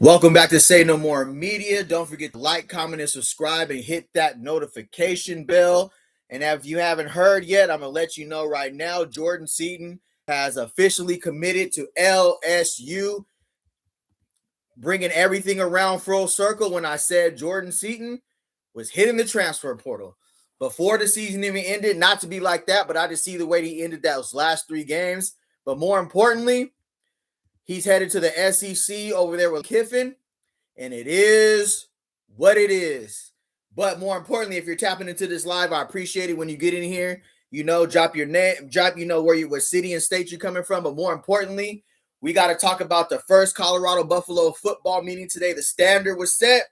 Welcome back to Say No More Media. Don't forget to like, comment, and subscribe and hit that notification bell. And if you haven't heard yet, I'm going to let you know right now Jordan Seaton has officially committed to LSU, bringing everything around full circle when I said Jordan Seaton was hitting the transfer portal. Before the season even ended, not to be like that, but I just see the way he ended those last 3 games. But more importantly, he's headed to the SEC over there with Kiffin. And it is what it is. But more importantly, if you're tapping into this live, I appreciate it when you get in here. Drop your name, drop what city and state you're coming from. But more importantly, we got to talk about the first Colorado Buffalo football meeting today. The standard was set,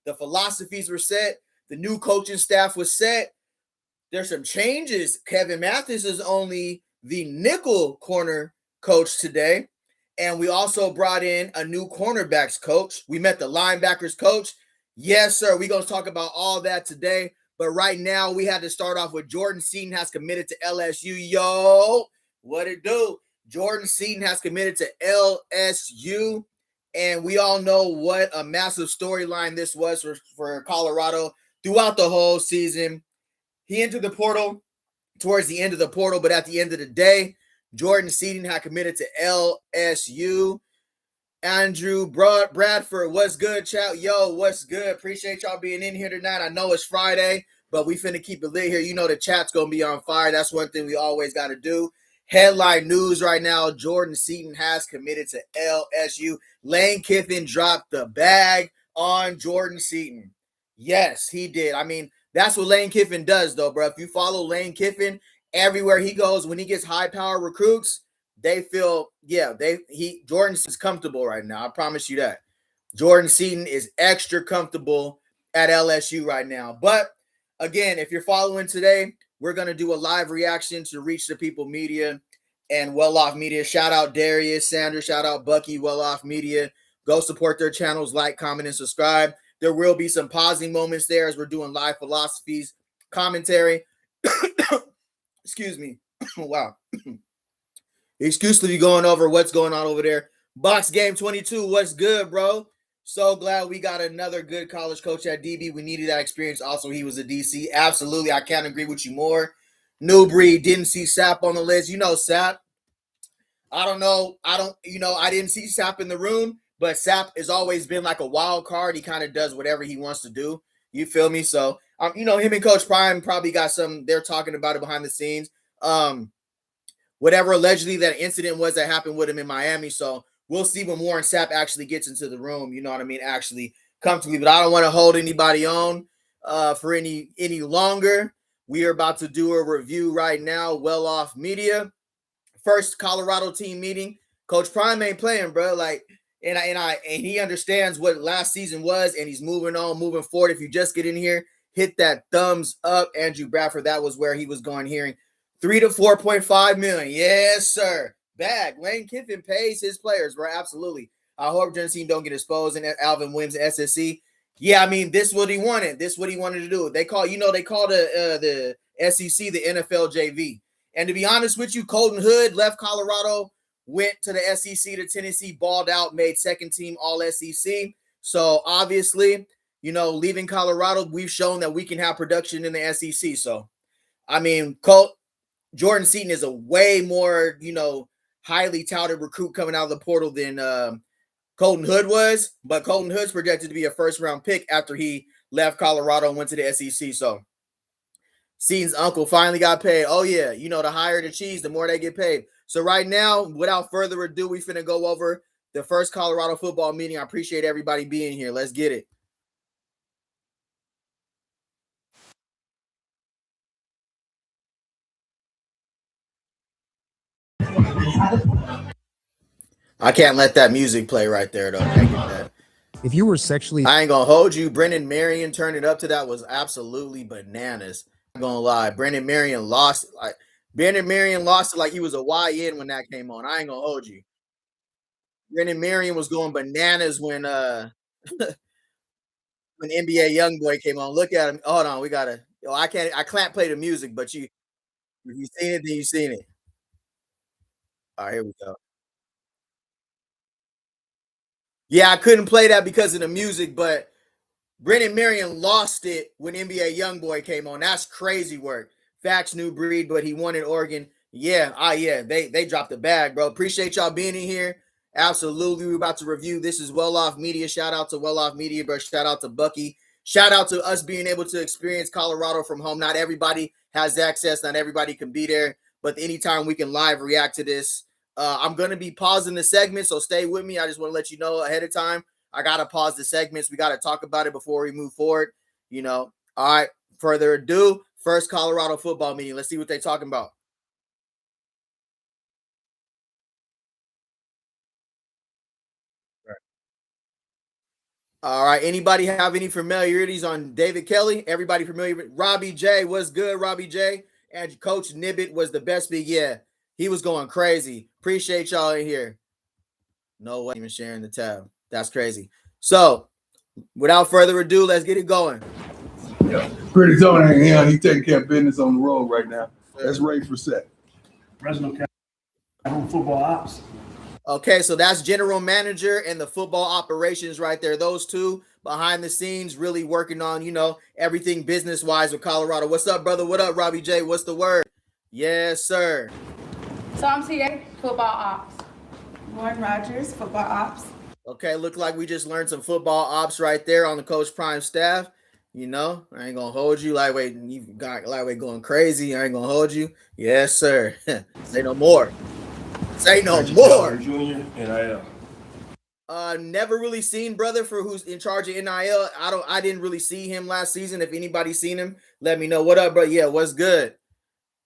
the philosophies were set, the new coaching staff was set. There's some changes. Kevin Mathis is only the nickel corner coach today. And we also brought in a new cornerbacks coach. We met the linebackers coach. Yes, sir. We're going to talk about all that today. But right now, we had to start off with Jordan Seaton has committed to LSU. Yo, what it do? Jordan Seaton has committed to LSU. And we all know what a massive storyline this was for Colorado throughout the whole season. He entered the portal towards the end of the portal, but at the end of the day, Jordan Seaton had committed to LSU. Andrew Bradford, what's good, chat? Yo, what's good? Appreciate y'all being in here tonight. I know it's Friday, but we finna keep it lit here. You know the chat's gonna be on fire. That's one thing we always got to do. Headline news right now: Jordan Seaton has committed to LSU. Lane Kiffin dropped the bag on Jordan Seaton. Yes, he did. I mean, that's what Lane Kiffin does, though, bro. If you follow Lane Kiffin, everywhere he goes, when he gets high power recruits, they feel, Jordan is comfortable right now. I promise you that. Jordan Seaton is extra comfortable at LSU right now. But again, if you're following today, we're going to do a live reaction to Reach the People Media and Well Off Media. Shout out Darius Sanders. Shout out Bucky, Well Off Media. Go support their channels, like, comment, and subscribe. There will be some pausing moments there as we're doing live philosophies, commentary. Excuse me. Wow. Exclusively going over what's going on over there. Box Game 22, what's good, bro? So glad we got another good college coach at DB. We needed that experience. Also, he was a DC. Absolutely. I can't agree with you more. New breed. Didn't see Sap on the list. You know Sap. I don't know. I didn't see Sap in the room, but Sap has always been like a wild card. He kind of does whatever he wants to do. You feel me? So, him and Coach Prime probably got some, they're talking about it behind the scenes. Whatever allegedly that incident was that happened with him in Miami. So we'll see when Warren Sapp actually gets into the room, you know what I mean, actually comfortably. But I don't want to hold anybody on for any longer. We are about to do a review right now, Well Off Media. First Colorado team meeting. Coach Prime ain't playing, bro. Like, and he understands what last season was, and he's moving on, moving forward. If you just get in here, hit that thumbs up. Andrew Bradford, that was where he was going hearing. 3 to 4.5 million. Yes, sir. Bag. Lane Kiffin pays his players, bro. Absolutely. I hope Jensen don't get exposed and Alvin Williams SSC. Yeah, I mean, this is what he wanted. This is what he wanted to do. They call the SEC the NFL JV. And to be honest with you, Colton Hood left Colorado, went to the SEC to Tennessee, balled out, made second team All SEC. So obviously, leaving Colorado, we've shown that we can have production in the SEC. So, I mean, Jordan Seaton is a way more, highly touted recruit coming out of the portal than Colton Hood was. But Colton Hood's projected to be a first-round pick after he left Colorado and went to the SEC. So Seaton's uncle finally got paid. Oh, yeah. The higher the cheese, the more they get paid. So right now, without further ado, we finna go over the first Colorado football meeting. I appreciate everybody being here. Let's get it. I can't let that music play right there, though. I get that. If you were sexually, I ain't gonna hold you. Brennan Marion turned it up to that was absolutely bananas. I'm not gonna lie. Brennan Marion lost it like he was a YN when that came on. I ain't gonna hold you. Brennan Marion was going bananas when when NBA YoungBoy came on. Look at him. Hold on, we gotta. I can't play the music, but if you seen it, then you seen it. All right, here we go. Yeah, I couldn't play that because of the music, but Brennan Marion lost it when NBA YoungBoy came on. That's crazy work. Facts, new breed, but he won in Oregon. Yeah, they dropped the bag, bro. Appreciate y'all being in here. Absolutely. We're about to review. This is Well Off Media. Shout out to Well Off Media, bro. Shout out to Bucky. Shout out to us being able to experience Colorado from home. Not everybody has access. Not everybody can be there. But anytime we can live react to this, I'm going to be pausing the segment, so stay with me. I just want to let you know ahead of time. I got to pause the segments. We got to talk about it before we move forward. All right, further ado, first Colorado football meeting. Let's see what they're talking about. All right, anybody have any familiarities on David Kelly? Everybody familiar with Robbie J? What's good, Robbie J? And Coach Nibbit was the best big. Yeah, he was going crazy. Appreciate y'all in here. No way, even sharing the tab. That's crazy. So, without further ado, let's get it going. Yeah, pretty tough. Yeah, he's taking care of business on the road right now. That's Ray Forsett. Regional football ops. Okay, so that's general manager and the football operations right there. Those two behind the scenes really working on, everything business-wise with Colorado. What's up, brother? What up, Robbie J? What's the word? Yes, sir. So I'm TA, football ops. Lauren Rogers, football ops. Okay, look like we just learned some football ops right there on the Coach Prime staff. I ain't gonna hold you. Lightweight, you got Lightweight going crazy. I ain't gonna hold you. Yes, sir. Say no more. Say no more. Junior, NIL. Never really seen brother for who's in charge of NIL. I didn't really see him last season. If anybody's seen him, let me know. What up, bro? Yeah, what's good?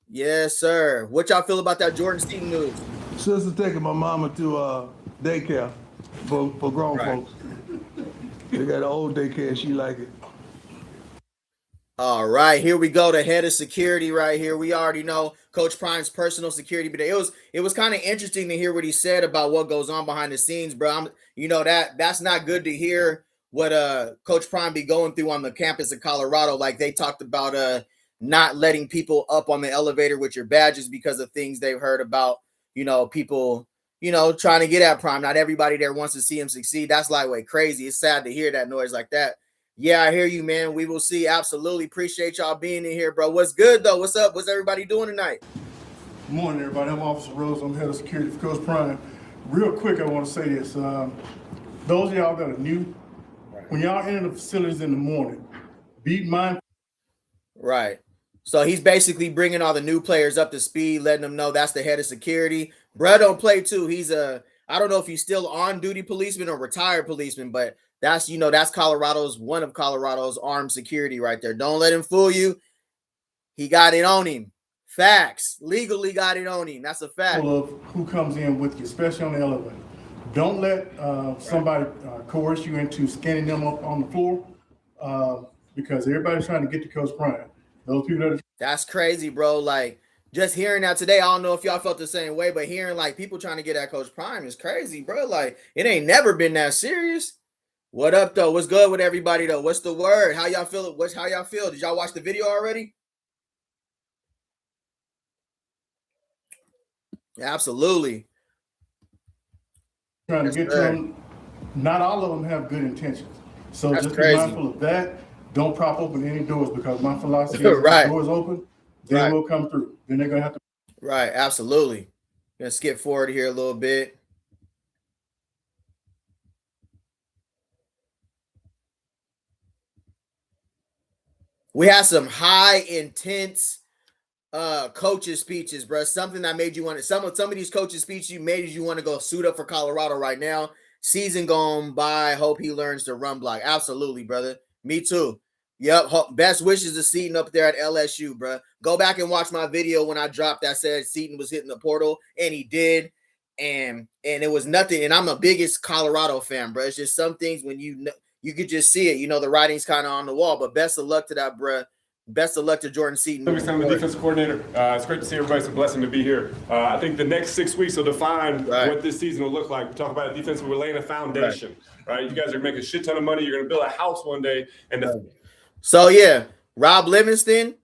Yes, sir. What y'all feel about that Jordan Seaton news? Sister taking my mama to daycare for grown folks. They got an old daycare. She like it. All right, here we go. The head of security right here. We already know Coach Prime's personal security, but it was kind of interesting to hear what he said about what goes on behind the scenes, bro. That's not good to hear what Coach Prime be going through on the campus of Colorado. Like they talked about not letting people up on the elevator with your badges because of things they've heard about, people, trying to get at Prime. Not everybody there wants to see him succeed. That's Lightweight crazy. It's sad to hear that noise like that. Yeah, I hear you, man. We will see. Absolutely. Appreciate y'all being in here, bro. What's good, though? What's up? What's everybody doing tonight? Good morning, everybody. I'm Officer Rose. I'm head of security for Coach Prime. Real quick, I want to say this. Those of y'all that are new, when y'all enter the facilities in the morning, be mindful. Right. So he's basically bringing all the new players up to speed, letting them know that's the head of security. Brad don't play, too. He's I don't know if he's still on-duty policeman or retired policeman, but that's one of Colorado's armed security right there. Don't let him fool you. He got it on him. Facts. Legally got it on him. That's a fact. Of who comes in with you, especially on the elevator. Don't let somebody coerce you into scanning them up on the floor because everybody's trying to get to Coach Prime. Those people that's crazy, bro. Like, just hearing that today, I don't know if y'all felt the same way, but hearing, like, people trying to get at Coach Prime is crazy, bro. Like, it ain't never been that serious. What up, though? What's good with everybody, though? What's the word? How y'all feel? How y'all feel? Did y'all watch the video already? Absolutely. trying to get to them. Not all of them have good intentions. So That's just crazy. be mindful of that. Don't prop open any doors because my philosophy is Right. if the doors open, they will come through. Then they're going to have to. Right, absolutely. Gonna skip forward here a little bit. We had some high intense coaches speeches, bro. Something that made you want to some of these coaches speeches made you want to go suit up for Colorado right now. Season gone by. Hope he learns to run block. Absolutely, brother. Me too. Yep. Best wishes to Seaton up there at LSU, bro. Go back and watch my video when I dropped that said Seaton was hitting the portal, and he did. And it was nothing. And I'm a biggest Colorado fan, bro. It's just some things when you could just see it. The writing's kind of on the wall. But best of luck to that, bro. Best of luck to Jordan Seaton. I'm the defensive coordinator. It's great to see everybody. It's a blessing to be here. I think the next 6 weeks will define what this season will look like. We talk about defense. We're laying a foundation, right? You guys are making a shit ton of money. You're going to build a house one day. So, yeah, Rob Livingston,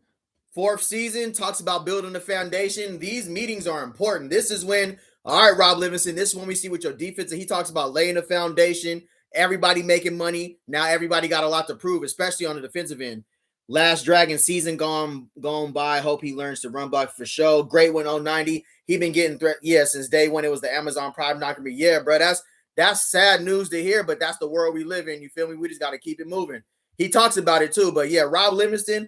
4th season, talks about building a foundation. These meetings are important. This is when, all right, Rob Livingston, this is when we see what your defense, and he talks about laying a foundation. Everybody making money. Now everybody got a lot to prove, especially on the defensive end. Last Dragon season gone by. Hope he learns to run block for sure. Great win 090. He been getting since day one. It was the Amazon Prime knocking me. Yeah, bro. That's sad news to hear, but that's the world we live in. You feel me? We just got to keep it moving. He talks about it too, but yeah, Rob Livingston,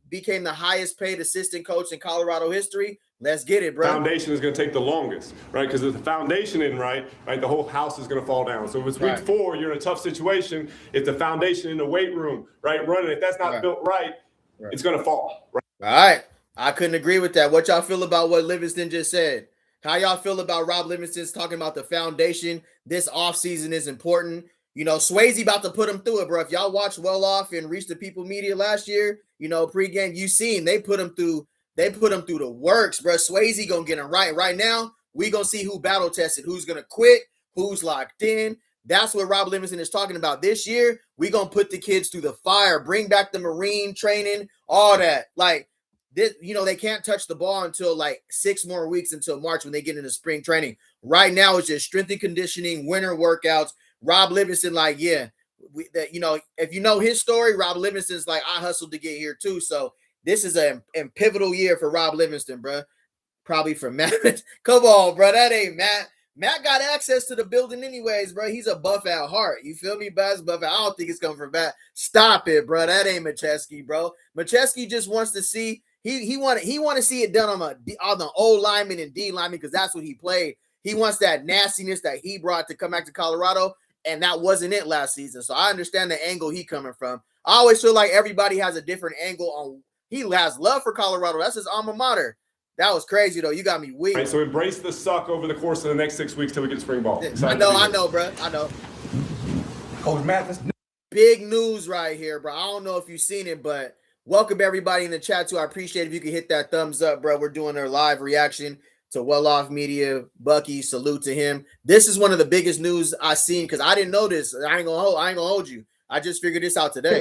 became the highest paid assistant coach in Colorado history. Let's get it, bro. Foundation is going to take the longest, right? Because if the foundation isn't right, the whole house is going to fall down. So if it's week 4, you're in a tough situation. If the foundation in the weight room, running, if that's not built right, it's going to fall. Right? All right. I couldn't agree with that. What y'all feel about what Livingston just said? How y'all feel about Rob Livingston's talking about the foundation? This offseason is important. You know, Swayze about to put him through it, bro. If y'all watched Well Off and Reach the People Media last year, pregame, you seen they put him through the works, bro. Swayze gonna get him right. Right now, we gonna see who battle tested, who's gonna quit, who's locked in. That's what Rob Livingston is talking about. This year, we gonna put the kids through the fire, bring back the Marine training, all that. Like this, they can't touch the ball until like 6 more weeks until March when they get into spring training. Right now, it's just strength and conditioning, winter workouts. Rob Livingston, if you know his story, Rob Livingston's like, I hustled to get here too. So this is a pivotal year for Rob Livingston, bro. Probably for Matt. Come on, bro. That ain't Matt. Matt got access to the building anyways, bro. He's a buff at heart. You feel me, Buzz? Buff at, I don't think it's coming from Matt. Stop it, bro. That ain't Macheski, bro. Macheski just wants to see he want to see it done on the O lineman and D lineman because that's what he played. He wants that nastiness that he brought to come back to Colorado. And that wasn't it last season. So I understand the angle he coming from. I always feel like everybody has a different angle on. He has love for Colorado. That's his alma mater. That was crazy, though. You got me weak. Right, so embrace the suck over the course of the next 6 weeks till we get spring ball. I know, bro. I know. Coach Mathis. Big news right here, bro. I don't know if you've seen it, but welcome everybody in the chat, too. I appreciate if you could hit that thumbs up, bro. We're doing our live reaction to Well Off Media. Bucky, salute to him. This is one of the biggest news I've seen because I didn't know this. I ain't gonna hold you. I just figured this out today.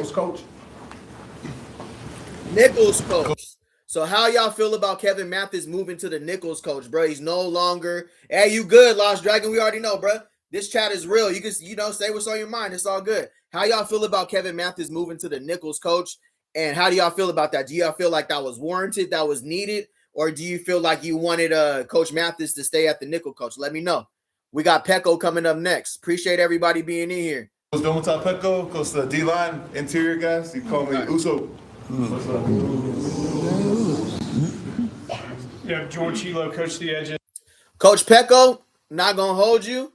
Nichols coach. So how y'all feel about Kevin Mathis moving to the Nichols coach, bro? He's no longer. Hey, you good, Lost Dragon? We already know, bro. This chat is real. You can, say what's on your mind. It's all good. How y'all feel about Kevin Mathis moving to the Nichols coach? And how do y'all feel about that? Do y'all feel like that was warranted, that was needed? Or do you feel like you wanted Coach Mathis to stay at the nickel coach? Let me know. We got Pecco coming up next. Appreciate everybody being in here. What's going on, Pecco? Coach the D-line interior guys. You call me Uso. What's up? Yeah, George Hilo, coach the edges. Coach Pecco, not going to hold you.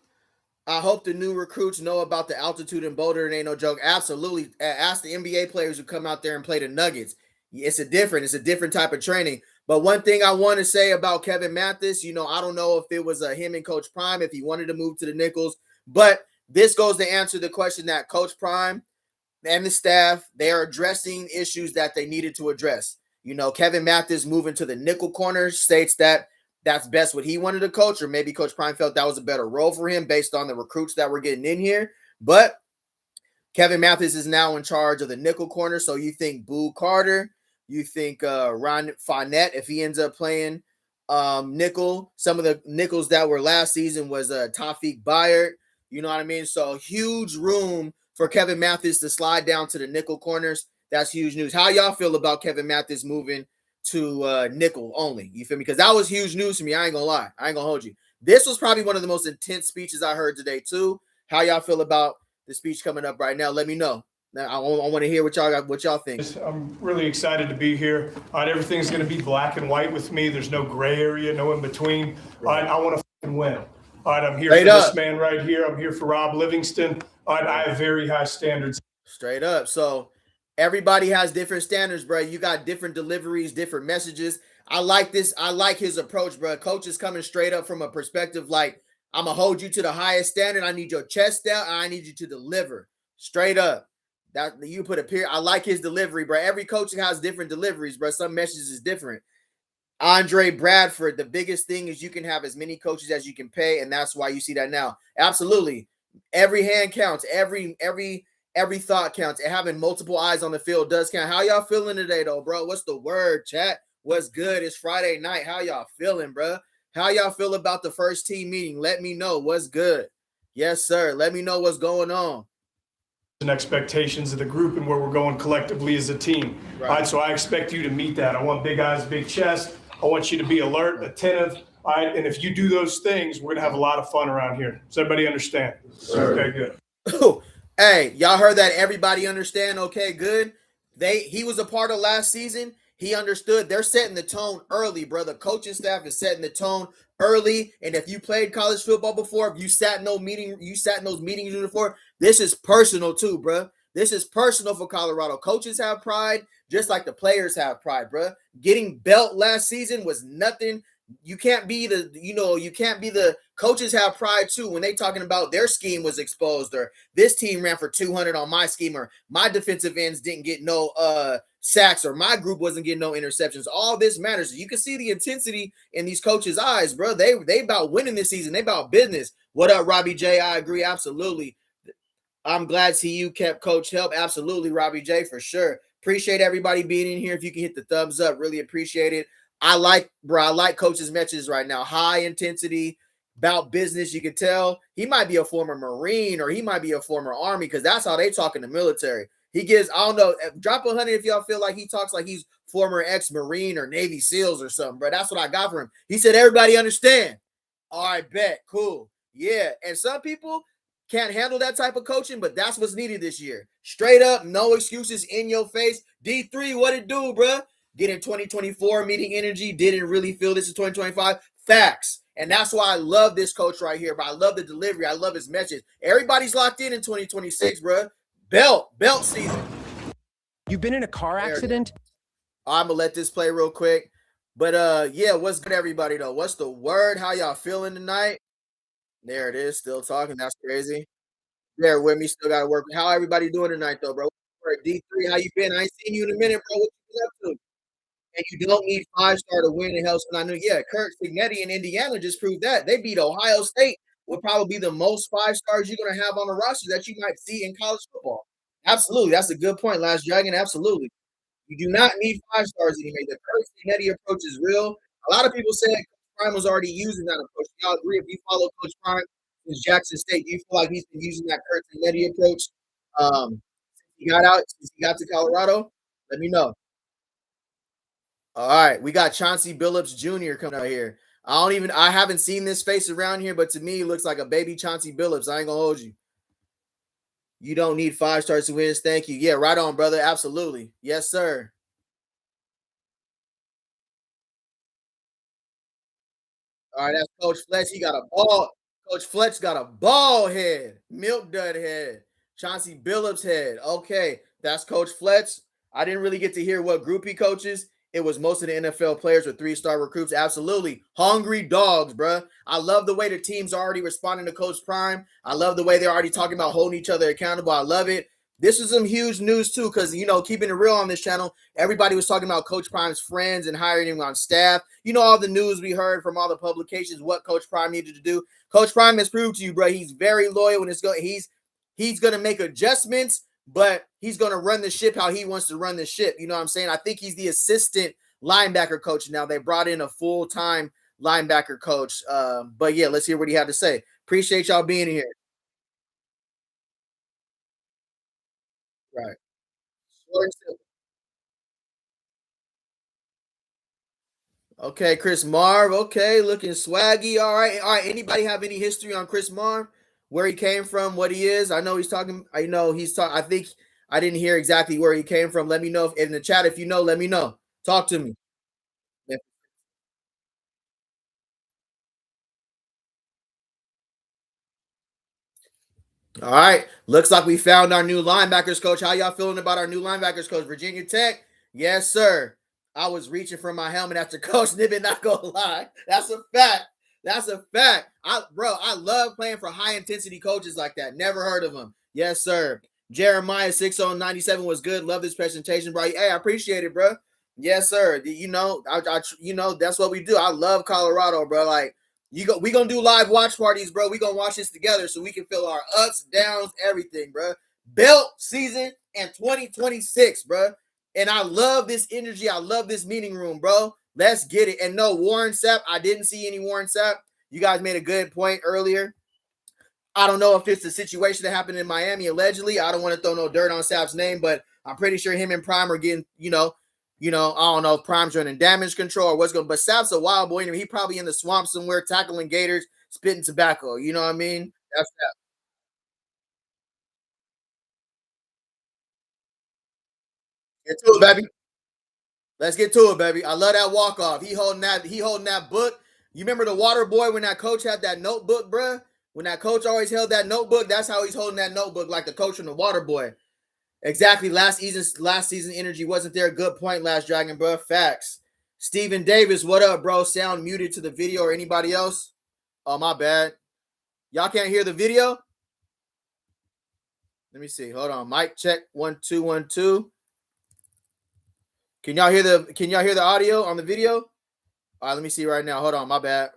I hope the new recruits know about the altitude in Boulder. It ain't no joke. Absolutely. Ask the NBA players who come out there and play the Nuggets. It's a different type of training. But one thing I want to say about Kevin Mathis, I don't know if it was him and Coach Prime, if he wanted to move to the Nichols, but this goes to answer the question that Coach Prime and the staff, they are addressing issues that they needed to address. Kevin Mathis moving to the nickel corner states that that's best what he wanted to coach, or maybe Coach Prime felt that was a better role for him based on the recruits that were getting in here. But Kevin Mathis is now in charge of the nickel corner. So you think Boo Carter, you think Ron Fournette, if he ends up playing nickel. Some of the nickels that were last season was Tawfiq Bayard. You know what I mean? So huge room for Kevin Mathis to slide down to the nickel corners. That's huge news. How y'all feel about Kevin Mathis moving to nickel only? You feel me? Because that was huge news to me. I ain't gonna lie. I ain't gonna hold you. This was probably one of the most intense speeches I heard today too. How y'all feel about the speech coming up right now? Let me know. Now, I want to hear what y'all think. I'm really excited to be here. Everything's going to be black and white with me. There's no gray area, no in between. I want to fucking win. I'm here for this man right here. I'm here for Rob Livingston. I have very high standards. Straight up. So everybody has different standards, bro. You got different deliveries, different messages. I like this. I like his approach, bro. Coach is coming straight up from a perspective like, I'm going to hold you to the highest standard. I need your chest out. And I need you to deliver. Straight up. That you put a period. I like his delivery, bro. Every coach has different deliveries, bro. Some messages is different. Andre Bradford, the biggest thing is you can have as many coaches as you can pay, and that's why you see that now. Absolutely. Every hand counts. Every thought counts. And having multiple eyes on the field does count. How y'all feeling today, though, bro? What's the word, chat? What's good? It's Friday night. How y'all feeling, bro? How y'all feel about the first team meeting? Let me know. What's good? Yes, sir. Let me know what's going on. And expectations of the group and where we're going collectively as a team. Right. All right, so I expect you to meet that. I want big eyes, big chest. I want you to be alert, attentive. All right, and if you do those things, we're gonna have a lot of fun around here. Does everybody understand? Sure. Okay, good. Hey, y'all heard that? Everybody understand? Okay, good. He was a part of last season. He understood. They're setting the tone early, brother. Coaching staff is setting the tone early. And if you played college football before, if you sat in those meetings before, this is personal too, bro. This is personal for Colorado. Coaches have pride, just like the players have pride, bro. Getting belt last season was nothing. You can't be the coaches have pride too when they talking about their scheme was exposed, or this team ran for 200 on my scheme, or my defensive ends didn't get no sacks, or my group wasn't getting no interceptions. All this matters. You can see the intensity in these coaches' eyes, bro. They about winning this season. They about business. What up, Robbie J? I agree. Absolutely. I'm glad CU kept Coach Help. Absolutely, Robbie J, for sure. Appreciate everybody being in here. If you can hit the thumbs up, really appreciate it. I like Coach's messages right now. High intensity, about business. You can tell he might be a former Marine, or he might be a former Army, because that's how they talk in the military. He gives, I don't know, drop 100 if y'all feel like he talks like he's former ex-Marine or Navy SEALs or something, bro. That's what I got from him. He said, everybody understand. All right, bet. Cool. Yeah. And some people can't handle that type of coaching, but that's what's needed this year. Straight up, no excuses, in your face. D3, what it do, bro? Get in 2024, meeting energy. Didn't really feel this in 2025. Facts. And that's why I love this coach right here, but I love the delivery. I love his message. Everybody's locked in 2026, bro. Belt season. You've been in a car accident? I'm going to let this play real quick. But, yeah, what's good, everybody, though? What's the word? How y'all feeling tonight? There it is. Still talking. That's crazy. There with me. Still got to work. How everybody doing tonight, though, bro? D3, how you been? I ain't seen you in a minute, bro. What you been up to? And you don't need 5-star to win in Helson. I knew, yeah, Kirk Signetti in Indiana just proved that. They beat Ohio State, would probably be the most 5-stars you're going to have on the roster that you might see in college football. Absolutely. That's a good point, Last Dragon. Absolutely. You do not need 5-stars anymore. The Kirk Signetti approach is real. A lot of people say Coach Prime was already using that approach. Y'all agree? If you follow Coach Prime since Jackson State, do you feel like he's been using that Kirk Signetti approach since he got to Colorado? Let me know. All right, we got Chauncey Billups Jr. coming out here. I haven't seen this face around here, but to me, he looks like a baby Chauncey Billups. I ain't gonna hold you. You don't need 5-stars to win. Thank you. Yeah, right on, brother. Absolutely. Yes, sir. All right, that's Coach Fletch. He got a ball. Coach Fletch got a ball head, milk dud head, Chauncey Billups head. Okay, that's Coach Fletch. I didn't really get to hear what group he coaches. It was most of the NFL players with 3-star recruits. Absolutely. Hungry dogs, bro. I love the way the team's already responding to Coach Prime. I love the way they're already talking about holding each other accountable. I love it. This is some huge news, too, because, keeping it real on this channel, everybody was talking about Coach Prime's friends and hiring him on staff. All the news we heard from all the publications, what Coach Prime needed to do. Coach Prime has proved to you, bro, he's very loyal when it's going. He's going to make adjustments, but he's going to run the ship how he wants to run the ship. You know what I'm saying? I think he's the assistant linebacker coach now. They brought in a full-time linebacker coach. But, yeah, let's hear what he had to say. Appreciate y'all being here. Right. Okay, Chris Marv. Okay, looking swaggy. All right. Anybody have any history on Chris Marv? Where he came from, what he is? I know he's talking. I think I didn't hear exactly where he came from. Let me know in the chat if you know. Let me know. Talk to me. All right. Looks like we found our new linebackers coach. How y'all feeling about our new linebackers coach? Virginia Tech? Yes, sir. I was reaching for my helmet after Coach Nibbit, not gonna lie. That's a fact. That's a fact. I love playing for high-intensity coaches like that. Never heard of them. Yes, sir. Jeremiah 6097 was good. Love this presentation, bro. Hey, I appreciate it, bro. Yes, sir. That's what we do. I love Colorado, bro. Like, we gonna do live watch parties, bro. We gonna watch this together so we can feel our ups, downs, everything, bro. Belt season in 2026, bro. And I love this energy. I love this meeting room, bro. Let's get it. And no, Warren Sapp, I didn't see any Warren Sapp. You guys made a good point earlier. I don't know if it's a situation that happened in Miami allegedly. I don't want to throw no dirt on Sapp's name, but I'm pretty sure him and Prime are getting, I don't know if Prime's running damage control or what's going. But Sapp's a wild boy. He probably in the swamp somewhere tackling gators, spitting tobacco. You know what I mean? That's Sapp. Get to it, baby. Let's get to it, baby. I love that walk off. He holding that book. You remember the water boy when that coach had that notebook, bruh? When that coach always held that notebook, that's how he's holding that notebook, like the coach from the water boy. Exactly. Last season energy wasn't there. Good point, Last Dragon, bro. Facts. Steven Davis, what up, bro? Sound muted to the video or anybody else? Oh, my bad. Y'all can't hear the video? Let me see. Hold on. Mic check. 1 2 1 2. Can y'all hear the audio on the video? All right, let me see right now. Hold on, my bad.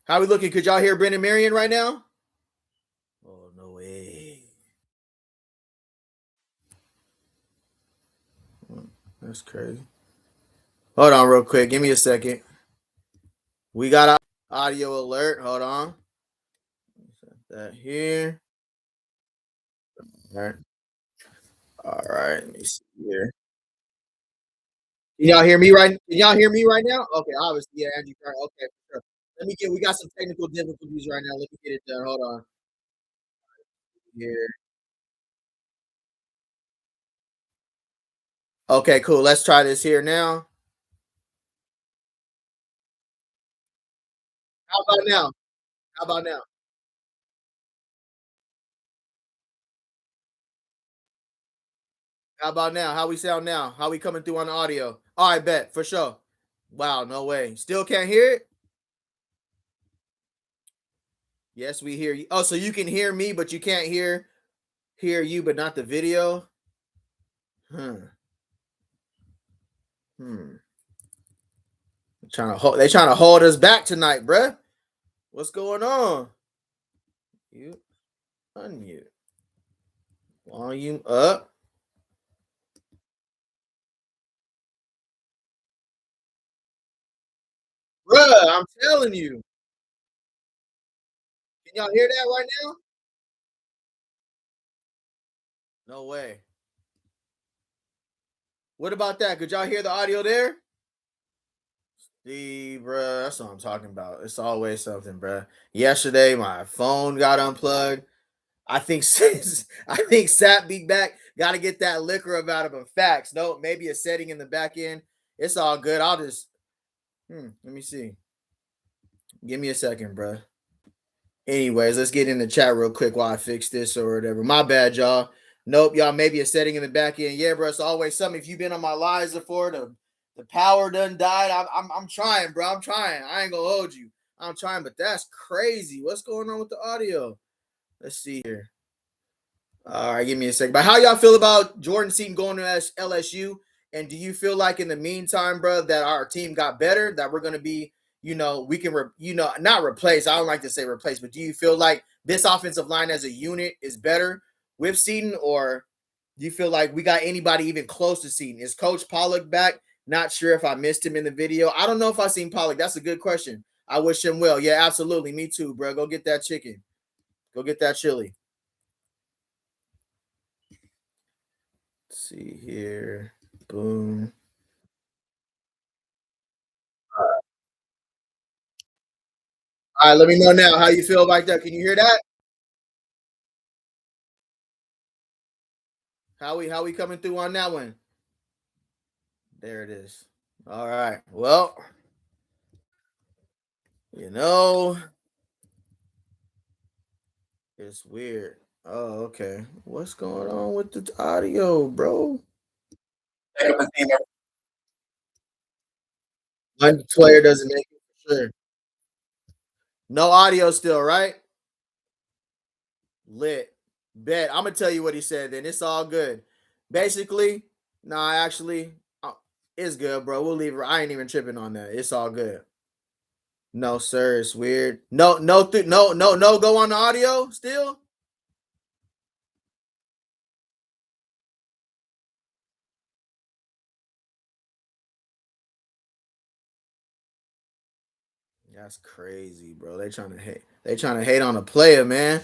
How we looking? Could y'all hear Brennan Marion right now? Oh, no way. That's crazy. Hold on real quick. Give me a second. We got an audio alert. Hold on. Set that here. All right. All right. Let me see here. Can y'all hear me right? Can y'all hear me right now? Okay, obviously, yeah, Andrew. Okay, sure. We got some technical difficulties right now. Let me get it done. Hold on. Here. Okay, cool. Let's try this here now. How about now? How about now? How about now? How we sound now? How we coming through on the audio? All right, bet for sure. Wow, no way. Still can't hear it? Yes, we hear you. Oh, so you can hear me, but you can't hear you, but not the video. Hmm. They trying to hold us back tonight, bruh. What's going on? You unmute. Volume up. Bruh, I'm telling you. Can y'all hear that right now? No way. What about that? Could y'all hear the audio there? See, bruh, that's what I'm talking about. It's always something, bruh. Yesterday, my phone got unplugged. I think Sap be back. Got to get that liquor about him. Facts. No, maybe a setting in the back end. It's all good. I'll just let me see. Give me a second, bruh. Anyways, let's get in the chat real quick while I fix this or whatever. My bad, y'all. Nope, y'all. Maybe a setting in the back end. Yeah, bro. It's always something. If you've been on my lives before, the power done died. I'm trying, bro. I'm trying. I ain't gonna hold you. I'm trying, but that's crazy. What's going on with the audio? Let's see here. All right, give me a second. But how y'all feel about Jordan Seaton going to LSU? And do you feel like in the meantime, bro, that our team got better? That we're gonna be, we can, not replace. I don't like to say replace, but do you feel like this offensive line as a unit is better with Seaton, or do you feel like we got anybody even close to Seaton? Is Coach Pollock back? Not sure if I missed him in the video. I don't know if I seen Pollock. That's a good question. I wish him well. Yeah, absolutely. Me too, bro. Go get that chicken. Go get that chili. Let's see here. Boom. All right, let me know now how you feel about that. Can you hear that? How we coming through on that one? There it is. All right. Well, it's weird. Oh, okay. What's going on with the audio, bro? One player doesn't make it for sure. No audio still, right? Lit. Bet. I'm gonna tell you what he said. Then it's all good. Basically, actually, it's good, bro. We'll leave it. I ain't even tripping on that. It's all good. No, sir. It's weird. No. Go on the audio still. That's crazy, bro. They trying to hate. They trying to hate on a player, man.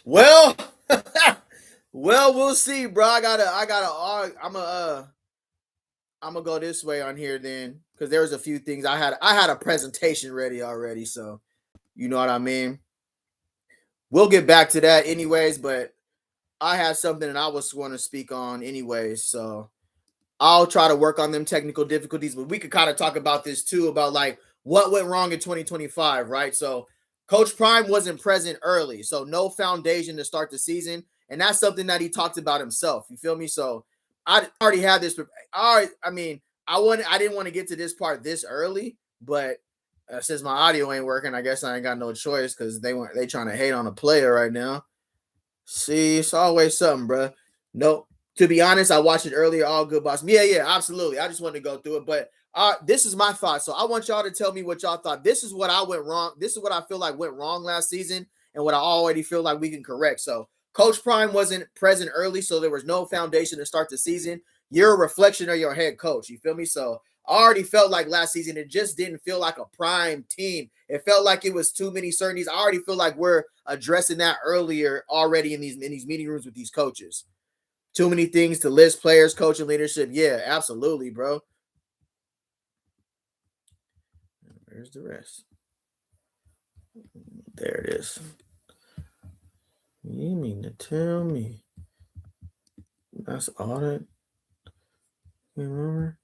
Well, well, we'll see, bro. I'm gonna go this way on here then, because there was a few things I had a presentation ready already, so you know what I mean. We'll get back to that anyways, but I had something that I was going to speak on anyways, so I'll try to work on them technical difficulties, but we could kind of talk about this too, about like what went wrong in 2025, right? So Coach Prime wasn't present early, so no foundation to start the season, and that's something that he talked about himself. You feel me? So I already had this. All right, I mean, I didn't want to get to this part this early, but since my audio ain't working, I guess I ain't got no choice because they trying to hate on a player right now. See, it's always something, bro. Nope. To be honest, I watched it earlier. All good, boss. Yeah, absolutely. I just wanted to go through it, but this is my thought. So I want y'all to tell me what y'all thought. This is what I went wrong. This is what I feel like went wrong last season, and what I already feel like we can correct. So Coach Prime wasn't present early, so there was no foundation to start the season. You're a reflection of your head coach. You feel me? So I already felt like last season it just didn't feel like a prime team. It felt like it was too many certainties. I already feel like we're addressing that earlier already in these meeting rooms with these coaches. Too many things to list: players, coaching, leadership. Yeah, absolutely, bro. Where's the rest? There it is. You mean to tell me that's all that? Remember?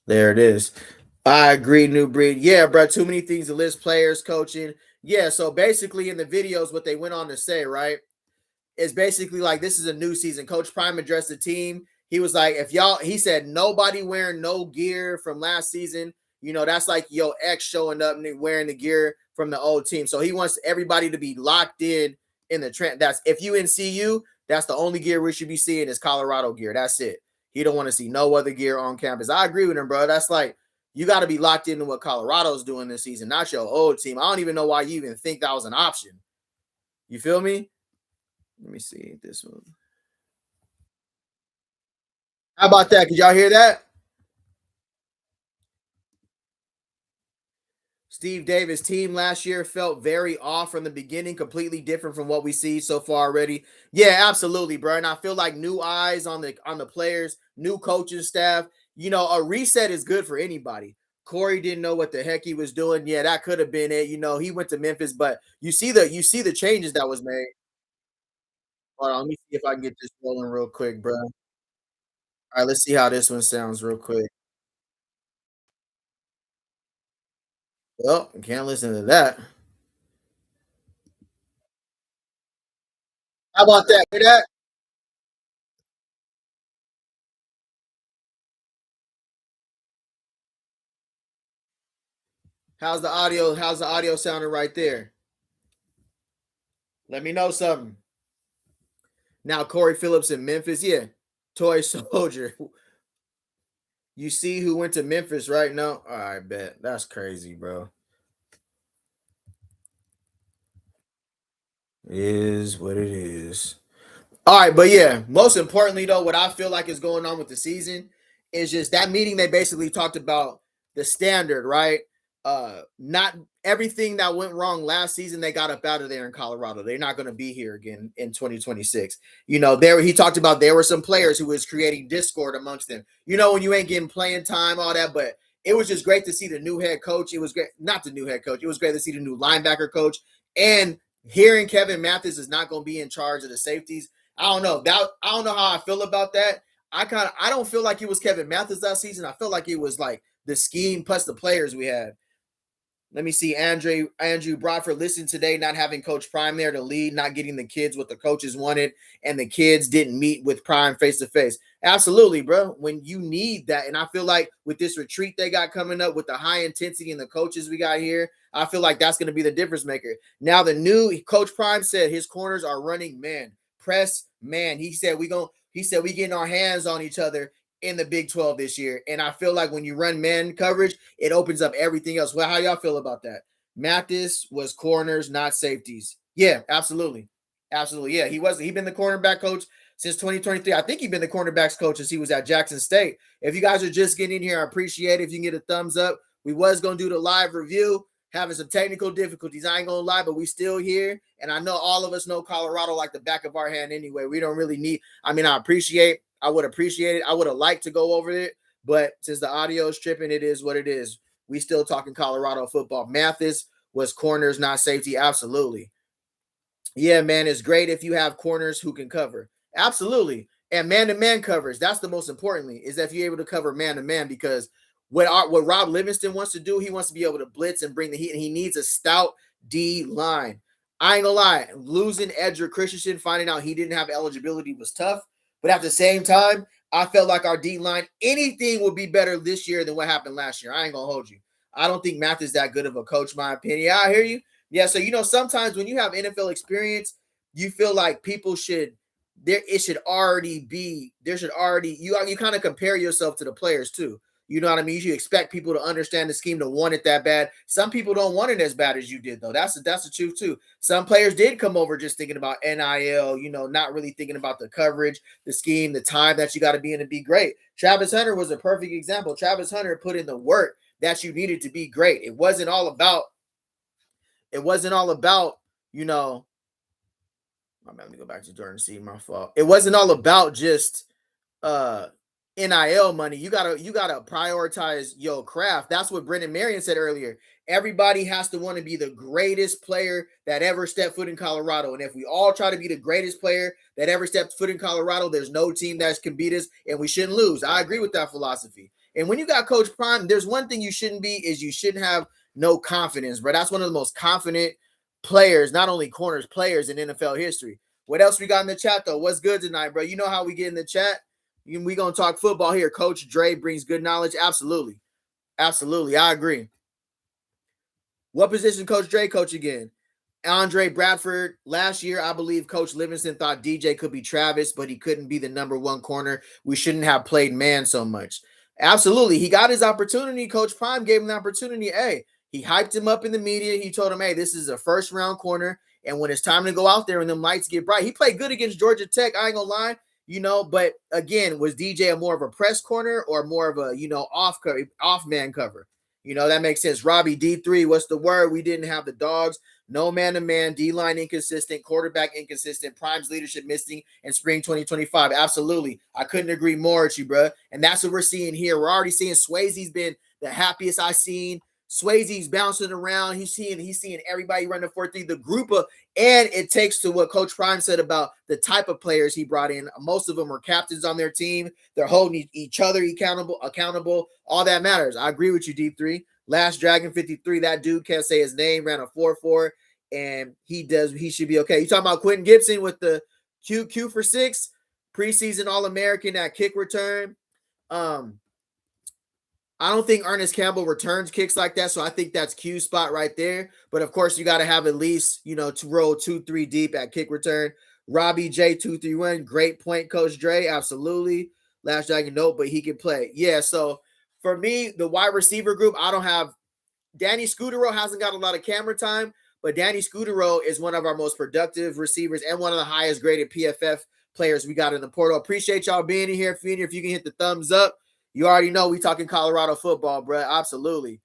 There it is. I agree, New Breed. Yeah, bro. Too many things to list: players, coaching. Yeah. So basically, in the videos, what they went on to say, right, is basically like this is a new season. Coach Prime addressed the team. He was like, he said nobody wearing no gear from last season. You know, that's like your ex showing up and wearing the gear from the old team. So he wants everybody to be locked in the trend. That's if you in CU, that's the only gear we should be seeing is Colorado gear. That's it. He don't want to see no other gear on campus. I agree with him, bro. That's like you got to be locked into what Colorado's doing this season, not your old team. I don't even know why you even think that was an option. You feel me? Let me see this one. How about that? Could y'all hear that? Steve Davis' team last year felt very off from the beginning, completely different from what we see so far already. Yeah, absolutely, bro. And I feel like new eyes on the players, new coaching staff. You know, a reset is good for anybody. Corey didn't know what the heck he was doing. Yeah, that could have been it. You know, he went to Memphis, but you see the changes that was made. Hold on, let me see if I can get this rolling real quick, bro. All right, let's see how this one sounds real quick. Well, can't listen to that. How about that? Hear that? How's the audio? How's the audio sounding right there? Let me know something. Now, Corey Phillips in Memphis. Yeah. Toy Soldier. You see who went to Memphis right now? All right, bet. That's crazy, bro. It is what it is. All right, but yeah, most importantly, though, what I feel like is going on with the season is just that meeting they basically talked about the standard, right? Not everything that went wrong last season, they got up out of there in Colorado. They're not going to be here again in 2026. You know, he talked about there were some players who was creating discord amongst them. You know, when you ain't getting playing time, all that, but it was just great to see the new head coach. It was great, not the new head coach. It was great to see the new linebacker coach and hearing Kevin Mathis is not going to be in charge of the safeties. I don't know. I don't know how I feel about that. I don't feel like it was Kevin Mathis that season. I feel like it was like the scheme plus the players we had. Let me see. Andrew Bradford listened today, not having Coach Prime there to lead, not getting the kids what the coaches wanted, and the kids didn't meet with Prime face to face. Absolutely, bro. When you need that, and I feel like with this retreat they got coming up, with the high intensity and the coaches we got here, I feel like that's going to be the difference maker. Now the new Coach Prime said his corners are running man, press man. He said we getting our hands on each other in the Big 12 this year. And I feel like when you run man coverage, it opens up everything else. Well, how y'all feel about that? Mathis was corners, not safeties. Yeah, absolutely. Absolutely. Yeah, he been the cornerback coach since 2023. I think he's been the cornerbacks coach since he was at Jackson State. If you guys are just getting in here, I appreciate it. If you can get a thumbs up. We was going to do the live review. having some technical difficulties. I ain't gonna lie, but we still here. And I know all of us know Colorado like the back of our hand anyway. We don't really need, I mean, I would appreciate it. I would have liked to go over it, but since the audio is tripping, it is what it is. We still talking Colorado football. Mathis was corners, not safety. Absolutely. Yeah, man, it's great if you have corners who can cover. Absolutely. And man-to-man coverage, that's the most importantly, is that if you're able to cover man-to-man, because what Rob Livingston wants to do, he wants to be able to blitz and bring the heat, and he needs a stout D line. I ain't gonna lie, losing Edger Christensen, finding out he didn't have eligibility was tough, but at the same time, I felt like our D line, anything would be better this year than what happened last year. I ain't gonna hold you. I don't think Math is that good of a coach, my opinion. Yeah, I hear you. Yeah, so sometimes when you have NFL experience, you feel like people should you kind of compare yourself to the players too. You know what I mean? You should expect people to understand the scheme, to want it that bad. Some people don't want it as bad as you did, though. That's the truth too. Some players did come over just thinking about NIL, not really thinking about the coverage, the scheme, the time that you got to be in to be great. Travis Hunter was a perfect example. Travis Hunter put in the work that you needed to be great. It wasn't all about, let me go back to Jordan Seed, my fault. It wasn't all about just NIL money. You gotta prioritize your craft. That's what Brennan Marion said earlier. Everybody has to want to be the greatest player that ever stepped foot in Colorado. And if we all try to be the greatest player that ever stepped foot in Colorado, there's no team that can beat us, and we shouldn't lose. I agree with that philosophy. And when you got Coach Prime, there's one thing you shouldn't be, is you shouldn't have no confidence, bro. That's one of the most confident players, not only corners, players in NFL history. What else we got in the chat, though? What's good tonight, bro? You know how we get in the chat? We going to talk football here. Coach Dre brings good knowledge. Absolutely. Absolutely. I agree. What position Coach Dre coach again? Andre Bradford. Last year, I believe Coach Livingston thought DJ could be Travis, but he couldn't be the number one corner. We shouldn't have played man so much. Absolutely. He got his opportunity. Coach Prime gave him the opportunity. Hey, he hyped him up in the media. He told him, hey, this is a first-round corner, and when it's time to go out there and them lights get bright, he played good against Georgia Tech. I ain't gonna lie, but again, was DJ more of a press corner or more of a, off man cover? That makes sense. Robbie, D3, what's the word? We didn't have the dogs. No man-to-man, D-line inconsistent, quarterback inconsistent, Prime's leadership missing in spring 2025. Absolutely. I couldn't agree more with you, bro. And that's what we're seeing here. We're already seeing Swayze's been the happiest I've seen. Swayze's bouncing around. He's seeing everybody run the 4-3. The group of, and it takes to what Coach Prime said about the type of players he brought in. Most of them are captains on their team. They're holding each other accountable. All that matters. I agree with you, D3. Last Dragon 53, that dude can't say his name, ran a 4.4, and he should be okay. You talking about Quentin Gibson with the Q for 6, preseason All-American at kick return. I don't think Ernest Campbell returns kicks like that, so I think that's Q's spot right there. But of course, you got to have at least, to roll 2-3 deep at kick return. Robbie J 231, great point, Coach Dre, absolutely. Last Dragon, note, but he can play. Yeah, so for me, the wide receiver group, I don't have Danny Scudero hasn't got a lot of camera time, but Danny Scudero is one of our most productive receivers and one of the highest graded PFF players we got in the portal. Appreciate y'all being in here. If you can hit the thumbs up, you already know we talking Colorado football, bro. Absolutely.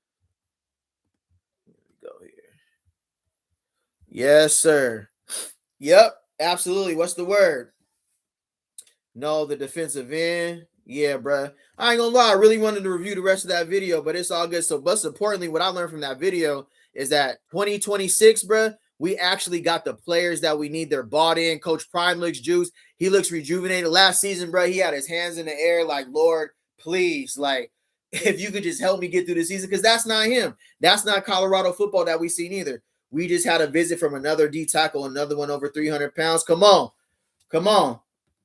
Here we go here. Yes, sir. Yep, absolutely. What's the word? No, the defensive end. Yeah, bro. I ain't gonna lie. I really wanted to review the rest of that video, but it's all good. So, most importantly, what I learned from that video is that 2026, bro, we actually got the players that we need. They're bought in. Coach Prime looks juiced. He looks rejuvenated. Last season, bro, he had his hands in the air like, Lord, please, like, if you could just help me get through the season, because that's not him. That's not Colorado football that we seen either. We just had a visit from another D tackle, another one over 300 pounds. Come on.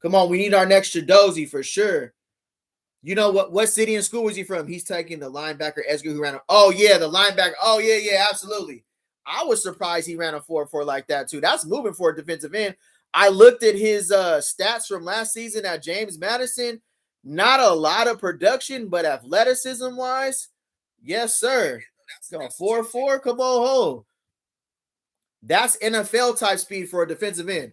We need our next Shadozy for sure. You know what city and school was he from? He's taking the linebacker Edgar who ran the linebacker. Oh, yeah, absolutely. I was surprised he ran a 4.4 like that too. That's moving for a defensive end. I looked at his stats from last season at James Madison. Not a lot of production, but athleticism-wise, yes, sir. 4.4, come on home. That's NFL-type speed for a defensive end.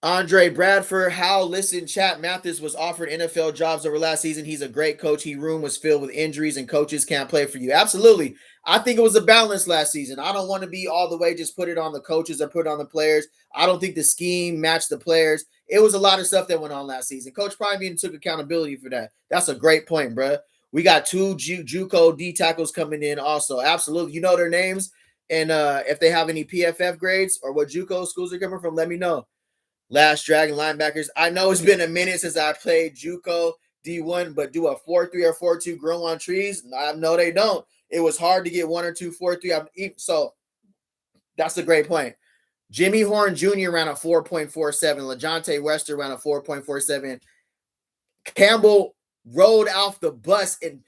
Andre Bradford, how listen, chat Mathis was offered NFL jobs over last season. He's a great coach. His room was filled with injuries and coaches can't play for you. Absolutely. I think it was a balance last season. I don't want to be all the way just put it on the coaches or put it on the players. I don't think the scheme matched the players. It was a lot of stuff that went on last season. Coach Prime even took accountability for that. That's a great point, bro. We got two JUCO D tackles coming in also. Absolutely. You know their names. And if they have any PFF grades or what JUCO schools are coming from, let me know. Last Dragon linebackers. I know it's been a minute since I played JUCO D1, but do a 4-3 or 4-2 grow on trees? No, they don't. It was hard to get 1 or 2 4-3. So that's a great point. Jimmy Horn Jr. ran a 4.47. LaJohntay Wester ran a 4.47. Campbell rode off the bus and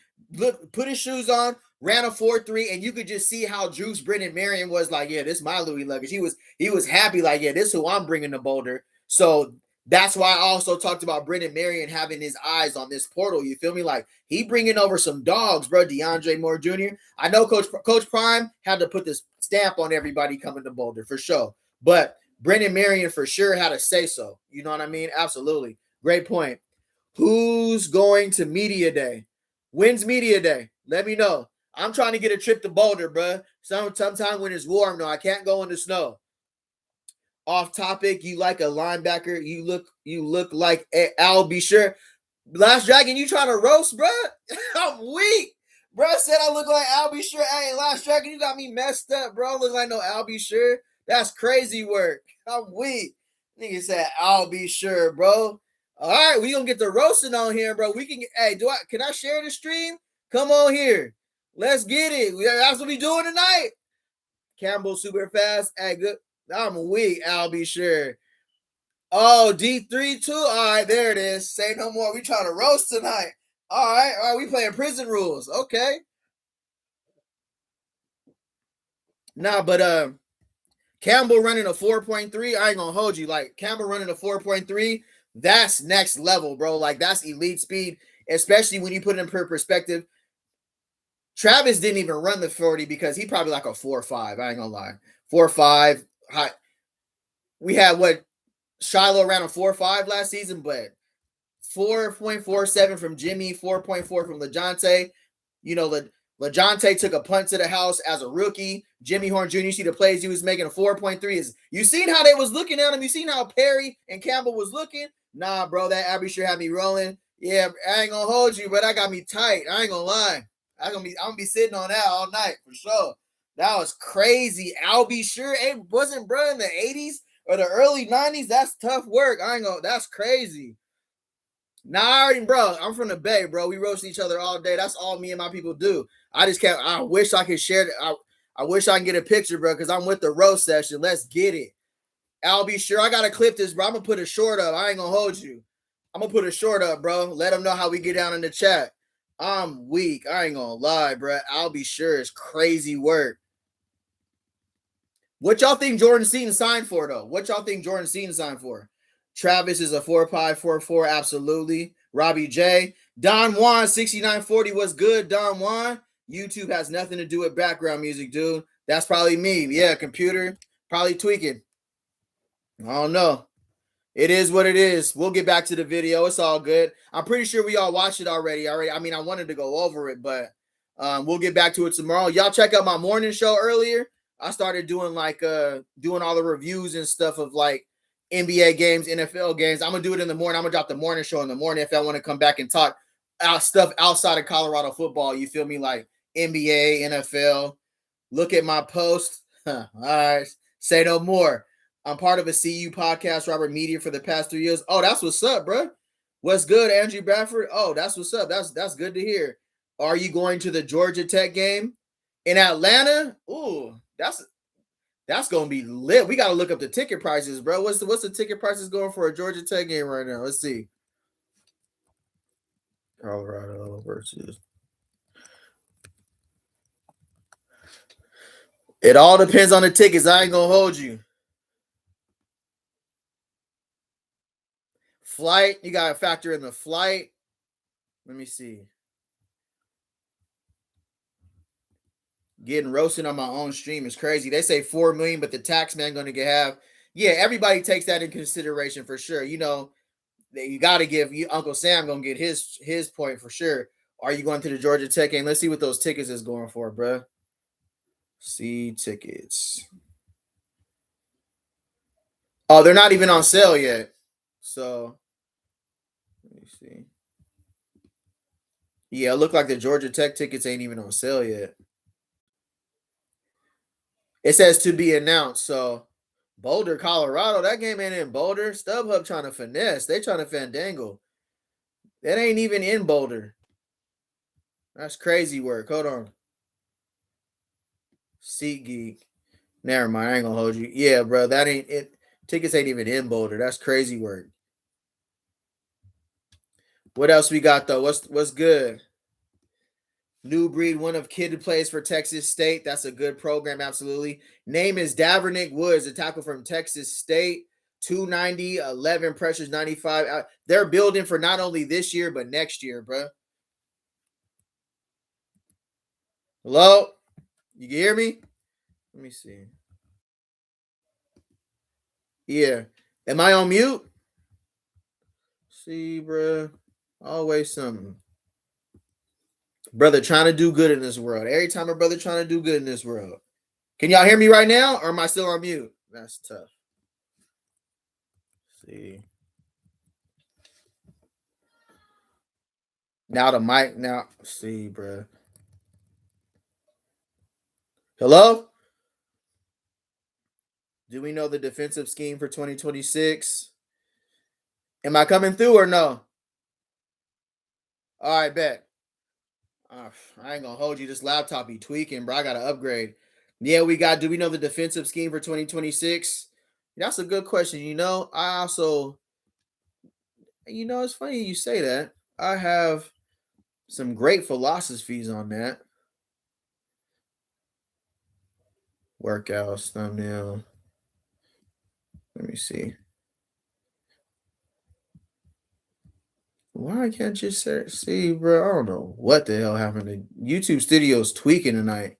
put his shoes on, ran a 4.3, and you could just see how Juice Brennan Marion was like, yeah, this is my Louis luggage. He was happy, like, yeah, this is who I'm bringing to Boulder. So that's why I also talked about Brennan Marion having his eyes on this portal. You feel me? Like, he bringing over some dogs, bro. DeAndre Moore Jr. I know Coach Prime had to put this stamp on everybody coming to Boulder for sure. But Brennan Marion for sure had to say so. You know what I mean? Absolutely. Great point. Who's going to Media Day? When's Media Day? Let me know. I'm trying to get a trip to Boulder, bro. Sometime when it's warm, though. I can't go in the snow. Off topic, you like a linebacker. You look like Al. Be sure. Last Dragon, you trying to roast, bro? I'm weak. Bro said I look like Al. Be sure. Hey, Last Dragon, you got me messed up, bro. Look like no Al. Be sure. That's crazy work. I'm weak. Nigga said I'll be sure, bro. All right, we gonna get the roasting on here, bro. We can. Hey, can I share the stream? Come on here. Let's get it. That's what we doing tonight. Campbell super fast. Hey, good. I'm weak. I'll be sure. Oh, D3 too. All right, there it is. Say no more. We trying to roast tonight. All right. We playing prison rules. Okay. Nah, but Campbell running a 4.3. I ain't gonna hold you. Like Campbell running a 4.3. That's next level, bro. Like that's elite speed, especially when you put it in perspective. Travis didn't even run the 40 because he probably like a 4.5. I ain't gonna lie. 4.5. High. We had what Shiloh ran a 4.5 last season, but 4.47 from Jimmy, 4.4 from LaJohntay. You know, LaJohntay took a punt to the house as a rookie. Jimmy Horn Jr., you see the plays he was making a 4.3. You seen how they was looking at him? You seen how Perry and Campbell was looking? Nah, bro, that Abby sure had me rolling. Yeah, I ain't gonna hold you, but I got me tight. I ain't gonna lie. I'm gonna be sitting on that all night for sure. That was crazy. I'll be sure it wasn't, bro, in the 80s or the early 90s. That's tough work. I ain't gonna. That's crazy. Nah, bro, I'm from the Bay, bro. We roast each other all day. That's all me and my people do. I just can't. I wish I could share it. I wish I can get a picture, bro, because I'm with the roast session. Let's get it. I'll be sure. I gotta clip this, bro. I'm gonna put a short up. I ain't gonna hold you. I'm gonna put a short up, bro. Let them know how we get down in the chat. I'm weak. I ain't gonna lie, bro. I'll be sure it's crazy work. What y'all think Jordan Seaton signed for, though? What y'all think Jordan Seaton signed for? Travis is a 4.544, absolutely. Robbie J. Don Juan, 6940 was good, Don Juan. YouTube has nothing to do with background music, dude. That's probably me. Yeah, computer, probably tweaking. I don't know. It is what it is. We'll get back to the video. It's all good. I'm pretty sure we all watched it already. I mean, I wanted to go over it, but we'll get back to it tomorrow. Y'all check out my morning show earlier. I started doing doing all the reviews and stuff of like NBA games, NFL games. I'm gonna do it in the morning. I'm gonna drop the morning show in the morning if I want to come back and talk stuff outside of Colorado football. You feel me? Like NBA, NFL. Look at my post. All right. Say no more. I'm part of a CU podcast, Robert Media, for the past 3 years. Oh, that's what's up, bro. What's good, Andrew Bradford? Oh, that's what's up. That's good to hear. Are you going to the Georgia Tech game in Atlanta? Ooh, that's gonna be lit. We gotta look up the ticket prices, bro. What's the ticket prices going for a Georgia Tech game right now? Let's see. Colorado versus. It all depends on the tickets. I ain't gonna hold you. Flight, you gotta factor in the flight. Let me see. Getting roasted on my own stream is crazy. They say 4 million, but the tax man gonna have Yeah, everybody takes that in consideration for sure. You know, you got to give you Uncle Sam gonna get his point for sure. Are you going to the Georgia Tech game? Let's see what those tickets is going for, bro. See tickets. Oh, they're not even on sale yet. So let me see. Yeah, it looked like the Georgia Tech tickets ain't even on sale yet. It says to be announced. So Boulder, Colorado. That game ain't in Boulder. StubHub trying to finesse. They trying to fandangle. That ain't even in Boulder. That's crazy work. Hold on. SeatGeek. Never mind. I ain't gonna hold you. Yeah, bro. That ain't it. Tickets ain't even in Boulder. That's crazy work. What else we got though? What's good? New breed, one of kid who plays for Texas State. That's a good program, absolutely. Name is Davernick Woods, a tackle from Texas State. 290, 11 pressures, 95. They're building for not only this year, but next year, bro. Hello? You can hear me? Let me see. Yeah. Am I on mute? See, bro. Always something. Brother trying to do good in this world. Every time a brother trying to do good in this world. Can y'all hear me right now? Or am I still on mute? That's tough. See. Now the mic. Now, see, bro. Hello? Do we know the defensive scheme for 2026? Am I coming through or no? All right, bet. I ain't gonna hold you. This laptop be tweaking, bro. I gotta upgrade. Yeah, we got. Do we know the defensive scheme for 2026? That's a good question. You know, I also, you know, it's funny you say that. I have some great philosophies on that. Workouts, thumbnail. Let me see. Why can't you see, bro? I don't know what the hell happened to YouTube Studios tweaking tonight.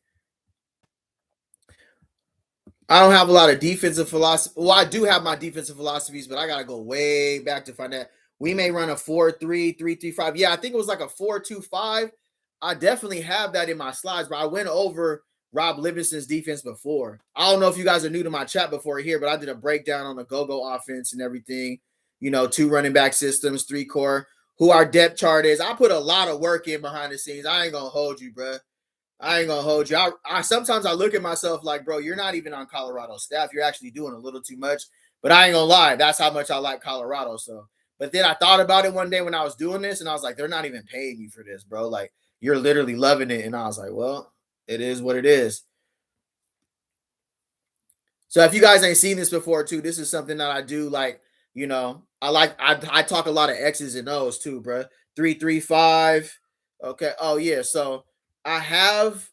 I don't have a lot of defensive philosophy. Well, I do have my defensive philosophies, but I gotta go way back to find that. We may run a 4-3, 3-3-5. Yeah, I think it was like a 4-2-5. I definitely have that in my slides, but I went over Rob Livingston's defense before. I don't know if you guys are new to my chat before here, but I did a breakdown on the go-go offense and everything. You know, 2 running back systems, 3 core, who our depth chart is. I put a lot of work in behind the scenes. I ain't gonna hold you, bro. I ain't gonna hold you. I sometimes I look at myself like, bro, you're not even on Colorado staff. You're actually doing a little too much. But I ain't gonna lie, that's how much I like Colorado. So, but then I thought about it one day when I was doing this, and I was like, they're not even paying you for this, bro. Like, you're literally loving it. And I was like, well, it is what it is. So if you guys ain't seen this before, too, this is something that I do. Like, you know, I talk a lot of X's and O's too, bro. 3-3-5. Okay. Oh yeah. So I have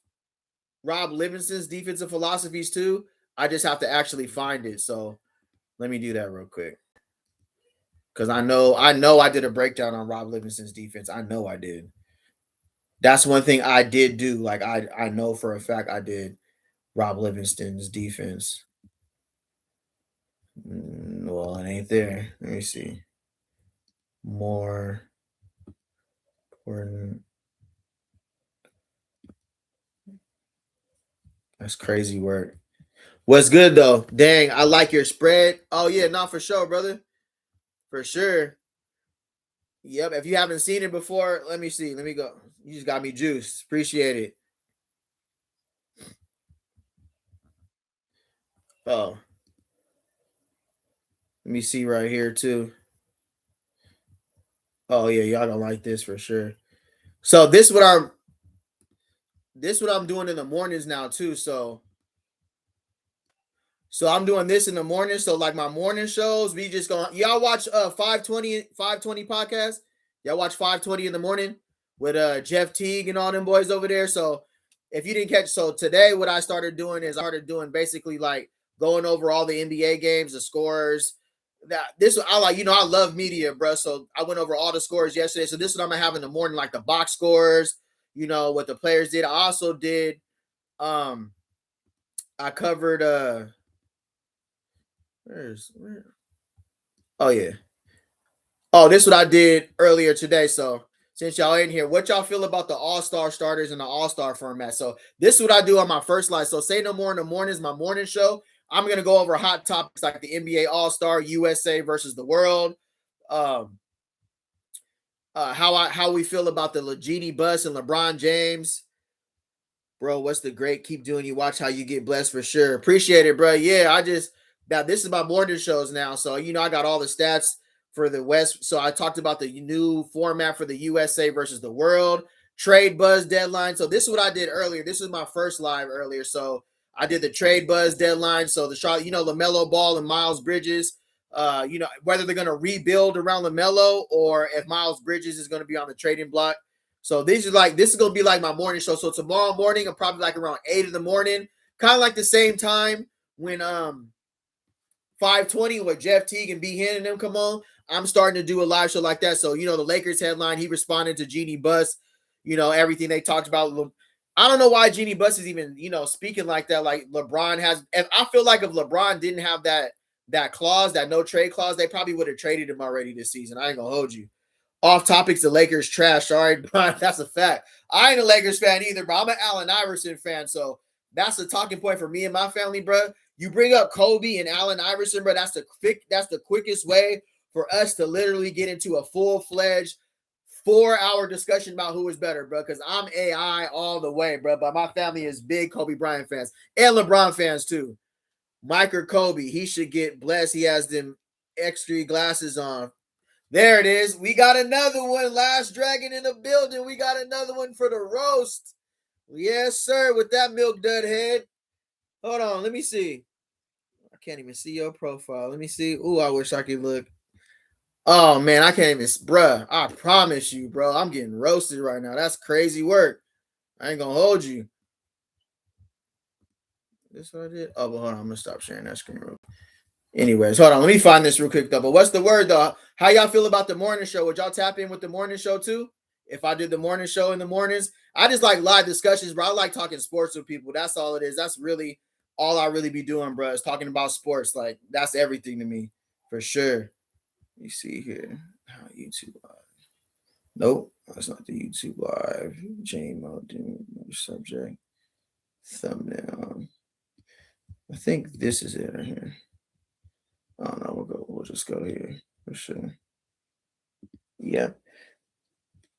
Rob Livingston's defensive philosophies too. I just have to actually find it. So let me do that real quick. Because I know I did a breakdown on Rob Livingston's defense. I know I did. That's one thing I did do. Like I know for a fact I did Rob Livingston's defense. Well, it ain't there. Let me see. More important. That's crazy work. What's good though? Dang, I like your spread. Oh yeah, not for sure, brother. For sure. Yep. If you haven't seen it before, let me see. Let me go. You just got me juiced. Appreciate it. Oh. Let me see right here too. Oh yeah, y'all don't like this for sure. So this is what I'm doing in the mornings now too. So I'm doing this in the morning. So like my morning shows, we just going y'all watch 520 podcast. Y'all watch 520 in the morning with Jeff Teague and all them boys over there. So if you didn't catch, so today what I started doing is basically like going over all the NBA games, the scores. I like, you know, I love media, bro. So I went over all the scores yesterday. So this is what I'm gonna have in the morning, like the box scores, you know, what the players did. I also did I covered let Where? Oh yeah. Oh, this is what I did earlier today. So since y'all in here, what y'all feel about the All-Star starters and the All-Star format? So this is what I do on my first live. So Say No More in the mornings, my morning show. I'm gonna go over hot topics like the NBA All-Star, USA versus the world. How we feel about the Legiti bus and LeBron James. Bro, what's the great? Keep doing you. Watch how you get blessed for sure. Appreciate it, bro. Yeah, now this is my morning shows now. So, I got all the stats for the West. So I talked about the new format for the USA versus the world, trade buzz deadline. So this is what I did earlier. This is my first live earlier. So I did the trade buzz deadline. So the Charlotte, LaMelo Ball and Miles Bridges, whether they're going to rebuild around LaMelo or if Miles Bridges is going to be on the trading block. So this is going to be like my morning show. So tomorrow morning, I'm probably like around 8 in the morning, kind of like the same time when 5:20 with Jeff Teague and B. Hen and them come on. I'm starting to do a live show like that. So, the Lakers headline, he responded to Jeannie Buss, everything they talked about. I don't know why Jeannie Buss is even, speaking like that. Like LeBron has, and I feel like if LeBron didn't have that clause, that no trade clause, they probably would have traded him already this season. I ain't gonna hold you. Off topics, the Lakers trash. Sorry, Brian, that's a fact. I ain't a Lakers fan either, but I'm an Allen Iverson fan. So that's a talking point for me and my family, bro. You bring up Kobe and Allen Iverson, bro. That's the quickest way for us to literally get into a full-fledged 4-hour discussion about who is better, bro. Because I'm AI all the way, bro. But my family is big Kobe Bryant fans and LeBron fans too. Mike or Kobe, he should get blessed. He has them extra glasses on. There it is. We got another one. Last Dragon in the building. We got another one for the roast. Yes, sir. With that milk dud head. Hold on. Let me see. I can't even see your profile. Let me see. Ooh, I wish I could look. Oh, man. I can't even. Bruh, I promise you, bro. I'm getting roasted right now. That's crazy work. I ain't going to hold you. This what I did? Oh, but hold on. I'm going to stop sharing that screen real quick. Anyways, hold on. Let me find this real quick, though. But what's the word, though? How y'all feel about the morning show? Would y'all tap in with the morning show, too? If I did the morning show in the mornings? I just like live discussions, bro. I like talking sports with people. That's all it is. That's really all I really be doing, bro, is talking about sports. Like, that's everything to me, for sure. Let me see here. YouTube Live. Nope, that's not the YouTube Live. JMO, subject. Thumbnail. I think this is it right here. I don't know. We'll just go here for sure. Yeah.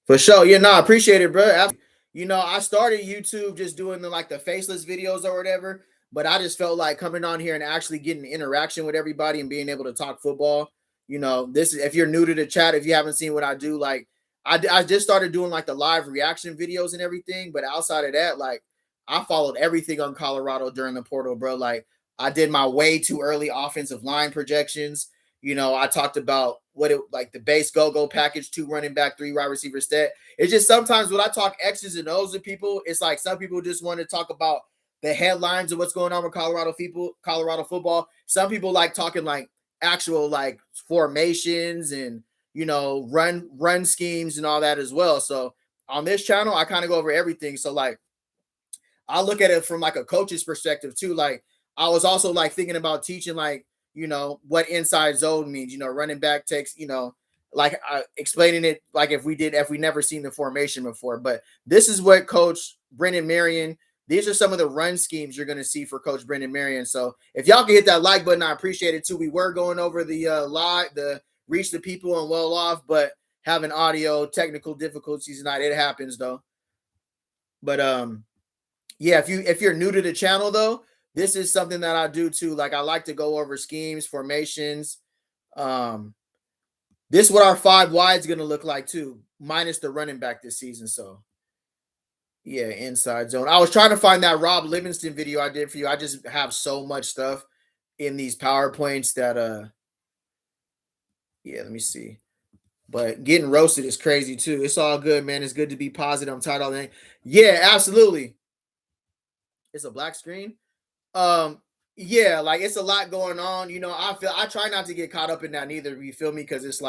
For sure. Yeah, no, I appreciate it, bro. I started YouTube just doing the faceless videos or whatever, but I just felt like coming on here and actually getting interaction with everybody and being able to talk football. This is, if you're new to the chat, if you haven't seen what I do, I just started doing the live reaction videos and everything, but outside of that, I followed everything on Colorado during the portal, bro. I did my way too early offensive line projections. I talked about the base go package, 2 running back, 3 wide receiver set. It's just sometimes when I talk X's and O's with people, it's like some people just want to talk about the headlines of what's going on with Colorado football. Some people like talking actual formations and run schemes and all that as well. So on this channel, I kind of go over everything. So I look at it from a coach's perspective too. I was also thinking about teaching what inside zone means, running back takes, explaining it if we never seen the formation before. But this is what Coach Brennan Marion, these are some of the run schemes you're going to see for Coach Brennan Marion. So if y'all can hit that like button, I appreciate it too. We were going over the reach the people and well off, but having audio technical difficulties tonight. It happens though. But yeah, if you're new to the channel though, this is something that I do too. I like to go over schemes, formations. This is what our 5 wide is going to look like too, minus the running back this season. So yeah, inside zone. I was trying to find that Rob Livingston video I did for you. I just have so much stuff in these PowerPoints that yeah, let me see. But getting roasted is crazy too. It's all good, man. It's good to be positive. I'm tired of all that. Yeah, absolutely. It's a black screen. Yeah, it's a lot going on. I try not to get caught up in that neither. You feel me? Because it's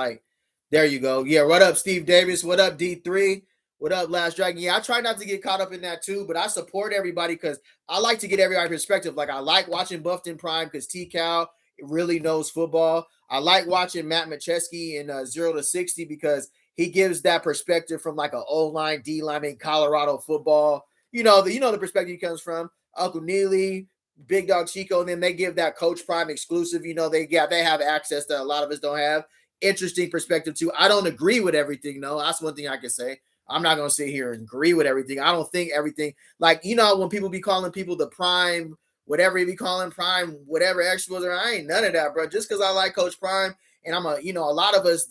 there you go. Yeah, what up, Steve Davis? What up, D3? What up, Last Dragon? Yeah, I try not to get caught up in that too, but I support everybody because I like to get everybody's perspective. I like watching Buffed in Prime because T-Cal really knows football. I like watching Matt Machewski in 0 to 60 because he gives that perspective from like an O-line, D-line in Colorado football. You know the perspective he comes from. Uncle Neely, Big Dog Chico, and then they give that Coach Prime exclusive. They have access that a lot of us don't have. Interesting perspective too. I don't agree with everything, though. That's one thing I can say. I'm not gonna sit here and agree with everything. I don't think everything, like when people be calling people the prime, whatever you be calling prime, whatever extras, or I ain't none of that, bro. Just because I like Coach Prime, and I'm a lot of us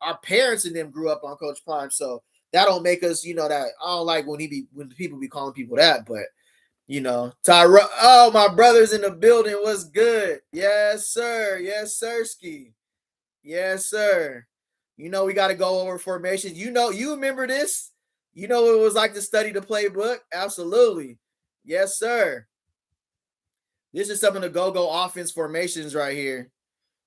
our parents and them grew up on Coach Prime, so that don't make us, that I don't like when people be calling people that, but. Tyra. Oh, my brother's in the building. What's good? Yes, sir. Yes, sirski. Yes, sir. We got to go over formations. You remember this? What it was like to study the playbook? Absolutely. Yes, sir. This is some of the go-go offense formations right here.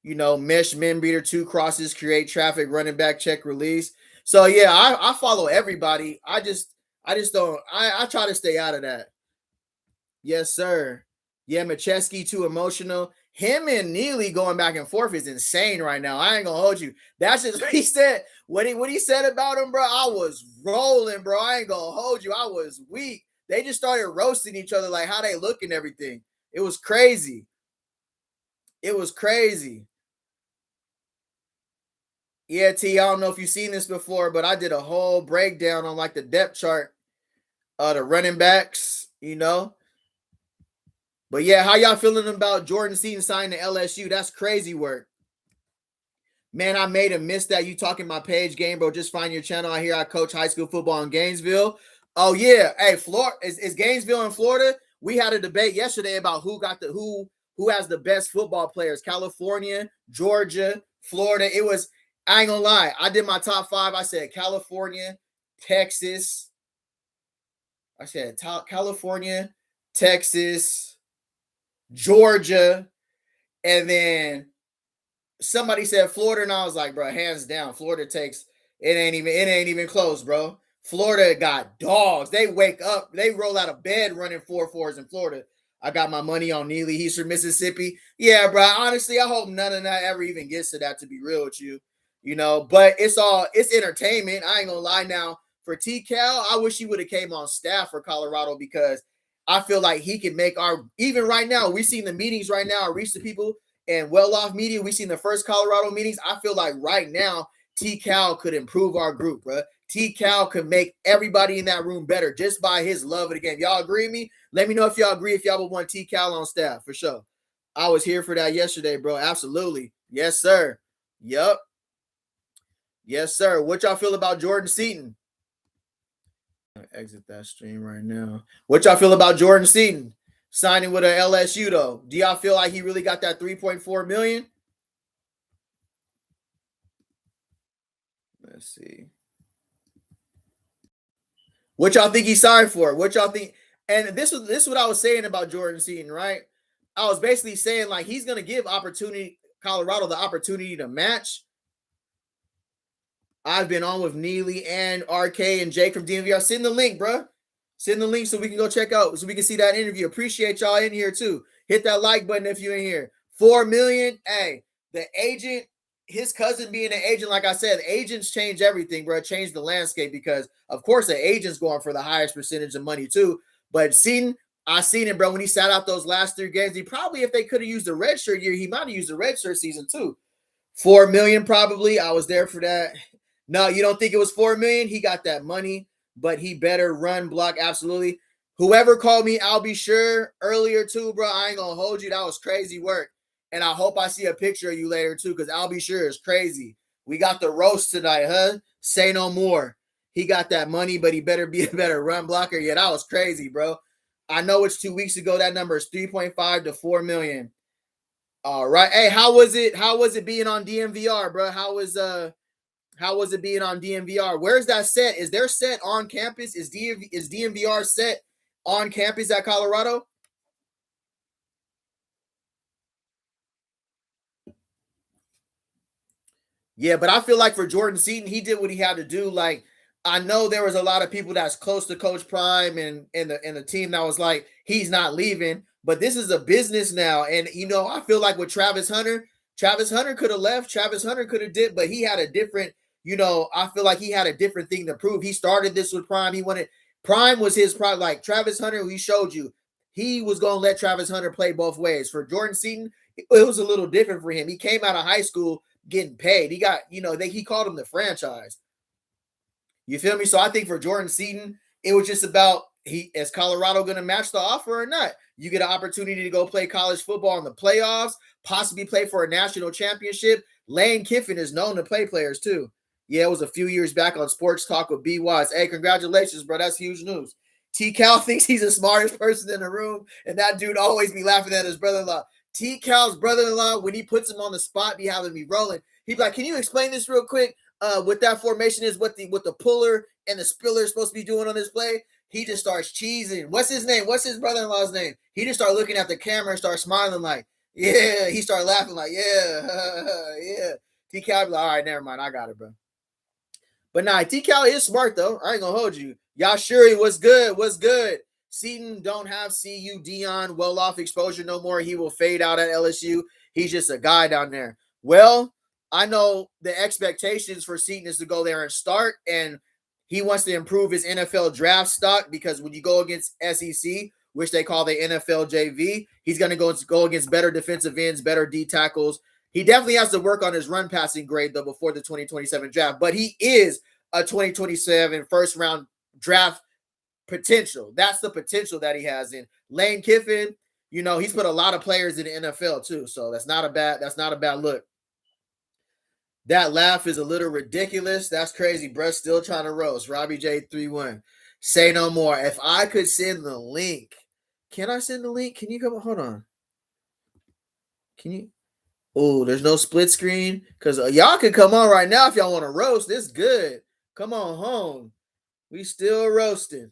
Mesh, men beater, 2 crosses, create traffic, running back, check, release. So, yeah, I follow everybody. I just don't. I try to stay out of that. Yes, sir. Yeah, Machewski too emotional. Him and Neely going back and forth is insane right now. I ain't gonna hold you. That's just what he said. What he said about him, bro. I was rolling, bro. I ain't gonna hold you. I was weak. They just started roasting each other, like how they look and everything. It was crazy. It was crazy. Yeah, T, I don't know if you've seen this before, but I did a whole breakdown on like the depth chart of the running backs, But yeah, how y'all feeling about Jordan Seaton signing to LSU? That's crazy work. Man, I made him miss that. You talking my page game, bro. Just find your channel. I hear I coach high school football in Gainesville. Oh, yeah. Hey, Florida is Gainesville in Florida? We had a debate yesterday about who has the best football players. California, Georgia, Florida. I ain't gonna lie. I did my top 5. I said California, Texas. I said California, Texas, Georgia, and then somebody said Florida, and I was like, bro, hands down, Florida takes it. Ain't even close, bro. Florida got dogs. They wake up, they roll out of bed running 4.4s in Florida. I got my money on Neely. He's from Mississippi. Yeah, bro. Honestly, I hope none of that ever even gets to that, to be real with you. But it's entertainment. I ain't gonna lie. Now for T-Cal, I wish he would have came on staff for Colorado because I feel like he could make even right now, we've seen the meetings right now, reach the people and well-off media. We've seen the first Colorado meetings. I feel like right now, T-Cal could improve our group, bro. T-Cal could make everybody in that room better just by his love of the game. Y'all agree with me? Let me know if y'all agree, if y'all would want T-Cal on staff, for sure. I was here for that yesterday, bro. Absolutely. Yes, sir. Yep. Yes, sir. What y'all feel about Jordan Seaton? Exit that stream right now. What y'all feel about Jordan Seaton signing with a LSU though? Do y'all feel like he really got that $3.4 million? Let's see. What y'all think he signed for? What y'all think? And this is what I was saying about Jordan Seaton, right? I was basically saying like he's gonna give Colorado the opportunity to match. I've been on with Neely and RK and Jake from DMVR. Send the link, bro. Send the link so we can go check out, so we can see that interview. Appreciate y'all in here too. Hit that like button if you're in here. $4 million. Hey, the agent, his cousin being an agent, like I said, agents change everything, bro. Change the landscape because, of course, the agent's going for the highest percentage of money too. But I seen it, bro. When he sat out those last 3 games, he probably, if they could have used the redshirt year, he might have used the redshirt season too. $4 million probably. I was there for that. No, you don't think it was $4 million? He got that money, but he better run block. Absolutely. Whoever called me, I'll be sure earlier too, bro. I ain't gonna hold you. That was crazy work. And I hope I see a picture of you later too, because I'll be sure it's crazy. We got the roast tonight, huh? Say no more. He got that money, but he better be a better run blocker. Yeah, that was crazy, bro. I know it's 2 weeks ago. That number is 3.5 to 4 million. All right. Hey, how was it? How was it being on DMVR, bro? How was it being on DMVR? Where's that set? Is their set on campus? Is DMVR set on campus at Colorado? Yeah, but I feel like for Jordan Seaton, he did what he had to do. Like, I know there was a lot of people that's close to Coach Prime and the team that was like, he's not leaving. But this is a business now. And, I feel like with Travis Hunter could have left. Travis Hunter could have did, but he had a different, I feel like he had a different thing to prove. He started this with Prime. Prime was his prime. Like Travis Hunter, he showed you, he was going to let Travis Hunter play both ways. For Jordan Seaton, it was a little different for him. He came out of high school getting paid. He got, he called him the franchise. You feel me? So I think for Jordan Seaton, it was just about, is Colorado going to match the offer or not? You get an opportunity to go play college football in the playoffs, possibly play for a national championship. Lane Kiffin is known to play players too. Yeah, it was a few years back on Sports Talk with B. Watts. Hey, congratulations, bro. That's huge news. T. Cal thinks he's the smartest person in the room, and that dude always be laughing at his brother-in-law. T. Cal's brother-in-law, when he puts him on the spot, be having me rolling. He'd be like, can you explain this real quick? What that formation is, what the puller and the spiller is supposed to be doing on this play. He just starts cheesing. What's his name? What's his brother-in-law's name? He just started looking at the camera and start smiling like, yeah. He started laughing like, yeah, yeah. T. Cal be like, all right, never mind. I got it, bro. But nah, T. Cal is smart, though. I ain't going to hold you. Yashuri, what's good? What's good? Seaton don't have CU Deion well-off exposure no more. He will fade out at LSU. He's just a guy down there. Well, I know the expectations for Seaton is to go there and start, and he wants to improve his NFL draft stock because when you go against SEC, which they call the NFL JV, he's going to go against better defensive ends, better D tackles. He definitely has to work on his run passing grade, though, before the 2027 draft, but he is a 2027 first-round draft potential. That's the potential that he has in Lane Kiffin. He's put a lot of players in the NFL, too, so that's not a bad look. That laugh is a little ridiculous. That's crazy, bro. Still trying to roast. Robbie J31. Say no more. If I could send the link. Can I send the link? Can you come? Hold on. Can you? Oh, there's no split screen? Because y'all can come on right now if y'all want to roast. This good. Come on home. We still roasting.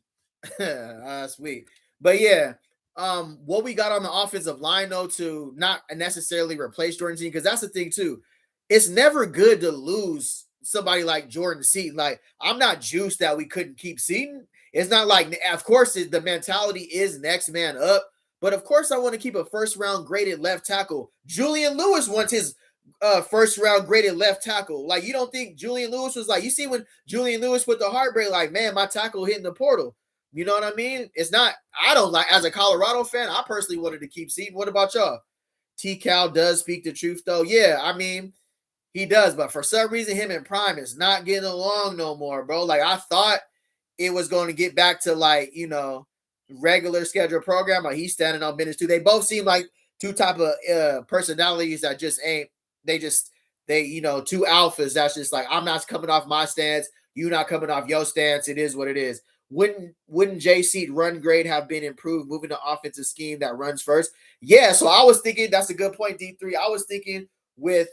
Sweet. But yeah, what we got on the offensive line, though, to not necessarily replace Jordan Seaton, because that's the thing, too. It's never good to lose somebody like Jordan Seaton. Like, I'm not juiced that we couldn't keep Seaton. It's not like, of course, the mentality is next man up. But, of course, I want to keep a first-round graded left tackle. Julian Lewis wants his first-round graded left tackle. Like, you don't think Julian Lewis was like, you see when Julian Lewis put the heartbreak, like, man, my tackle hitting the portal. You know what I mean? It's not, I don't like, as a Colorado fan, I personally wanted to keep Seaton. What about y'all? T. Cal does speak the truth, though. Yeah, I mean, he does, but for some reason, him and Prime is not getting along no more, bro. Like, I thought it was going to get back to, like, regular schedule program. Like, he's standing on business, too. They both seem like two type of personalities that just ain't, they two alphas that's just like, I'm not coming off my stance. You not coming off your stance. It is what it is. Wouldn't J-Seat run grade have been improved moving to offensive scheme that runs first? Yeah, so I was thinking, that's a good point, D3. I was thinking with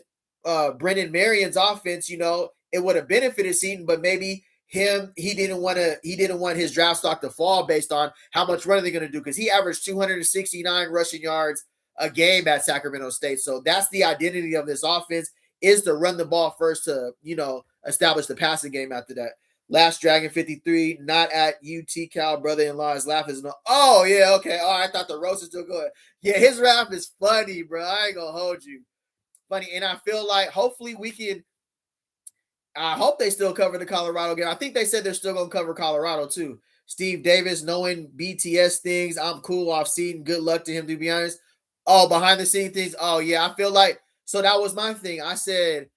Brennan Marion's offense, it would have benefited Seaton, but maybe he didn't want his draft stock to fall based on how much running they're going to do, because he averaged 269 rushing yards a game at Sacramento State. So that's the identity of this offense, is to run the ball first to, establish the passing game after that. Last Dragon 53, not at UT Cal brother-in-law. His laugh is no. Oh, yeah, okay. Oh, I thought the roast is still good. Yeah, his laugh is funny, bro. I ain't going to hold you. Funny. And I feel like hopefully I hope they still cover the Colorado game. I think they said they're still going to cover Colorado too. Steve Davis, knowing BTS things, I'm cool off Seaton. Good luck to him, to be honest. Oh, behind the scene things. Oh, yeah, I feel like, so that was my thing. I said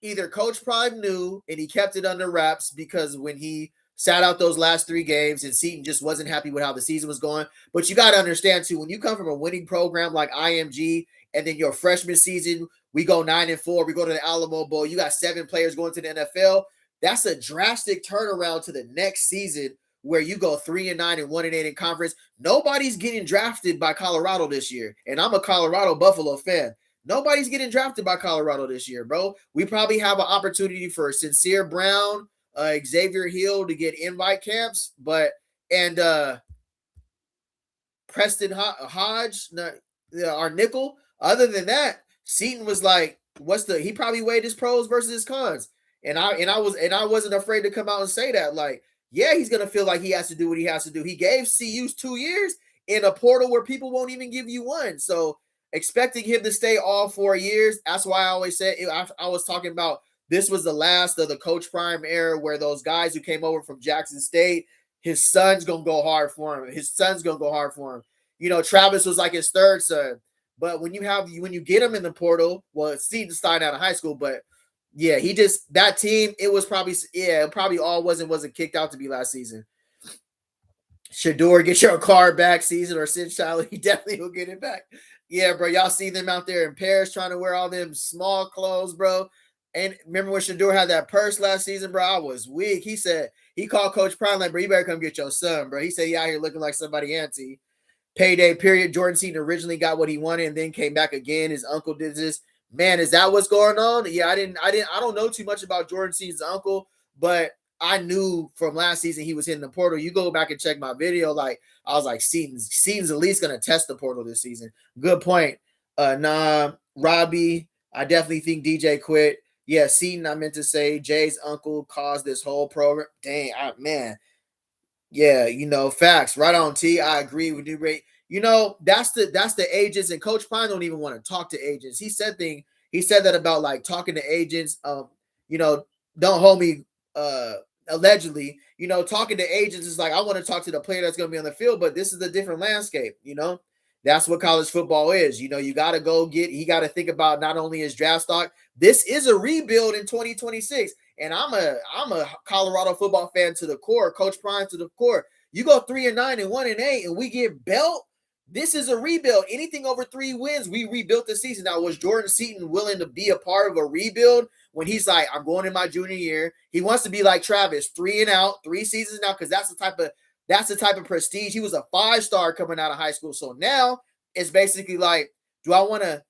either Coach Prime knew and he kept it under wraps because when he sat out those last 3 games and Seaton just wasn't happy with how the season was going. But you got to understand too, when you come from a winning program like IMG, and then your freshman season, we go 9-4, we go to the Alamo Bowl, you got 7 players going to the NFL. That's a drastic turnaround to the next season where you go 3-9 and 1-8 in conference. Nobody's getting drafted by Colorado this year. And I'm a Colorado Buffalo fan. Nobody's getting drafted by Colorado this year, bro. We probably have an opportunity for Sincere Brown, Xavier Hill to get invite camps, and Preston Hodge, our nickel. Other than that, Seaton was like, he probably weighed his pros versus his cons. And I wasn't afraid to come out and say that. Like, yeah, he's gonna feel like he has to do what he has to do. He gave CU's 2 years in a portal where people won't even give you one. So expecting him to stay all 4 years, that's why I always said I was talking about this was the last of the Coach Prime era where those guys who came over from Jackson State, his son's gonna go hard for him. His son's gonna go hard for him. You know, Travis was like his third son. But when you get him in the portal, well, Seton started out of high school, but yeah, that team, it was probably all wasn't kicked out to be last season. Shador, get your card back season, or Sid Shiloh, he definitely will get it back. Yeah, bro, y'all see them out there in Paris trying to wear all them small clothes, bro. And remember when Shador had that purse last season, bro? I was weak. He called Coach Prime like, bro, you better come get your son, bro. He said he out here looking like somebody auntie. Payday period. Jordan Seaton originally got what he wanted and then came back again. His uncle did this. Man, is that what's going on? Yeah, I don't know too much about Jordan Seaton's uncle, but I knew from last season he was hitting the portal. You go back and check my video, like I was like, Seaton's at least gonna test the portal this season. Good point. Robbie, I definitely think DJ quit. Yeah, Seaton, I meant to say Jay's uncle caused this whole program. Dang, man. Yeah, facts. Right on, T. I agree with you, Ray. That's the agents, and Coach Prime don't even want to talk to agents. He said that about like talking to agents. Don't hold me allegedly. Talking to agents is like, I want to talk to the player that's gonna be on the field, but this is a different landscape, That's what college football is. You got to he got to think about not only his draft stock. This is a rebuild in 2026. And I'm a Colorado football fan to the core, Coach Prime to the core. You go 3-9 and 1-8, and we get belt. This is a rebuild. Anything over 3 wins, we rebuilt the season. Now, was Jordan Seaton willing to be a part of a rebuild when he's like, I'm going in my junior year? He wants to be like Travis, 3 and out, 3 seasons now, because that's the type of prestige. He was a 5-star coming out of high school. So now it's basically like, do I want to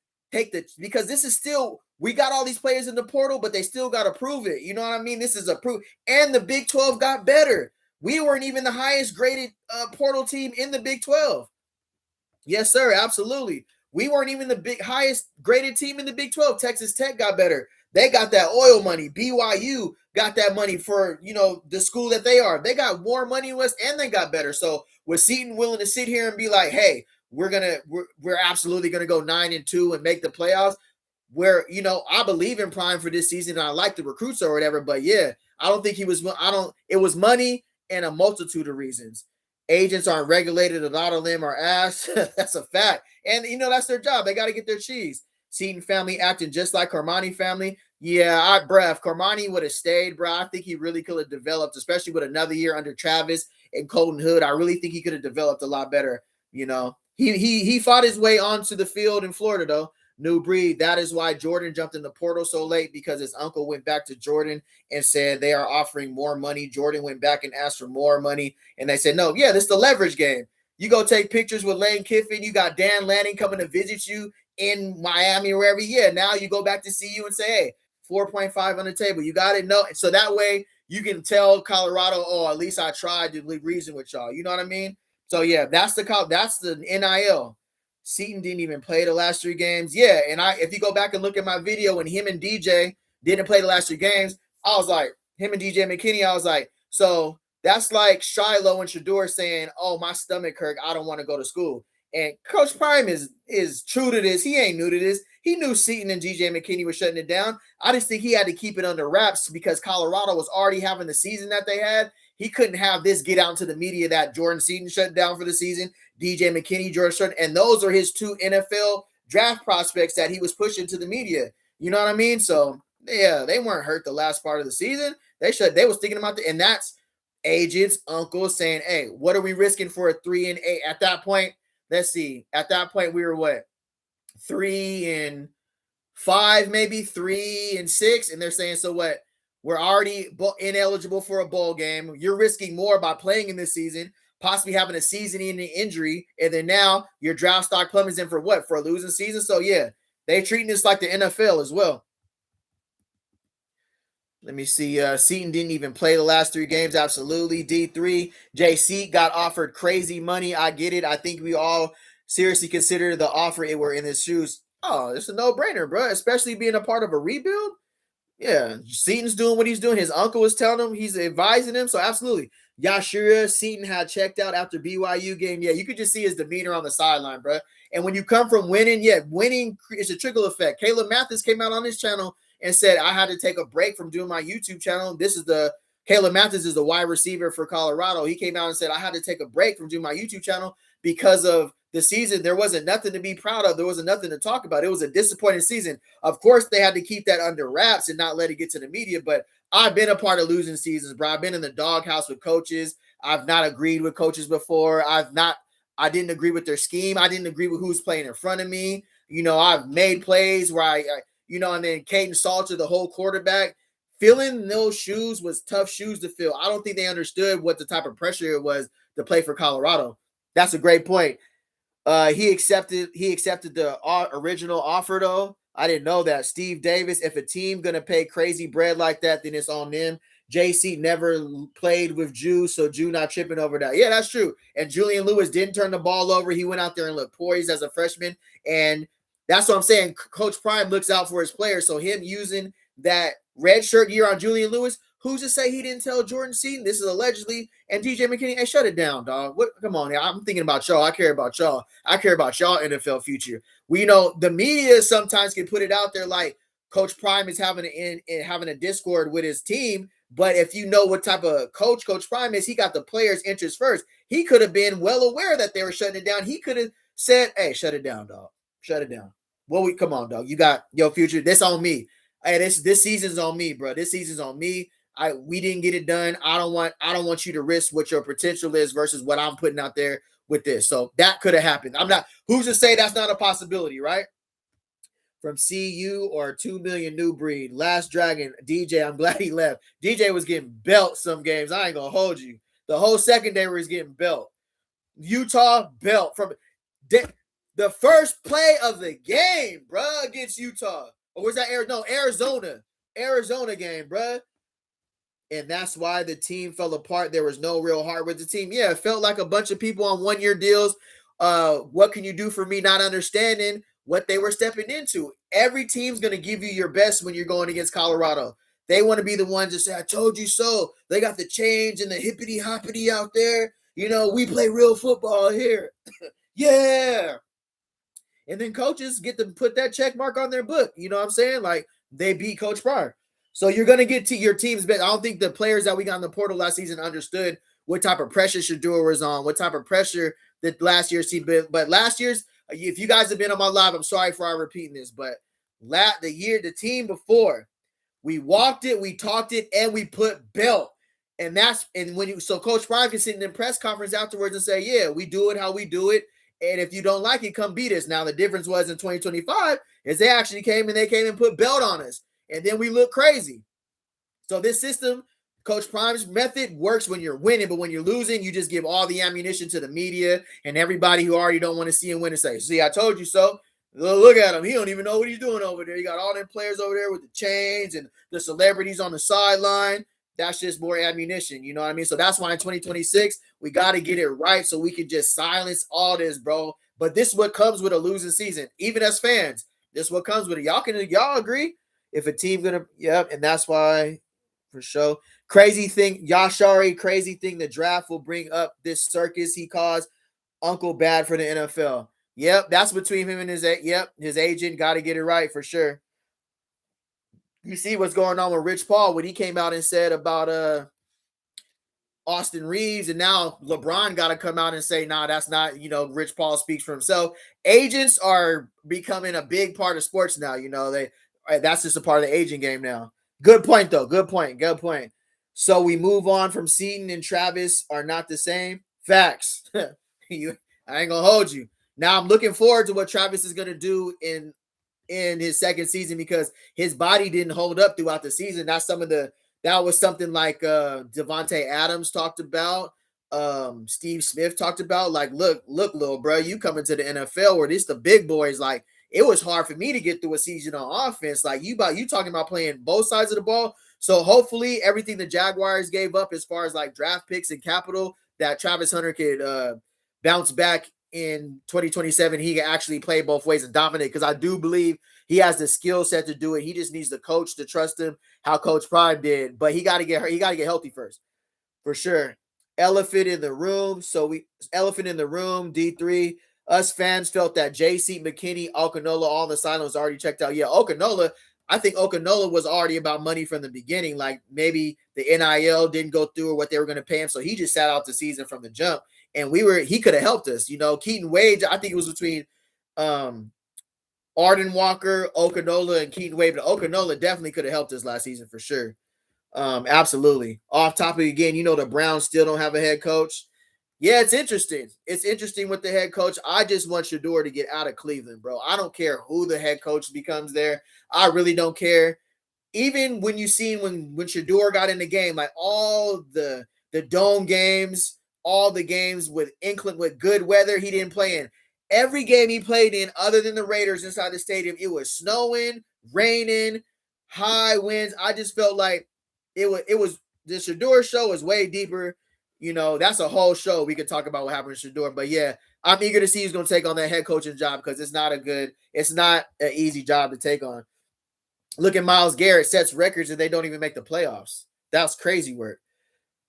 because this is still, we got all these players in the portal, but they still got to prove it. You know what I mean? This is a proof. And the Big 12 got better. We weren't even the highest graded portal team in the Big 12. Yes, sir. Absolutely. We weren't even the highest graded team in the Big 12. Texas Tech got better. They got that oil money. BYU got that money for, the school that they are. They got more money than us, and they got better. So was Seaton willing to sit here and be like, hey, we're absolutely going to go 9-2 and make the playoffs? Where, I believe in Prime for this season, and I like the recruits or whatever, but yeah, I don't think it was money and a multitude of reasons. Agents aren't regulated. A lot of them are ass. That's a fact. And, that's their job. They got to get their cheese. Seaton family acting just like Carmani family. Yeah, if Carmani would have stayed, bro, I think he really could have developed, especially with another year under Travis and Colton Hood. I really think he could have developed a lot better. He fought his way onto the field in Florida, though. New breed. That is why Jordan jumped in the portal so late, because his uncle went back to Jordan and said they are offering more money. Jordan went back and asked for more money, and they said, no, yeah, this is the leverage game. You go take pictures with Lane Kiffin. You got Dan Lanning coming to visit you in Miami or wherever. Yeah, now you go back to see you and say, hey, 4.5 on the table. You got it? No. So that way you can tell Colorado, oh, at least I tried to reason with y'all. You know what I mean? So, yeah, that's the NIL. Seaton didn't even play the last 3 games. Yeah, and if you go back and look at my video when him and DJ didn't play the last 3 games, I was like, him and DJ McKinney, I was like, so that's like Shiloh and Shador saying, oh, my stomach hurt, I don't want to go to school. And Coach Prime is true to this. He ain't new to this. He knew Seaton and DJ McKinney were shutting it down. I just think he had to keep it under wraps because Colorado was already having the season that they had. He couldn't have this get out to the media that Jordan Seaton shut down for the season, DJ McKinney, George Strait, and those are his 2 NFL draft prospects that he was pushing to the media. You know what I mean? So, yeah, they weren't hurt the last part of the season. They was thinking about and that's agents, uncles saying, hey, what are we risking for a 3-8? At that point, let's see. At that point, we were what? 3-5, maybe 3-6. And they're saying, so what? We're already ineligible for a bowl game. You're risking more by playing in this season, possibly having a season-ending injury, and then now your draft stock plummets in for what? For a losing season? So, yeah, they're treating this like the NFL as well. Let me see. Seaton didn't even play the last 3 games. Absolutely. D3. JC got offered crazy money. I get it. I think we all seriously consider the offer if we're in his shoes. Oh, it's a no-brainer, bro, especially being a part of a rebuild. Yeah, Seaton's doing what he's doing. His uncle was telling him, he's advising him. So absolutely. Yashira Seaton had checked out after BYU game. Yeah, you could just see his demeanor on the sideline, bro. And when you come from winning, winning is a trickle effect. Caleb Mathis came out on his channel and said, I had to take a break from doing my YouTube channel. Caleb Mathis is the wide receiver for Colorado. He came out and said, I had to take a break from doing my YouTube channel because of the season. There wasn't nothing to be proud of. There wasn't nothing to talk about. It was a disappointing season. Of course, they had to keep that under wraps and not let it get to the media. But I've been a part of losing seasons, bro. I've been in the doghouse with coaches. I've not agreed with coaches before. I didn't agree with their scheme. I didn't agree with who's playing in front of me. I've made plays where and then Caden Salter, the whole quarterback, filling those shoes was tough shoes to fill. I don't think they understood what the type of pressure it was to play for Colorado. That's a great point. He accepted the original offer, though. I didn't know that. Steve Davis, if a team going to pay crazy bread like that, then it's on them. JC never played with Jew, so Jew not tripping over that. Yeah, that's true. And Julian Lewis didn't turn the ball over. He went out there and looked poised as a freshman. And that's what I'm saying. Coach Prime looks out for his players. So him using that red shirt year on Julian Lewis, who's to say he didn't tell Jordan Seaton? This is allegedly. And DJ McKinney, hey, shut it down, dog. Come on now. I'm thinking about y'all. I care about y'all. I care about y'all NFL future. The media sometimes can put it out there like Coach Prime is having a discord with his team. But if you know what type of Coach Prime is, he got the players' interest first. He could have been well aware that they were shutting it down. He could have said, hey, shut it down, dog. Shut it down. Come on, dog. You got your future. This on me. Hey, this season's on me, bro. This season's on me. We didn't get it done. I don't want you to risk what your potential is versus what I'm putting out there with this. So that could have happened. Who's to say that's not a possibility, right? From CU or 2 million new breed. Last Dragon, DJ, I'm glad he left. DJ was getting belt some games. I ain't going to hold you. The whole secondary was getting belt. Utah, belt. From the first play of the game, bruh, against Utah. Or was that Arizona? Arizona game, bruh. And that's why the team fell apart. There was no real heart with the team. Yeah, it felt like a bunch of people on one-year deals. What can you do for me not understanding what they were stepping into? Every team's going to give you your best when you're going against Colorado. They want to be the ones to say, I told you so. They got the change and the hippity-hoppity out there. We play real football here. Yeah. And then coaches get to put that check mark on their book. You know what I'm saying? Like, they beat Coach Prime. So you're going to get to your team's best. I don't think the players that we got in the portal last season understood what type of pressure Shedeur was on, what type of pressure that last year's team. But last year's, if you guys have been on my live, I'm sorry for repeating this, but the team before, we walked it, we talked it, and we put belt. So Coach Prime can sit in the press conference afterwards and say, yeah, we do it how we do it. And if you don't like it, come beat us. Now, the difference was in 2025 is they actually came and put belt on us. And then we look crazy. So this system, Coach Prime's method, works when you're winning, but when you're losing, you just give all the ammunition to the media and everybody who already don't want to see him win and say, see, I told you so. Look at him. He don't even know what he's doing over there. You got all them players over there with the chains and the celebrities on the sideline. That's just more ammunition. You know what I mean? So that's why in 2026, we got to get it right so we can just silence all this, bro. But this is what comes with a losing season. Even as fans, this is what comes with it. Y'all agree? If a team gonna, and that's why, for sure. Crazy thing, Yashari, crazy thing, the draft will bring up this circus he caused Uncle Bad for the NFL. Yep, that's between him and his agent. Got to get it right for sure. You see what's going on with Rich Paul, what he came out and said about Austin Reeves, and now LeBron got to come out and say, nah, that's not, Rich Paul speaks for himself. Agents are becoming a big part of sports now. That's just a part of the agent game now. Good point, though. Good point. So we move on from Seaton and Travis are not the same. Facts. I ain't going to hold you. Now I'm looking forward to what Travis is going to do in his second season because his body didn't hold up throughout the season. That was something like Devontae Adams talked about. Steve Smith talked about, like, look, little bro, you coming to the NFL where this the big boys, like, it was hard for me to get through a season on offense. Like you talking about playing both sides of the ball. So hopefully everything the Jaguars gave up as far as like draft picks and capital that Travis Hunter could bounce back in 2027. He can actually play both ways and dominate because I do believe he has the skill set to do it. He just needs the coach to trust him how Coach Prime did, but he got to get healthy first, for sure. Elephant in the room. Elephant in the room, D3. Us fans felt that JC, McKinney, Okinola, all the silent was already checked out. Yeah, Okinola, I think Okinola was already about money from the beginning. Like maybe the NIL didn't go through or what they were going to pay him. So he just sat out the season from the jump. And he could have helped us. Keaton Wade, I think it was between Arden Walker, Okinola, and Keaton Wade. But Okinola definitely could have helped us last season for sure. Absolutely. Off topic again, the Browns still don't have a head coach. Yeah, it's interesting. It's interesting with the head coach. I just want Shedeur to get out of Cleveland, bro. I don't care who the head coach becomes there. I really don't care. Even when you seen when Shedeur got in the game, like all the dome games, all the games with good weather, he didn't play in. Every game he played in, other than the Raiders inside the stadium, it was snowing, raining, high winds. I just felt like it was the Shedeur show was way deeper. That's a whole show. We could talk about what happened to Shedeur. But yeah, I'm eager to see who's going to take on that head coaching job because it's not an easy job to take on. Look at Myles Garrett, sets records and they don't even make the playoffs. That's crazy work.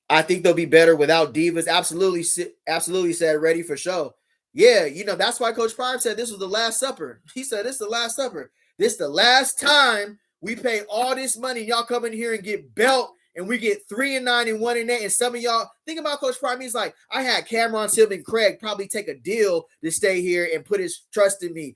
I think they'll be better without divas. Absolutely said ready for show. Yeah, that's why Coach Prime said this was the Last Supper. He said this is the Last Supper. This is the last time we pay all this money. Y'all come in here and get belt, and we get 3-9 and 1-8. And some of y'all think about Coach Prime. He's like, I had Cameron, Sylvan, Craig probably take a deal to stay here and put his trust in me.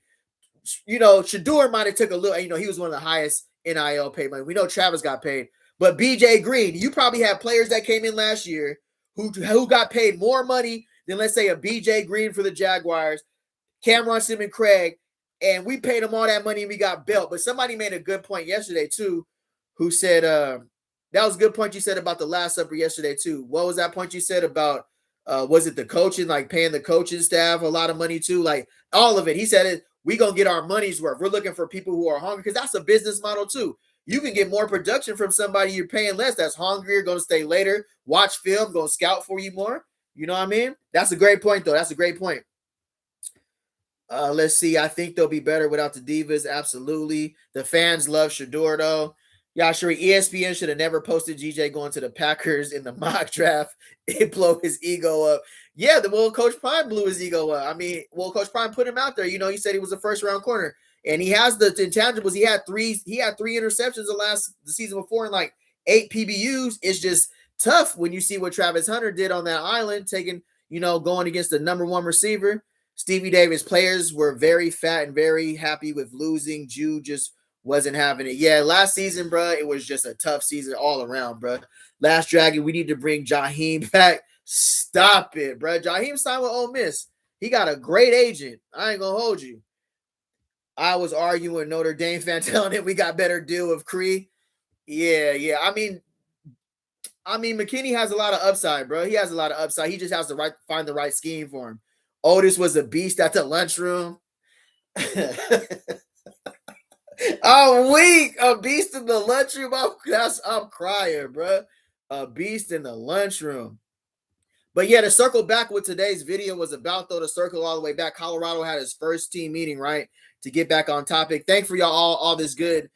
Shedeur might have took a little. He was one of the highest NIL paid money. We know Travis got paid, but BJ Green, you probably have players that came in last year who got paid more money than, let's say, a BJ Green for the Jaguars, Cameron, Sylvan, Craig. And we paid them all that money and we got belt. But somebody made a good point yesterday, too, who said, that was a good point you said about the Last Supper yesterday, too. What was that point you said about, was it the coaching, like paying the coaching staff a lot of money, too? Like all of it. He said, we going to get our money's worth. We're looking for people who are hungry because that's a business model, too. You can get more production from somebody you're paying less that's hungrier, going to stay later, watch film, going to scout for you more. You know what I mean? That's a great point, though. That's a great point. Let's see. I think they'll be better without the divas. Absolutely. The fans love Shedeur, though. Yeah, sure. ESPN should have never posted GJ going to the Packers in the mock draft. It blew his ego up. Yeah, Coach Prime blew his ego up. Coach Prime put him out there. He said he was a first-round corner. And he has the intangibles. He had three interceptions the season before and like 8 PBUs. It's just tough when you see what Travis Hunter did on that island, going against the number one receiver. Stevie Davis players were very fat and very happy with losing. Jude just wasn't having it. Yeah, last season, bro, it was just a tough season all around, bro. Last Dragon, we need to bring Jaheim back. Stop it, bro. Jaheim signed with Ole Miss. He got a great agent. I ain't going to hold you. I was arguing with Notre Dame fan telling him we got better deal with Cree. Yeah. I mean, McKinney has a lot of upside, bro. He has a lot of upside. He just has to find the right scheme for him. Otis was a beast at the lunchroom. I'm weak. A beast in the lunchroom. I'm crying, bro. A beast in the lunchroom. But yeah, to circle back what today's video was about, though, to circle all the way back, Colorado had his first team meeting, right? To get back on topic. Thanks for y'all all this good,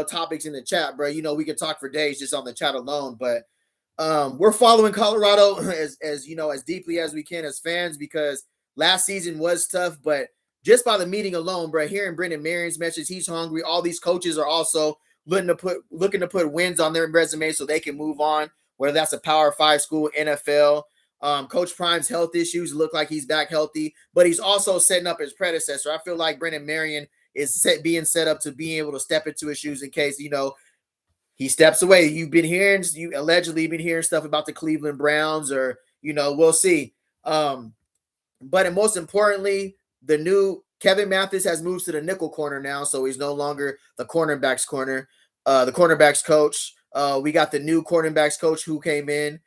topics in the chat, bro. We can talk for days just on the chat alone, but we're following Colorado as deeply as we can as fans because last season was tough, but just by the meeting alone, bro, hearing Brennan Marion's message, he's hungry. All these coaches are also looking to put wins on their resume so they can move on, whether that's a Power 5 school, NFL. Coach Prime's health issues look like he's back healthy, but he's also setting up his predecessor. I feel like Brennan Marion is being set up to being able to step into his shoes in case, he steps away. You allegedly been hearing stuff about the Cleveland Browns or, we'll see. But most importantly, the new Kevin Mathis has moved to the nickel corner now, so he's no longer the cornerbacks coach. We got the new cornerbacks coach who came in.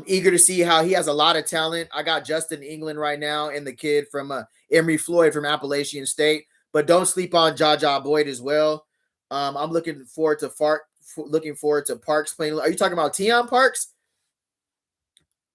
Eager to see how he has a lot of talent. I got Justin England right now and the kid from Emory Floyd from Appalachian State, but don't sleep on Jaja Boyd as well. I'm looking forward to Parks playing. Are you talking about Teion Parks?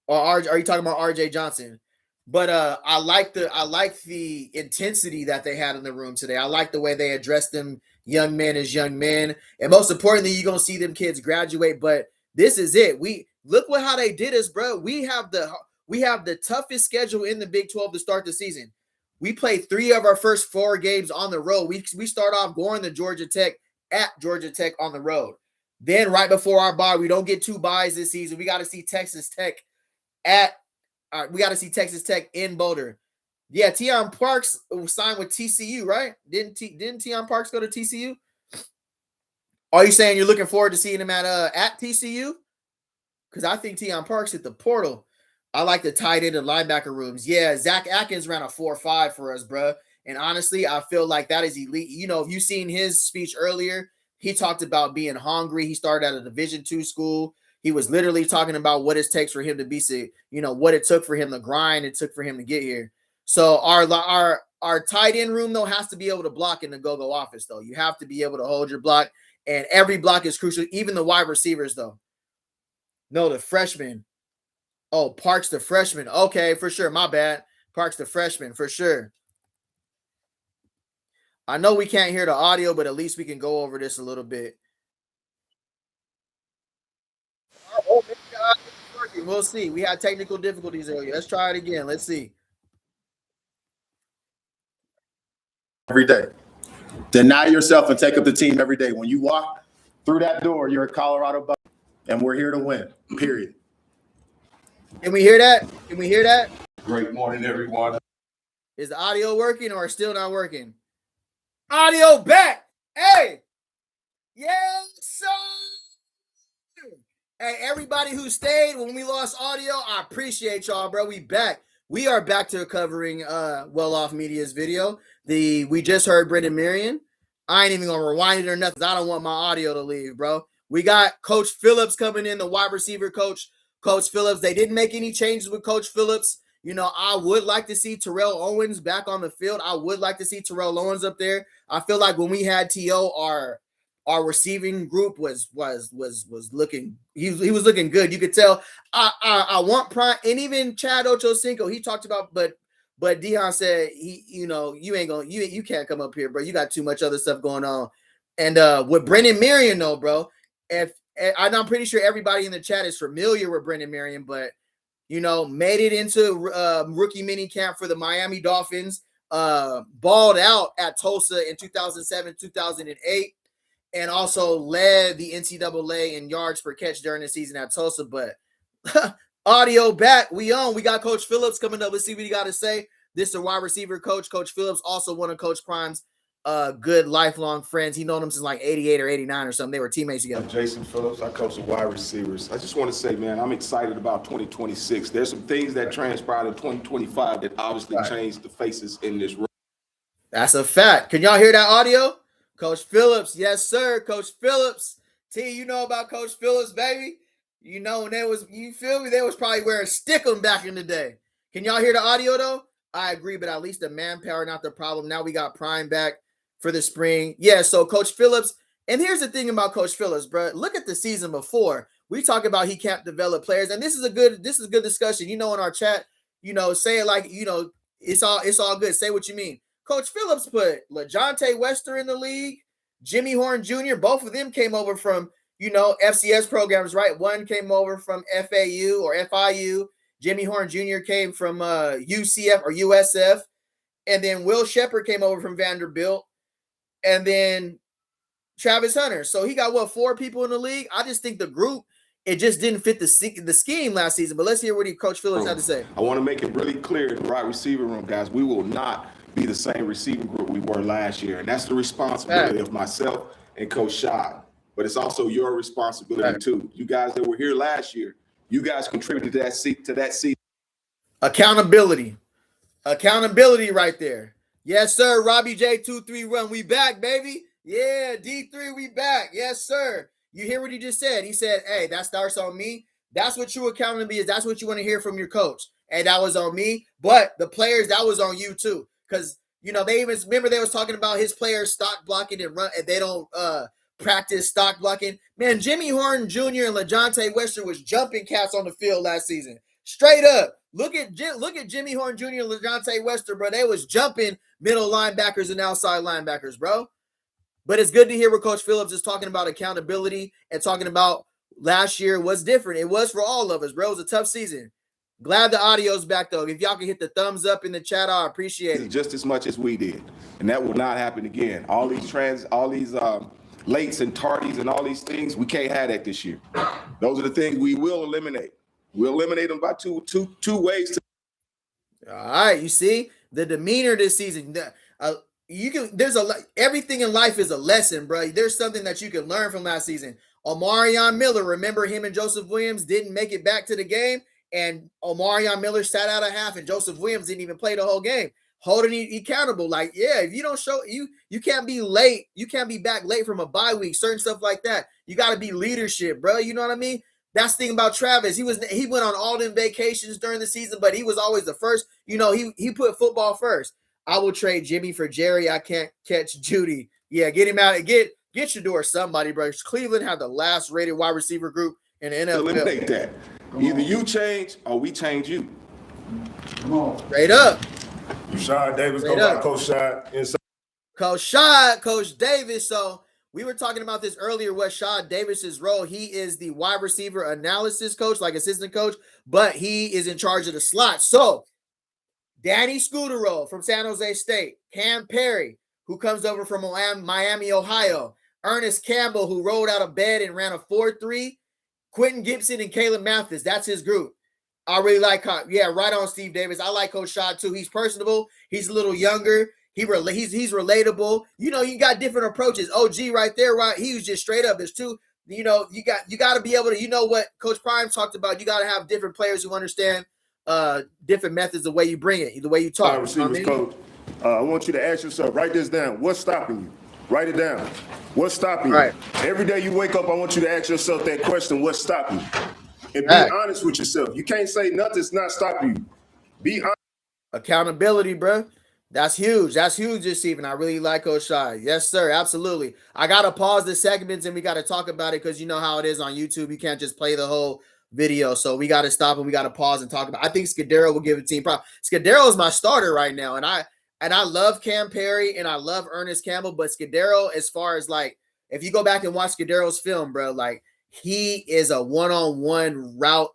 Or are you talking about RJ Johnson? But I like the intensity that they had in the room today. I like the way they addressed him young men as young men. And most importantly, you're going to see them kids graduate. But this is it. We look how they did us, bro. We have the toughest schedule in the Big 12 to start the season. We played 3 of our first 4 games on the road. We start off going to Georgia Tech at Georgia Tech on the road. Then right before our bye, we don't get 2 byes this season. We got to see Texas Tech in Boulder. Yeah, Deion Parks signed with TCU, right? Didn't Deion Parks go to TCU? Are you saying you're looking forward to seeing him at TCU? Because I think Deion Parks hit the portal. I like the tight end and linebacker rooms. Yeah, Zach Atkins ran a 4.5 for us, bro. And honestly, I feel like that is elite. You know, if you've seen his speech earlier, he talked about being hungry. He started at a Division II school. He was literally talking about what it takes for him to be, you know, what it took for him to grind, it took for him to get here. So our tight end room, though, has to be able to block in the go-go office, though. You have to be able to hold your block, and every block is crucial, even the wide receivers, though. No, the freshman. Oh, Parks the freshman. Okay, for sure. My bad. Parks the freshman, for sure. I know we can't hear the audio, but at least we can go over this a little bit. Oh, we'll see. We had technical difficulties earlier. Let's try it again. Let's see. Every day. Deny yourself and take up the team every day. When you walk through that door, you're a Colorado Buck, and we're here to win, period. Can we hear that? Can we hear that? Great morning, everyone. Is the audio working or still not working? Audio back. Hey. Yes, sir. Hey, everybody who stayed when we lost audio, I appreciate y'all, bro. We back. We are back to covering Well Off Media's video. We just heard Brennan Marion. I ain't even gonna rewind it or nothing. I don't want my audio to leave, bro. We got Coach Phillips coming in, the wide receiver coach. Coach Phillips. They didn't make any changes with Coach Phillips. You know, I would like to see Terrell Owens back on the field. I would like to see Terrell Owens up there. I feel like when we had T.O., our receiving group was looking, he was looking good. You could tell. I want Prime, and even Chad Ochocinco, he talked about, but Deion said you can't come up here, bro. You got too much other stuff going on. And with Brennan Marion, though, bro, I'm pretty sure everybody in the chat is familiar with Brennan Marion, but you know, made it into rookie mini camp for the Miami Dolphins, balled out at Tulsa in 2007, 2008, and also led the NCAA in yards per catch during the season at Tulsa. But audio back, we got Coach Phillips coming up. Let's see what he got to say. This is a wide receiver coach. Coach Phillips, also one of Coach Prime's good lifelong friends. He known him since like 88 or 89 or something. They were teammates together. Jason Phillips, I coach the wide receivers. I just want to say, man, I'm excited about 2026. There's some things that transpired in 2025 that obviously changed the faces in this room. That's a fact. Can y'all hear that audio? Coach Phillips, yes, sir. Coach Phillips. T, you know about Coach Phillips, baby. You know, when you feel me, they was probably wearing stickum back in the day. Can y'all hear the audio, though? I agree, but at least the manpower, not the problem. Now we got Prime back for the spring. Yeah, so Coach Phillips, and here's the thing about Coach Phillips, bro. Look at the season before. We talk about he can't develop players, and this is a good discussion. You know, in our chat, you know, say it like, you know, it's all good. Say what you mean. Coach Phillips put LaJohntay Wester in the league, Jimmy Horn Jr., both of them came over from, you know, FCS programs, right? One came over from FAU or FIU. Jimmy Horn Jr. came from UCF or USF. And then Will Shepherd came over from Vanderbilt. And then Travis Hunter. So he got, 4 people in the league? I just think the group, it just didn't fit the scheme last season. But let's hear what Coach Phillips had to say. I want to make it really clear in the wide receiver room, guys, we will not be the same receiving group we were last year. And that's the responsibility of myself and Coach Shad. But it's also your responsibility, too. You guys that were here last year, you guys contributed to that season. Accountability right there. Yes, sir. Robbie J231. We back, baby. Yeah, D3, we back. Yes, sir. You hear what he just said? He said, hey, that starts on me. That's what true accountability is. That's what you want to hear from your coach. Hey, that was on me. But the players, that was on you, too. Because, you know, they even remember they was talking about his players stock blocking and run, and they don't practice stock blocking. Man, Jimmy Horn Jr. and LaJohntay Wester was jumping cats on the field last season. Straight up. Look at Jimmy Horn Jr. and LaJohntay Wester, bro. They was jumping middle linebackers and outside linebackers, bro. But it's good to hear what Coach Phillips is talking about accountability and talking about last year was different. It was for all of us, bro. It was a tough season. Glad the audio's back, though. If y'all can hit the thumbs up in the chat, I appreciate it. Just as much as we did. And that will not happen again. All these lates and tardies and all these things, we can't have that this year. Those are the things we will eliminate. We'll eliminate them by two ways. All right, you see the demeanor this season. Everything in life is a lesson, bro. There's something that you can learn from last season. Omarion Miller, remember him and Joseph Williams didn't make it back to the game, and Omarion Miller sat out a half, and Joseph Williams didn't even play the whole game. Holding you accountable, like, yeah, if you don't show, you can't be late. You can't be back late from a bye week, certain stuff like that. You got to be leadership, bro. You know what I mean? That's the thing about Travis. He went on all them vacations during the season, but he was always the first. You know, he put football first. I will trade Jimmy for Jerry. I can't catch Judy. Yeah, get him out. Get Shador somebody, bro. Cleveland had the last rated wide receiver group in the NFL. Eliminate that. Either you change or we change you. Come on. Straight up. Rashad Davis, Straight go up. by Coach Shad. Inside. Coach Davis. So we were talking about this earlier, what Shad Davis's role. He is the wide receiver analysis coach, like assistant coach, but he is in charge of the slot. So Danny Scudero from San Jose State, Cam Perry, who comes over from Miami, Ohio, Ernest Campbell, who rolled out of bed and ran a 4.3, Quentin Gibson and Caleb Mathis. That's his group. I really like, yeah, right on Steve Davis. I like Coach Shad too. He's personable. He's a little younger. He's relatable. You know, you got different approaches. OG right there, right? He was just straight up. There's two. You know, you got to be able to. You know what Coach Prime talked about. You got to have different players who understand different methods, the way you bring it, the way you talk. Receivers coach, I want you to ask yourself. Write this down. What's stopping you? Write it down. What's stopping you? Right. Every day you wake up, I want you to ask yourself that question. What's stopping you? And be honest with yourself. You can't say nothing's not stopping you. Be honest. Accountability, bro. That's huge. That's huge this evening. I really like Coach Shad. Yes, sir. Absolutely. I got to pause the segments and we got to talk about it because you know how it is on YouTube. You can't just play the whole video. So we got to stop and we got to pause and talk about it. I think Scudero will give a team prop. Scudero is my starter right now. And I love Cam Perry and I love Ernest Campbell. But Scudero, as far as like, if you go back and watch Scudero's film, bro, like he is a one-on-one route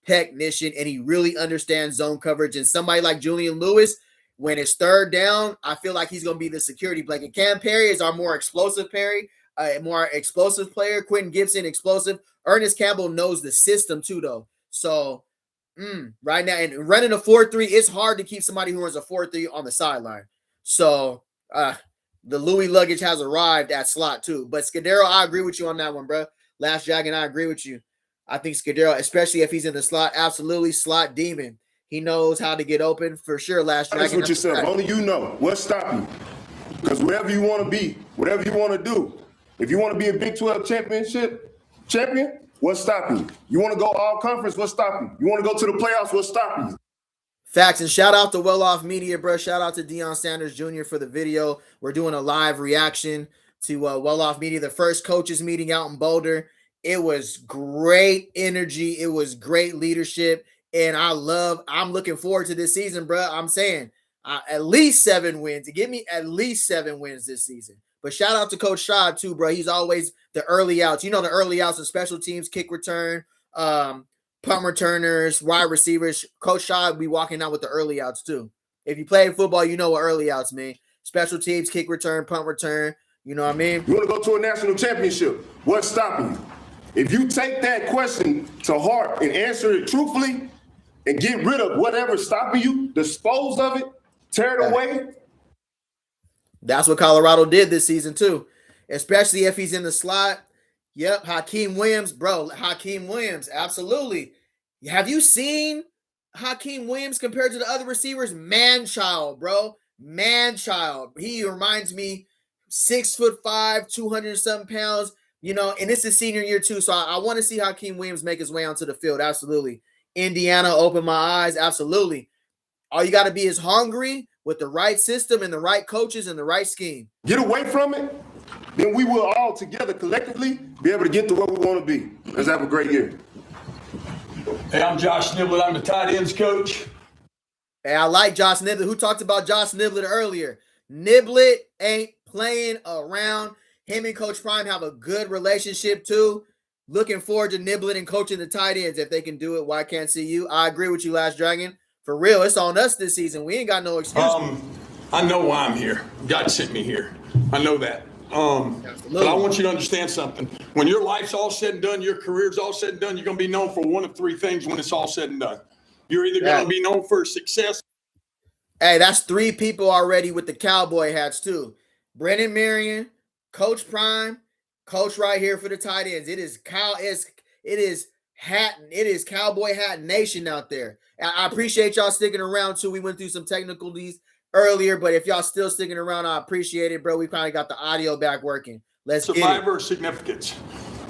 technician and he really understands zone coverage. And somebody like Julian Lewis, when it's third down, I feel like he's going to be the security blanket. Cam Perry is our more explosive player. Quentin Gibson, explosive. Ernest Campbell knows the system too, though. So right now, and running a 4.3, it's hard to keep somebody who runs a 4.3 on the sideline. So the Louis luggage has arrived at slot too. But Scudero, I agree with you on that one, bro. Last Dragon, I agree with you. I think Scudero, especially if he's in the slot, absolutely slot demon. He knows how to get open for sure. Last Dragon. Honest with yourself. Only you know. What's stopping you? Because wherever you want to be, whatever you want to do, if you want to be a Big 12 champion, what's stopping you? You want to go all conference, what's stopping you? You want to go to the playoffs, what's stopping you? Facts. And shout out to Well Off Media, bro. Shout out to Deion Sanders Jr. for the video. We're doing a live reaction to Well Off Media, the first coaches meeting out in Boulder. It was great energy. It was great leadership. And I'm looking forward to this season, bro. I'm saying at least 7 wins. Give me at least 7 wins this season. But shout out to Coach Shad too, bro. He's always the early outs. You know, the early outs of special teams, kick return, punt returners, wide receivers. Coach Shad be walking out with the early outs too. If you play football, you know what early outs mean. Special teams, kick return, punt return. You know what I mean? You want to go to a national championship. What's stopping you? If you take that question to heart and answer it truthfully and get rid of whatever's stopping you, dispose of it, tear it away. That's what Colorado did this season too, especially if he's in the slot. Yep, Hakeem Williams, bro. Hakeem Williams, absolutely. Have you seen Hakeem Williams compared to the other receivers? Man-child, bro. Man-child. He reminds me 6'5", 200-something pounds, you know, and it's his senior year too. So I want to see Hakeem Williams make his way onto the field. Absolutely. Indiana opened my eyes. Absolutely. All you got to be is hungry with the right system and the right coaches and the right scheme. Get away from it, then we will all together collectively be able to get to where we want to be. Let's have a great year. Hey, I'm Josh Niblett. I'm the tight ends coach. Hey, I like Josh Niblett. Who talked about Josh Niblett earlier? Niblett ain't playing around. Him and Coach Prime have a good relationship too. Looking forward to nibbling and coaching the tight ends. If they can do it, why can't see you? I agree with you, Last Dragon. For real, it's on us this season. We ain't got no excuse. I know why I'm here. God sent me here. I know that. But I want you to understand something. When your life's all said and done, your career's all said and done, you're going to be known for one of three things when it's all said and done. You're either going to be known for success. Hey, that's 3 people already with the cowboy hats too. Brennan Marion, Coach Prime, Coach right here for the tight ends. It is cowboy hat nation out there. I appreciate y'all sticking around too. We went through some technicalities earlier, but if y'all still sticking around, I appreciate it, bro. We finally got the audio back working. Let's Survivor significance.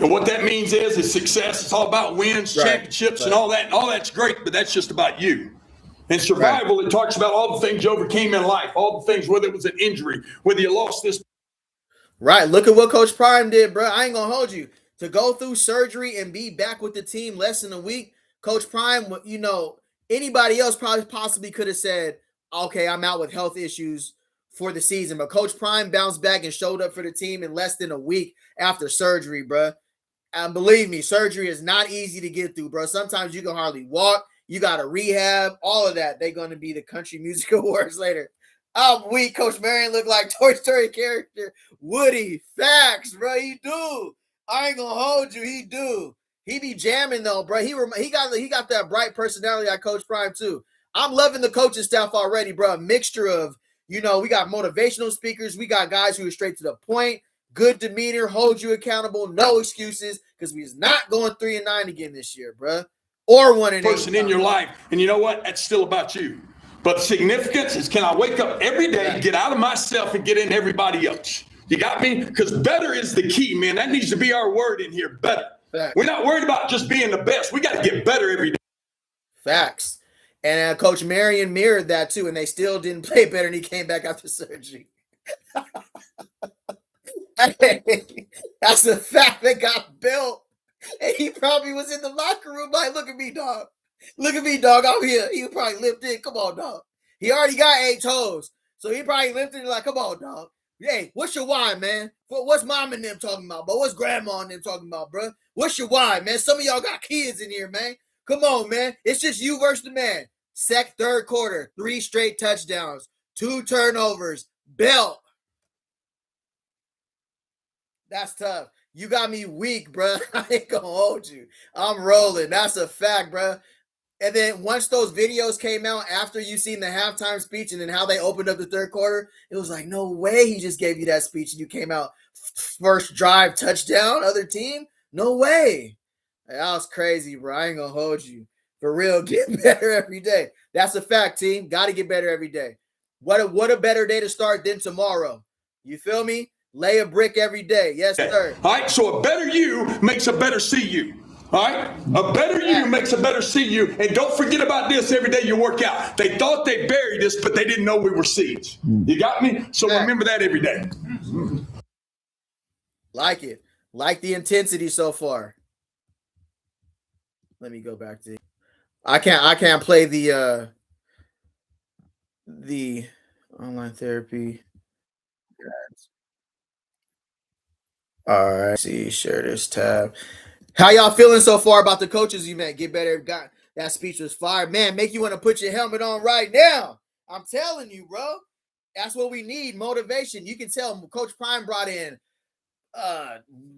And what that means is success. It's all about wins, championships, and all that. And all that's great, but that's just about you. And survival, it talks about all the things you overcame in life, all the things, whether it was an injury, whether you lost this. Right. Look at what Coach Prime did, bro. I ain't going to hold you. To go through surgery and be back with the team less than a week, Coach Prime, you know, anybody else probably possibly could have said, okay, I'm out with health issues for the season. But Coach Prime bounced back and showed up for the team in less than a week after surgery, bro. And believe me, surgery is not easy to get through, bro. Sometimes you can hardly walk. You got to rehab, all of that. They're going to be the Country Music Awards later. I'm weak. Coach Marion look like Toy Story character. Woody, facts, bro. He do. I ain't going to hold you. He do. He be jamming, though, bro. He got that bright personality like Coach Prime, too. I'm loving the coaching staff already, bro. A mixture of, you know, we got motivational speakers. We got guys who are straight to the point, good demeanor, hold you accountable, no excuses, because we's not going 3-9 again this year, bro. Or 1-8. Person in your life. And you know what? That's still about you. But significance is, can I wake up every day, get out of myself, and get in everybody else? You got me? Because better is the key, man. That needs to be our word in here, better. Facts. We're not worried about just being the best. We got to get better every day. Facts. And Coach Marion mirrored that, too, and they still didn't play better, and he came back after surgery. That's a fact that got built. And he probably was in the locker room like, look at me, dog. Look at me, dog. I'm here. He probably limped in. Come on, dog. He already got 8 toes. So he probably limped in like, come on, dog. Hey, what's your why, man? What's mom and them talking about, bro? What's grandma and them talking about, bro? What's your why, man? Some of y'all got kids in here, man. Come on, man. It's just you versus the man. Third quarter, 3 straight touchdowns, 2 turnovers, belt. That's tough. You got me weak, bro. I ain't gonna hold you. I'm rolling. That's a fact, bro. And then once those videos came out after you seen the halftime speech and then how they opened up the third quarter, it was like, no way he just gave you that speech and you came out first drive touchdown, other team. No way. That was crazy, bro. I ain't gonna hold you. For real, get better every day. That's a fact, team. Got to get better every day. What a better day to start than tomorrow. You feel me? Lay a brick every day. Yes, sir. All right, so a better you makes a better see you. All right? A better you makes a better see you. And don't forget about this every day you work out. They thought they buried us, but they didn't know we were seeds. You got me? So remember that every day. Like it. Like the intensity so far. Let me go back to I can't play the online therapy. All right, see, share this tab. How y'all feeling so far about the coaches you met? Get better. Got that speech was fire, man. Make you want to put your helmet on right now. I'm telling you, bro. That's what we need. Motivation. You can tell Coach Prime brought in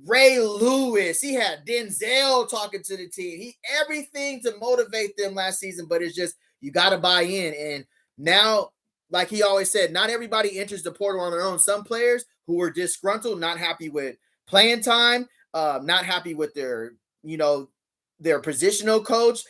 Ray Lewis. He had Denzel talking to the team. Everything to motivate them last season, but it's just you got to buy in. And now, like he always said, not everybody enters the portal on their own. Some players who were disgruntled, not happy with playing time, not happy with their positional coach.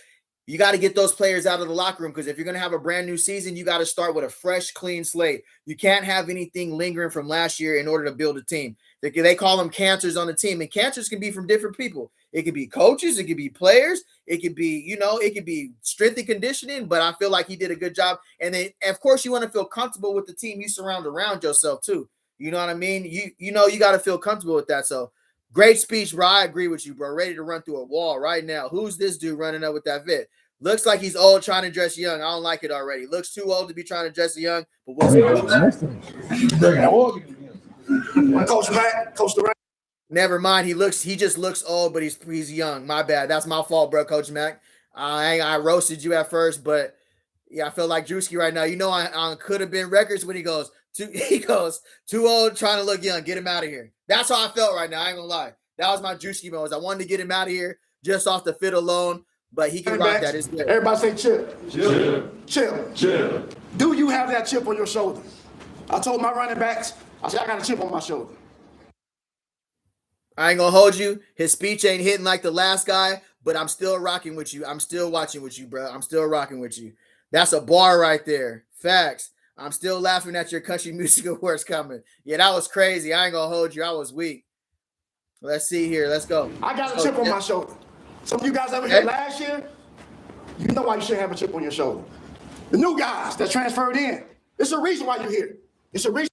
You got to get those players out of the locker room because if you're going to have a brand new season, you got to start with a fresh, clean slate. You can't have anything lingering from last year in order to build a team. They call them cancers on the team, and cancers can be from different people. It could be coaches, it could be players, it could be, it could be strength and conditioning, but I feel like he did a good job. And then, of course, you want to feel comfortable with the team you surround around yourself too. You know what I mean? You got to feel comfortable with that. So great speech, bro. I agree with you, bro. Ready to run through a wall right now. Who's this dude running up with that vid? Looks like he's old trying to dress young. I don't like it already. Looks too old to be trying to dress young. But what's Coach Matt, Coach Durant. Never mind. He just looks old, but he's young. My bad. That's my fault, bro, Coach Mac. I roasted you at first, but yeah, I feel like Drewski right now. You know, I could have been records when he goes too old, trying to look young. Get him out of here. That's how I felt right now. I ain't gonna lie. That was my Drewski moment. I wanted to get him out of here just off the fit alone, but he can rock that. It's good. Everybody say chill. Do you have that chip on your shoulder? I told my running backs, I said, I got a chip on my shoulder. I ain't gonna hold you. His speech ain't hitting like the last guy, but I'm still rocking with you. I'm still watching with you, bro. I'm still rocking with you. That's a bar right there. Facts. I'm still laughing at your country music awards coming. Yeah, that was crazy. I ain't gonna hold you. I was weak. Let's see here. Let's go. I got a chip on my shoulder. Some of you guys over here last year, you know why you should have a chip on your shoulder. The new guys that transferred in, it's a reason why you're here. It's a reason.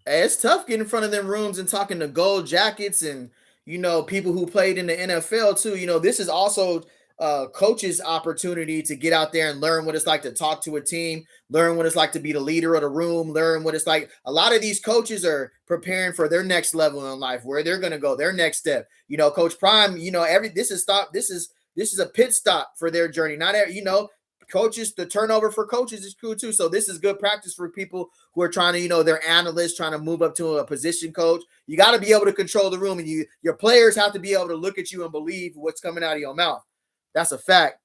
Hey, it's tough getting in front of them rooms and talking to gold jackets and, you know, people who played in the NFL too. You know, this is also coach's opportunity to get out there and learn what it's like to talk to a team, learn what it's like to be the leader of the room, learn what it's like. A lot of these coaches are preparing for their next level in life, where they're going to go, their next step. You know, Coach Prime, you know, this is a pit stop for their journey. Not every, you know, coaches, the turnover for coaches is cool too. So this is good practice for people who are trying to, you know, they're analysts trying to move up to a position coach. You got to be able to control the room, and your players have to be able to look at you and believe what's coming out of your mouth. That's a fact.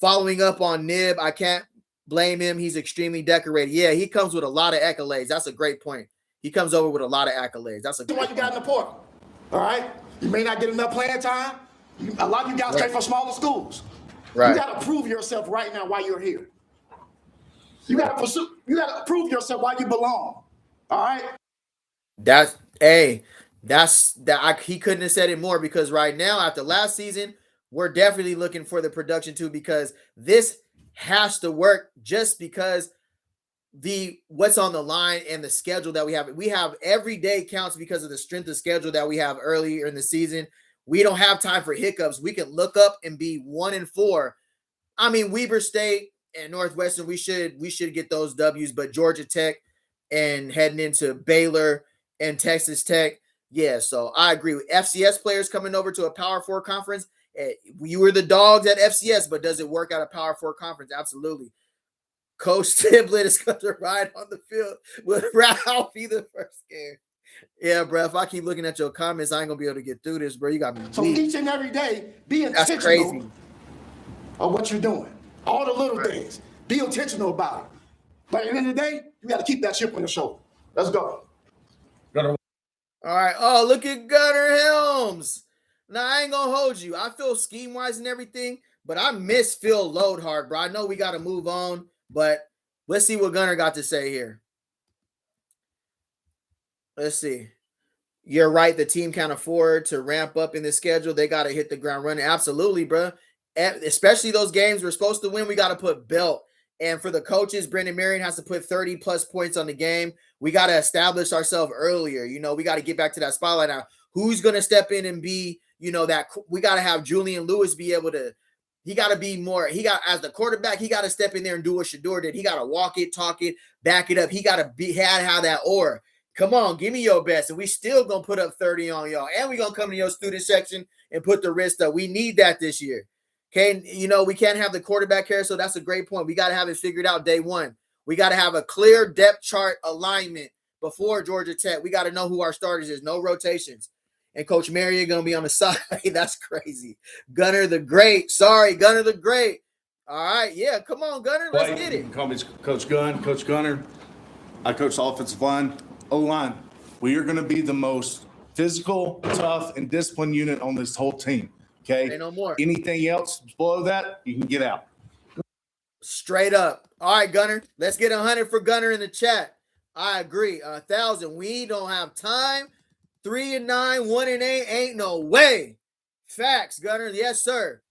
Following up on Nib, I can't blame him. He's extremely decorated. Yeah, he comes with a lot of accolades. That's a great point. He comes over with a lot of accolades. That's a what you got in the portal. All right? You may not get enough playing time. A lot of you guys came from smaller schools. Right. You got to prove yourself right now while you're here. You got to prove yourself while you belong. All right? He couldn't have said it more, because right now, after last season, we're definitely looking for the production too, because this has to work just because what's on the line and the schedule that we have. We have every day counts because of the strength of schedule that we have earlier in the season. We don't have time for hiccups. We can look up and be 1-4. I mean, Weber State and Northwestern, we should get those W's, but Georgia Tech and heading into Baylor and Texas Tech. Yeah, so I agree with FCS players coming over to a Power 4 conference. You were the dogs at FCS, but does it work at a Power 4 conference? Absolutely. Coach Tiblet is going to ride on the field with Ralphie the first game. Yeah, bro, if I keep looking at your comments, I ain't going to be able to get through this, bro. You got me beat. So each and every day, be intentional of what you're doing. All the little things. Be intentional about it. But at the end of the day, you got to keep that chip on your shoulder. Let's go. All right. Oh, look at Gunnar Helms. Now, I ain't going to hold you. I feel scheme-wise and everything, but I miss Phil Loadhard, bro. I know we got to move on, but let's see what Gunnar got to say here. Let's see. You're right. The team can't afford to ramp up in the schedule. They got to hit the ground running. Absolutely, bro. Especially those games we're supposed to win, we got to put belt. And for the coaches, Brennan Marion has to put 30-plus points on the game. We got to establish ourselves earlier. You know, we got to get back to that spotlight now. Who's going to step in and be, you know, that we got to have Julian Lewis be able to, he got to be more, as the quarterback, he got to step in there and do what Shador did. He got to walk it, talk it, back it up. He got to have that aura. Come on, give me your best. And we still going to put up 30 on y'all. And we going to come to your student section and put the wrist up. We need that this year. Okay, you know, we can't have the quarterback here, so that's a great point. We got to have it figured out day one. We got to have a clear depth chart alignment before Georgia Tech. We got to know who our starters is, no rotations. And Coach Marion going to be on the side. That's crazy. Gunner the Great. Sorry, Gunner the Great. All right, yeah, come on, Gunner. Let's get it. Call me Coach Gunn, Coach Gunner. I coach offensive line, O-line. We are going to be the most physical, tough, and disciplined unit on this whole team. Okay. Say no more. Anything else below that, you can get out. Straight up. All right, Gunner. Let's get 100 for Gunner in the chat. I agree. 1,000. We don't have time. 3-9, 1-8. Ain't no way. Facts, Gunner. Yes, sir.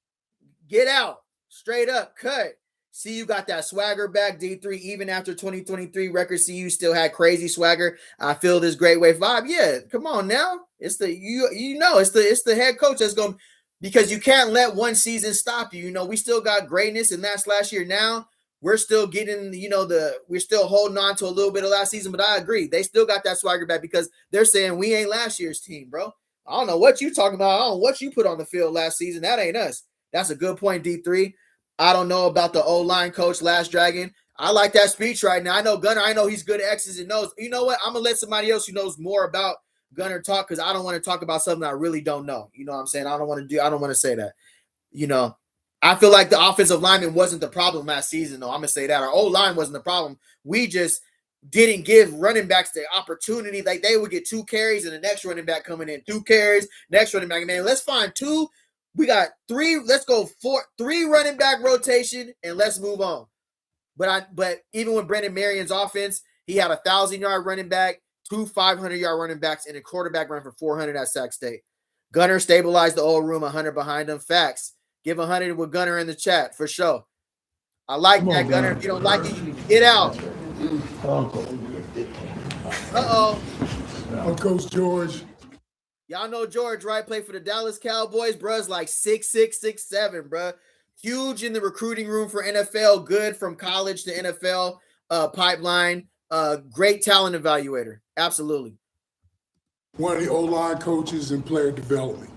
Get out. Straight up. Cut. See, you got that swagger back, D3. Even after 2023 record, see, you still had crazy swagger. I feel this great wave vibe. Yeah, come on now. It's the it's the head coach that's going to. Because you can't let one season stop you. You know, we still got greatness, and that's last year. Now we're still getting, we're still holding on to a little bit of last season, but I agree. They still got that swagger back because they're saying we ain't last year's team, bro. I don't know what you talking about. I don't know what you put on the field last season. That ain't us. That's a good point, D3. I don't know about the O-line coach, Last Dragon. I like that speech right now. I know Gunner. I know he's good at X's and O's. You know what? I'm going to let somebody else who knows more about Gunner talk because I don't want to talk about something I really don't know. You know what I'm saying? I don't want to say that. I feel like the offensive lineman wasn't the problem last season, though. I'm going to say that. Our O-line wasn't the problem. We just didn't give running backs the opportunity. Like, they would get 2 carries and the next running back coming in, 2 carries, next running back. Man, let's find 2. We got 3. Let's go 3 running back rotation, and let's move on. But even with Brennan Marion's offense, he had a 1,000-yard running back, 2 500-yard running backs, and a quarterback run for 400 at Sac State. Gunner stabilized the old room, 100 behind him. Facts. Give 100 with Gunner in the chat, for sure. I like that, Gunner. If you don't like it, you can get out. Uh-oh. I'm Coach George. Y'all know George, right? Played for the Dallas Cowboys. Bruh's like 6'6", 6'7", bruh. Huge in the recruiting room for NFL. Good from college to NFL pipeline. Great talent evaluator. Absolutely. One of the O-line coaches in player development.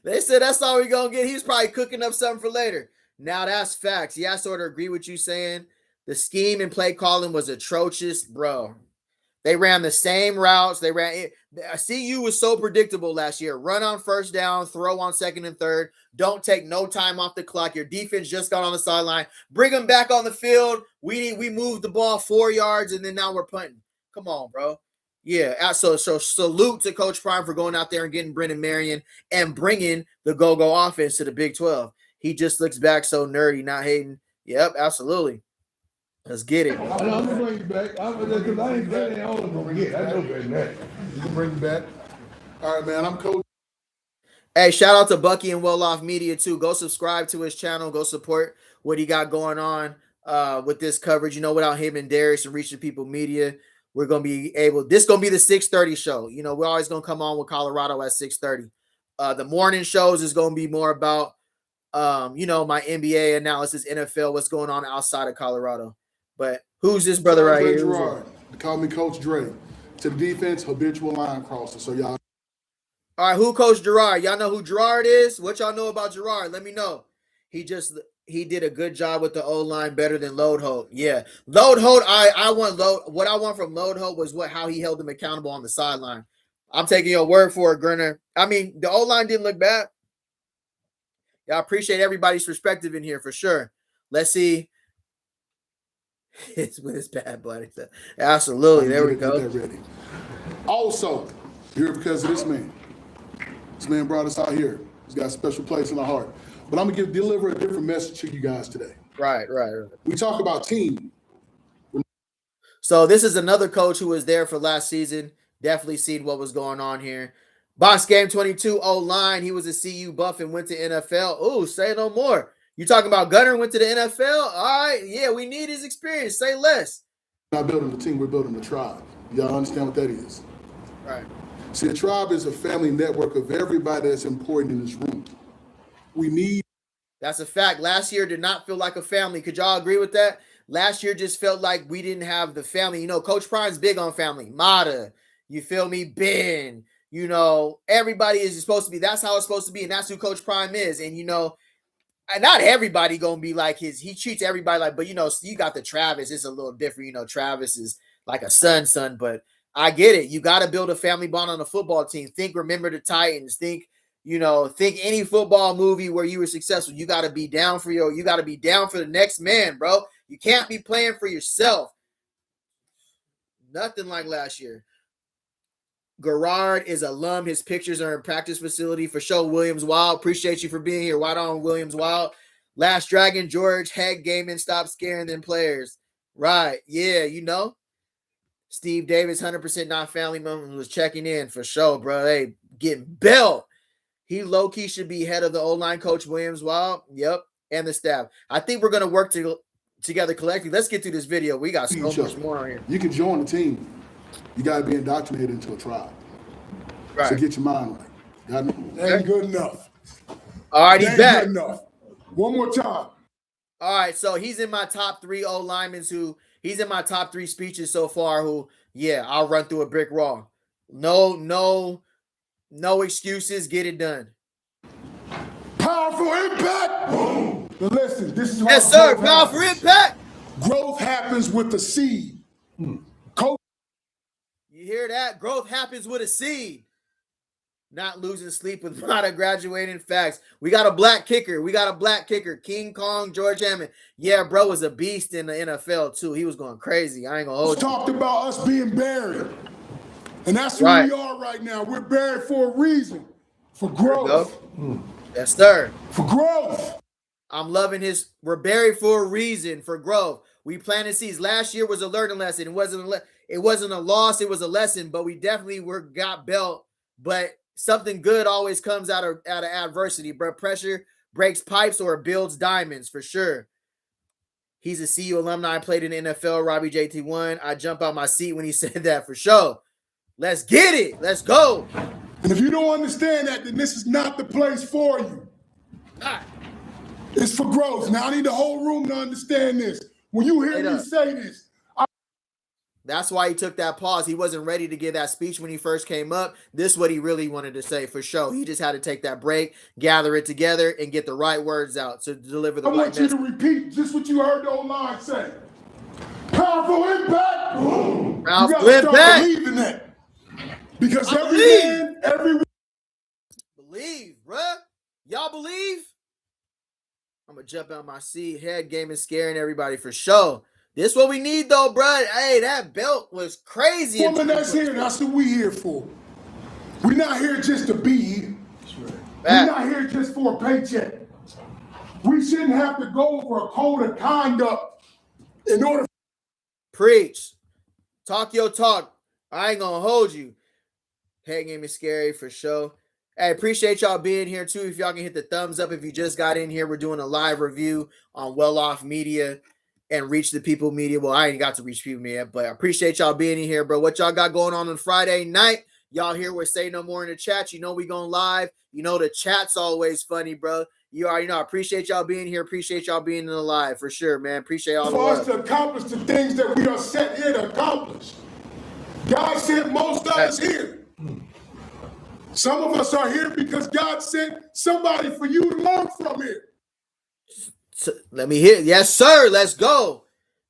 They said that's all we're going to get. He was probably cooking up something for later. Now that's facts. Yeah, I sort of agree with you saying the scheme and play calling was atrocious, bro. They ran the same routes. They ran it. CU was so predictable last year. Run on first down, throw on second and third. Don't take no time off the clock. Your defense just got on the sideline. Bring them back on the field. We moved the ball 4 yards, and then now we're punting. Come on, bro. Yeah, so salute to Coach Prime for going out there and getting Brennan Marion and bringing the go-go offense to the Big 12. He just looks back so nerdy, not hating. Yep, absolutely. Let's get it. I'm going to bring you back. Because I ain't all of them forget. I know better than that. You can bring you back. All right, man, I'm Coach. Hey, shout out to Bucky and Well Off Media, too. Go subscribe to his channel. Go support what he got going on with this coverage. Without him and Darius and Reaching People Media, we're going to be this is going to be the 6:30 show. We're always going to come on with Colorado at 6:30. The morning shows is going to be more about, my NBA analysis, NFL, what's going on outside of Colorado. But who's this brother right here? Gerard. They call me Coach Dre. To the defense, habitual line crosser. So y'all. All right, who Coach Gerard? Y'all know who Gerard is? What y'all know about Gerard? Let me know. He did a good job with the O-line, better than Load Holt. Yeah. Load Holt, what I want from Load Holt was how he held them accountable on the sideline. I'm taking your word for it, Gurner. I mean, the O-line didn't look bad. Yeah, I appreciate everybody's perspective in here for sure. Let's see. It's with his bad buddy. Absolutely. There we go. Also, here because of this man. This man brought us out here. He's got a special place in our heart. But I'm going to deliver a different message to you guys today. Right. We talk about team. So this is another coach who was there for last season. Definitely seen what was going on here. Box Game 22 O-line. He was a CU buff and went to NFL. Ooh, say no more. You talking about Gunner went to the NFL? All right. Yeah, we need his experience. Say less. We're not building a team. We're building a tribe. Y'all understand what that is? Right. See, a tribe is a family network of everybody that's important in this room. That's a fact. Last year did not feel like a family. Could y'all agree with that? Last year just felt like we didn't have the family. Coach Prime's big on family. Mata, you feel me? Ben, everybody is supposed to be. That's how it's supposed to be. And that's who Coach Prime is. And, not everybody going to be like he treats everybody like, but, you got the Travis. It's a little different. Travis is like a son, but I get it. You got to build a family bond on a football team. Think Remember the Titans. Think any football movie where you were successful. You got to be down for the next man, bro. You can't be playing for yourself. Nothing like last year. Gerard is alum. His pictures are in practice facility for sure. Williams Wild. Appreciate you for being here. Right on, Williams Wild. Last Dragon, George, head gaming. Stop scaring them players. Right. Yeah, Steve Davis, 100% not family member, was checking in for sure, bro. Hey, getting built. He low-key should be head of the O-line coach, Williams Wild. Yep, and the staff. I think we're going to work together collectively. Let's get through this video. We got so much more on here. You can join the team. You got to be indoctrinated into a tribe. Right. So get your mind right. Got me? Okay. Ain't good enough. All right, he's That ain't back. good enough. One more time. All right, so he's in my top 3 O linemen he's in my top 3 speeches so far I'll run through a brick wall. No excuses, get it done. Powerful impact. But listen, this is how yes, sir. growth Powerful happens. impact. Growth happens with the seed. Coach. You hear that? Growth happens with a seed. Not losing sleep with not a graduating facts. We got a black kicker. King Kong, George Hammond. Yeah, bro was a beast in the NFL too. He was going crazy. I ain't gonna hold you. Talked about us being buried. And that's where we are right now. We're buried for a reason. For growth. Yes, sir. For growth. I'm loving we're buried for a reason, for growth. We planted seeds. Last year was a learning lesson. It wasn't a loss, it was a lesson, but we definitely got belt. But something good always comes out of adversity, bro. Pressure breaks pipes or builds diamonds, for sure. He's a CU alumni, played in the NFL, Robbie JT1. I jump out my seat when he said that, for sure. Let's get it. Let's go. And if you don't understand that, then this is not the place for you. It's for growth. Now, I need the whole room to understand this. When you hear me say this, that's why he took that pause. He wasn't ready to give that speech when he first came up. This is what he really wanted to say, for sure. He just had to take that break, gather it together, and get the right words out to deliver the right message. I want you to repeat just what you heard the online say. Powerful impact. Powerful impact. Start believing that. Because every believe, bruh. Y'all believe? I'm going to jump out my seat. Head game is scaring everybody, for sure. This is what we need, though, bro. Hey, that belt was crazy. Woman that's here, that's what we here for. We're not here just to be here. We're not here just for a paycheck. We shouldn't have to go over a code of conduct in order. Preach. Talk your talk. I ain't going to hold you. Head game is scary, for sure. Hey, appreciate y'all being here, too. If y'all can hit the thumbs up if you just got in here. We're doing a live review on Well Off Media and Reach the People Media. Well, I ain't got to Reach People Media, but I appreciate y'all being in here, bro. What y'all got going on Friday night? Y'all here with Say No More in the chat. You know we going live. You know the chat's always funny, bro. You already know. I appreciate y'all being here. Appreciate y'all being in the live, for sure, man. Appreciate all the love. For us to accomplish the things that we are set here to accomplish. God sent most of us here. Some of us are here because God sent somebody for you to learn from here. So, let me hear. Yes, sir. Let's go.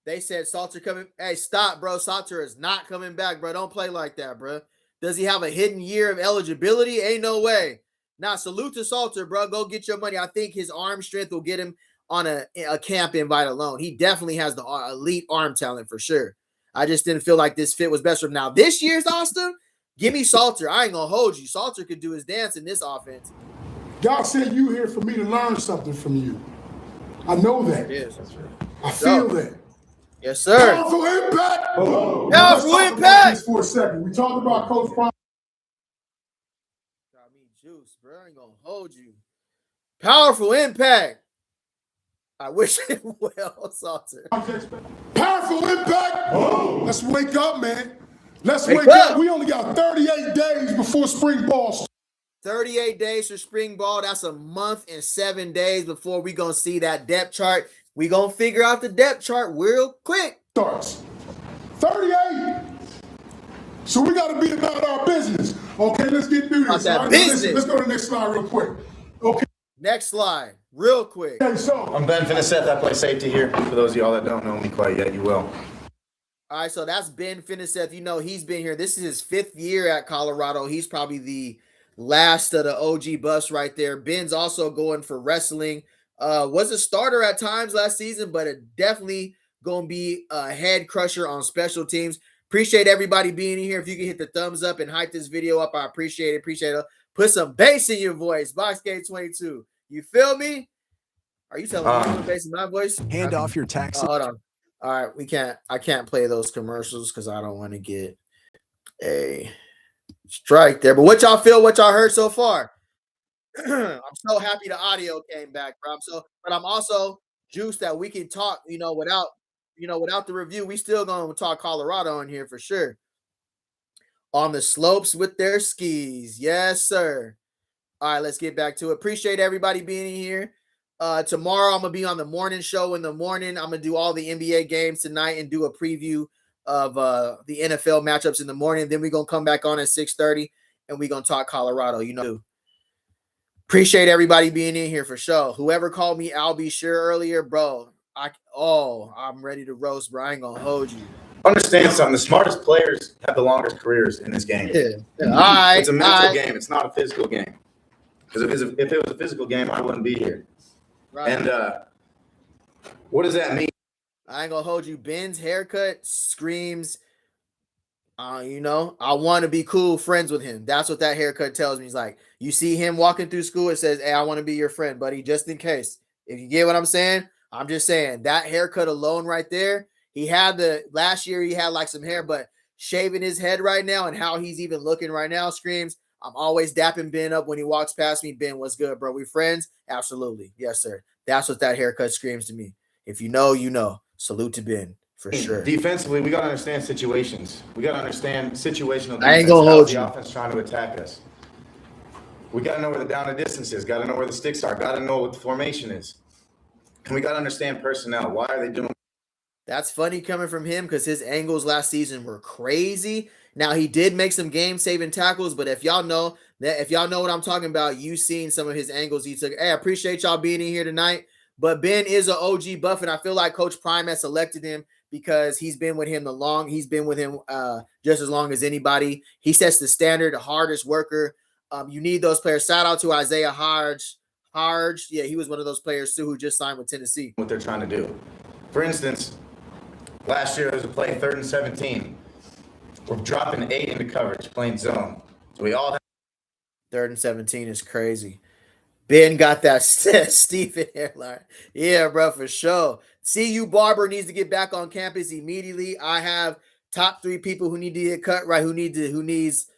They said Salter coming. Hey, stop, bro. Salter is not coming back, bro. Don't play like that, bro. Does he have a hidden year of eligibility? Ain't no way. Nah, salute to Salter, bro. Go get your money. I think his arm strength will get him on a camp invite alone. He definitely has the elite arm talent, for sure. I just didn't feel like this fit was best for him. Now, this year's Austin, give me Salter. I ain't going to hold you. Salter could do his dance in this offense. God sent you here for me to learn something from you. I know that. It is. I feel that. Yes, sir. Powerful impact. Powerful impact. For a second, we talked about Coach Prime. Got me juice, bro. I ain't gonna hold you. Powerful impact. I wish it well, Salter. Powerful impact. Let's wake up, man. Let's wake up. We only got 38 days before spring ball starts. 38 days for spring ball. That's a month and 7 days before we going to see that depth chart. We going to figure out the depth chart real quick. Starts. 38. So we got to be about our business. Okay, let's get through this. Right, let's go to the next slide real quick. Okay. Next slide, real quick. Okay, so I'm Ben Finiseth. I play safety here. For those of y'all that don't know me quite yet, you will. All right, so that's Ben Finiseth. You know, he's been here. This is his 5th year at Colorado. He's probably the last of the OG bus right there. Ben's also going for wrestling. Was a starter at times last season, but it definitely going to be a head crusher on special teams. Appreciate everybody being here. If you can hit the thumbs up and hype this video up, I appreciate it. Appreciate it. Put some bass in your voice. BoxK22. You feel me? Are you telling me to put bass in my voice? Hand off your taxi. Hold on. All right, I can't play those commercials because I don't want to get a strike there. But what y'all feel, what y'all heard so far? I'm so happy the audio came back, bro. But I'm also juiced that we can talk, without the review. We still gonna talk Colorado in here for sure. On the slopes with their skis. Yes, sir. All right, let's get back to it. Appreciate everybody being here. Tomorrow I'm gonna be on the morning show in the morning. I'm gonna do all the NBA games tonight and do a preview of the NFL matchups in the morning. Then we're gonna come back on at 6:30 and we're gonna talk Colorado. Appreciate everybody being in here for sure. Whoever called me I'll be sure earlier, bro. I'm ready to roast, bro. I ain't gonna hold you. Understand something. The smartest players have the longest careers in this game. Yeah. All right. It's a mental game. It's not a physical game. Because if it was a physical game, I wouldn't be here. Right. And what does that mean? I ain't gonna hold you. Ben's haircut screams, I want to be cool friends with him. That's what that haircut tells me. He's like, you see him walking through school, it says, hey, I want to be your friend, buddy, just in case. If you get what I'm saying, I'm just saying that haircut alone right there. Last year he had like some hair, but shaving his head right now and how he's even looking right now screams, I'm always dapping Ben up when he walks past me. Ben, what's good, bro? We friends? Absolutely. Yes, sir. That's what that haircut screams to me. If you know, you know. Salute to Ben, for sure. Defensively, we got to understand situations. We got to understand situational defense. I ain't going to hold you. The offense trying to attack us. We got to know where the down and distance is. Got to know where the sticks are. Got to know what the formation is. And we got to understand personnel. Why are they doing? That's funny coming from him because his angles last season were crazy. Now, he did make some game-saving tackles, but if y'all know what I'm talking about, you've seen some of his angles he took. Hey, I appreciate y'all being in here tonight. But Ben is an OG Buff, and I feel like Coach Prime has selected him because he's been with him he's been with him just as long as anybody. He sets the standard, the hardest worker. You need those players. Shout out to Isaiah Hodge. Yeah, he was one of those players too who just signed with Tennessee. What they're trying to do. For instance, last year there was a play 3rd and 17. We're dropping 8 into coverage, playing zone. So we all have 3rd and 17 is crazy. Ben got that Stephen hairline. Yeah, bro, for sure. CU Barber needs to get back on campus immediately. I have top 3 people who need to get cut right, who needs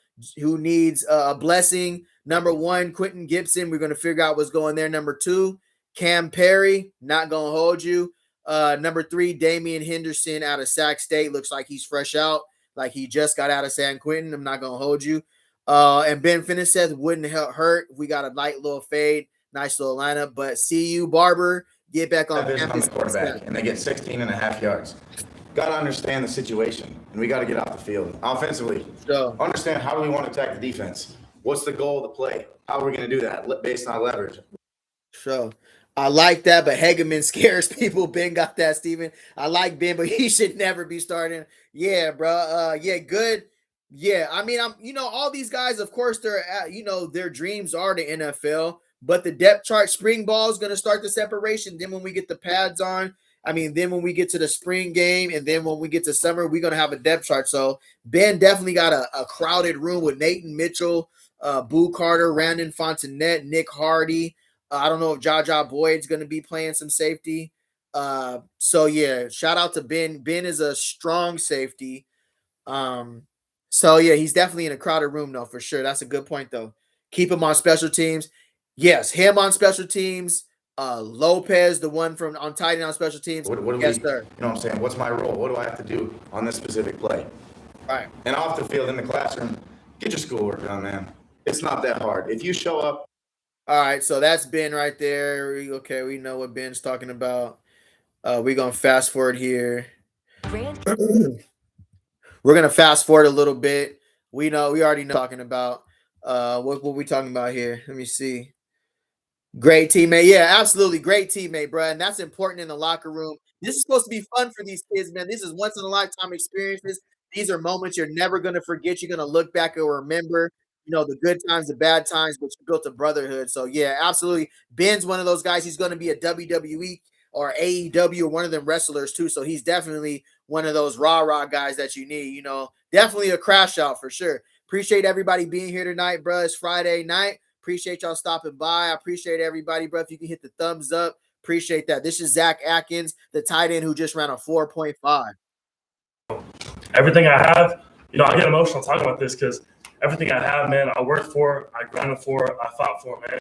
a blessing. Number 1, Quentin Gibson. We're going to figure out what's going there. Number 2, Cam Perry. Not going to hold you. Number 3, Damian Henderson out of Sac State. Looks like he's fresh out. Like he just got out of San Quentin. I'm not going to hold you. And Ben Finnesseth wouldn't hurt. We got a light little fade, nice little lineup. But CU Barber, get back on campus. The quarterback, and they get 16.5 yards. Got to understand the situation, and we got to get off the field. Offensively, understand how do we want to attack the defense? What's the goal of the play? How are we going to do that based on leverage? So I like that, but Hegeman scares people. Ben got that, Steven. I like Ben, but he should never be starting. Yeah, bro. Yeah, good. Yeah, I mean, all these guys, of course, their dreams are the NFL, but the depth chart, spring ball is going to start the separation. Then when we get the pads on, then when we get to the spring game, and then when we get to summer, we're going to have a depth chart. So Ben definitely got a crowded room with Nathan Mitchell, Boo Carter, Randon Fontenette, Nick Hardy. I don't know if Jaja Boyd's going to be playing some safety. So yeah, shout out to Ben. Ben is a strong safety. So, yeah, he's definitely in a crowded room, though, for sure. That's a good point, though. Keep him on special teams. Yes, him on special teams. Lopez, the one on tight end on special teams. Yes, sir. You know what I'm saying? What's my role? What do I have to do on this specific play? Right. And off the field, in the classroom, get your schoolwork done, man. It's not that hard. If you show up. All right, so that's Ben right there. Okay, we know what Ben's talking about. We're going to fast forward here. We're going to fast forward a little bit. We already know talking about what we talking about here. Let me see. Great teammate. Yeah, absolutely. Great teammate, bro. And that's important in the locker room. This is supposed to be fun for these kids, man. This is once in a lifetime experiences. These are moments you're never going to forget. You're going to look back and remember, the good times, the bad times, but you built a brotherhood. So yeah, absolutely. Ben's one of those guys. He's going to be a WWE or AEW or one of them wrestlers too. So he's definitely one of those rah-rah guys that you need, definitely a crash out for sure. Appreciate everybody being here tonight, bro. It's Friday night. Appreciate y'all stopping by. I appreciate everybody, bro. If you can hit the thumbs up, appreciate that. This is Zach Atkins, the tight end who just ran a 4.5. Everything I have, I get emotional talking about this because everything I have, man, I worked for, I grinded for, I fought for, man.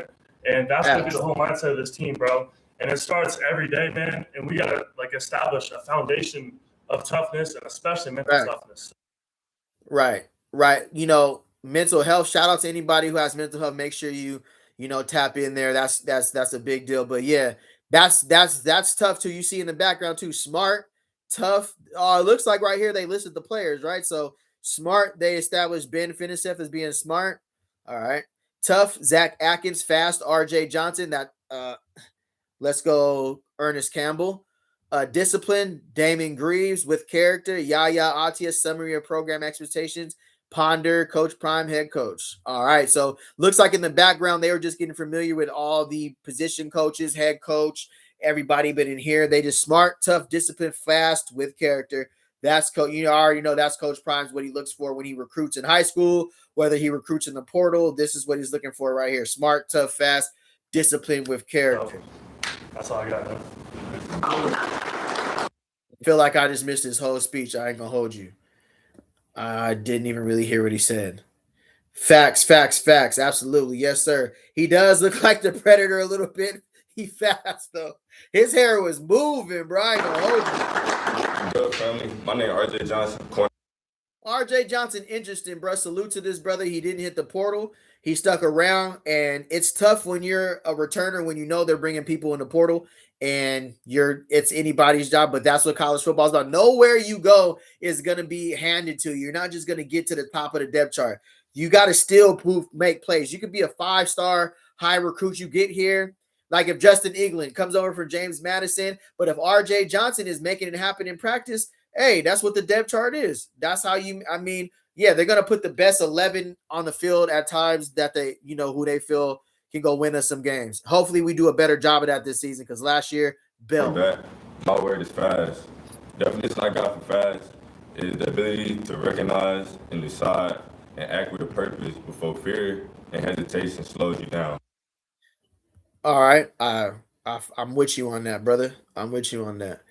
And that's going to be the whole mindset of this team, bro. And it starts every day, man. And we got to establish a foundation of toughness and especially mental toughness. Right. Mental health. Shout out to anybody who has mental health. Make sure you tap in there. That's a big deal. But yeah, that's tough too. You see in the background too, smart, tough. It looks like right here they listed the players, right? So smart, they established Ben Finisef as being smart. All right. Tough, Zach Atkins, fast, RJ Johnson. Let's go, Ernest Campbell. Discipline, Damon Greaves. With character, Yaya Atia, summary of program expectations. Ponder, Coach Prime, head coach. All right, so looks like in the background they were just getting familiar with all the position coaches, head coach, everybody. But in here, they just smart, tough, disciplined, fast, with character. That's coach. You already know that's Coach Prime's what he looks for when he recruits in high school, whether he recruits in the portal. This is what he's looking for right here: smart, tough, fast, disciplined, with character. That's all I got, man. I feel like I just missed his whole speech. I ain't gonna hold you. I didn't even really hear what he said. Facts. Absolutely. Yes, sir. He does look like the Predator a little bit. He fast, though. His hair was moving, bro. I ain't gonna hold you. Good family. My name is RJ Johnson. RJ Johnson, interesting, bro. Salute to this brother. He didn't hit the portal. He stuck around, and it's tough when you're a returner when you know they're bringing people in the portal, and it's anybody's job. But that's what college football is about. Nowhere you go is going to be handed to you. You're not just going to get to the top of the depth chart. You got to still make plays. You could be a 5-star high recruit. You get here, like if Justin England comes over for James Madison, but if RJ Johnson is making it happen in practice, hey, that's what the depth chart is. That's how yeah, they're going to put the best 11 on the field at times that they, who they feel can go win us some games. Hopefully we do a better job of that this season because last year, Bill. My word is fast. Definition I got for fast is the ability to recognize and decide and act with a purpose before fear and hesitation slows you down. All right. I'm with you on that, brother. I'm with you on that.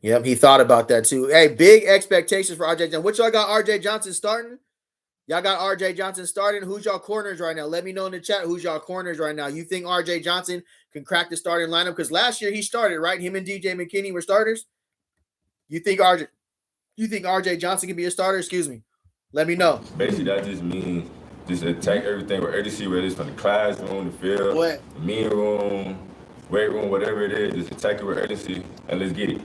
Yep, he thought about that too. Hey, big expectations for RJ Johnson. What y'all got RJ Johnson starting? Y'all got RJ Johnson starting. Who's y'all corners right now? Let me know in the chat who's y'all corners right now. You think RJ Johnson can crack the starting lineup? Because last year he started, right? Him and DJ McKinney were starters. You think RJ Johnson can be a starter? Excuse me. Let me know. Basically, that just means just attack everything with urgency, whether it's from the classroom, the field, the meeting room, weight room, whatever it is. Just attack it with urgency and let's get it.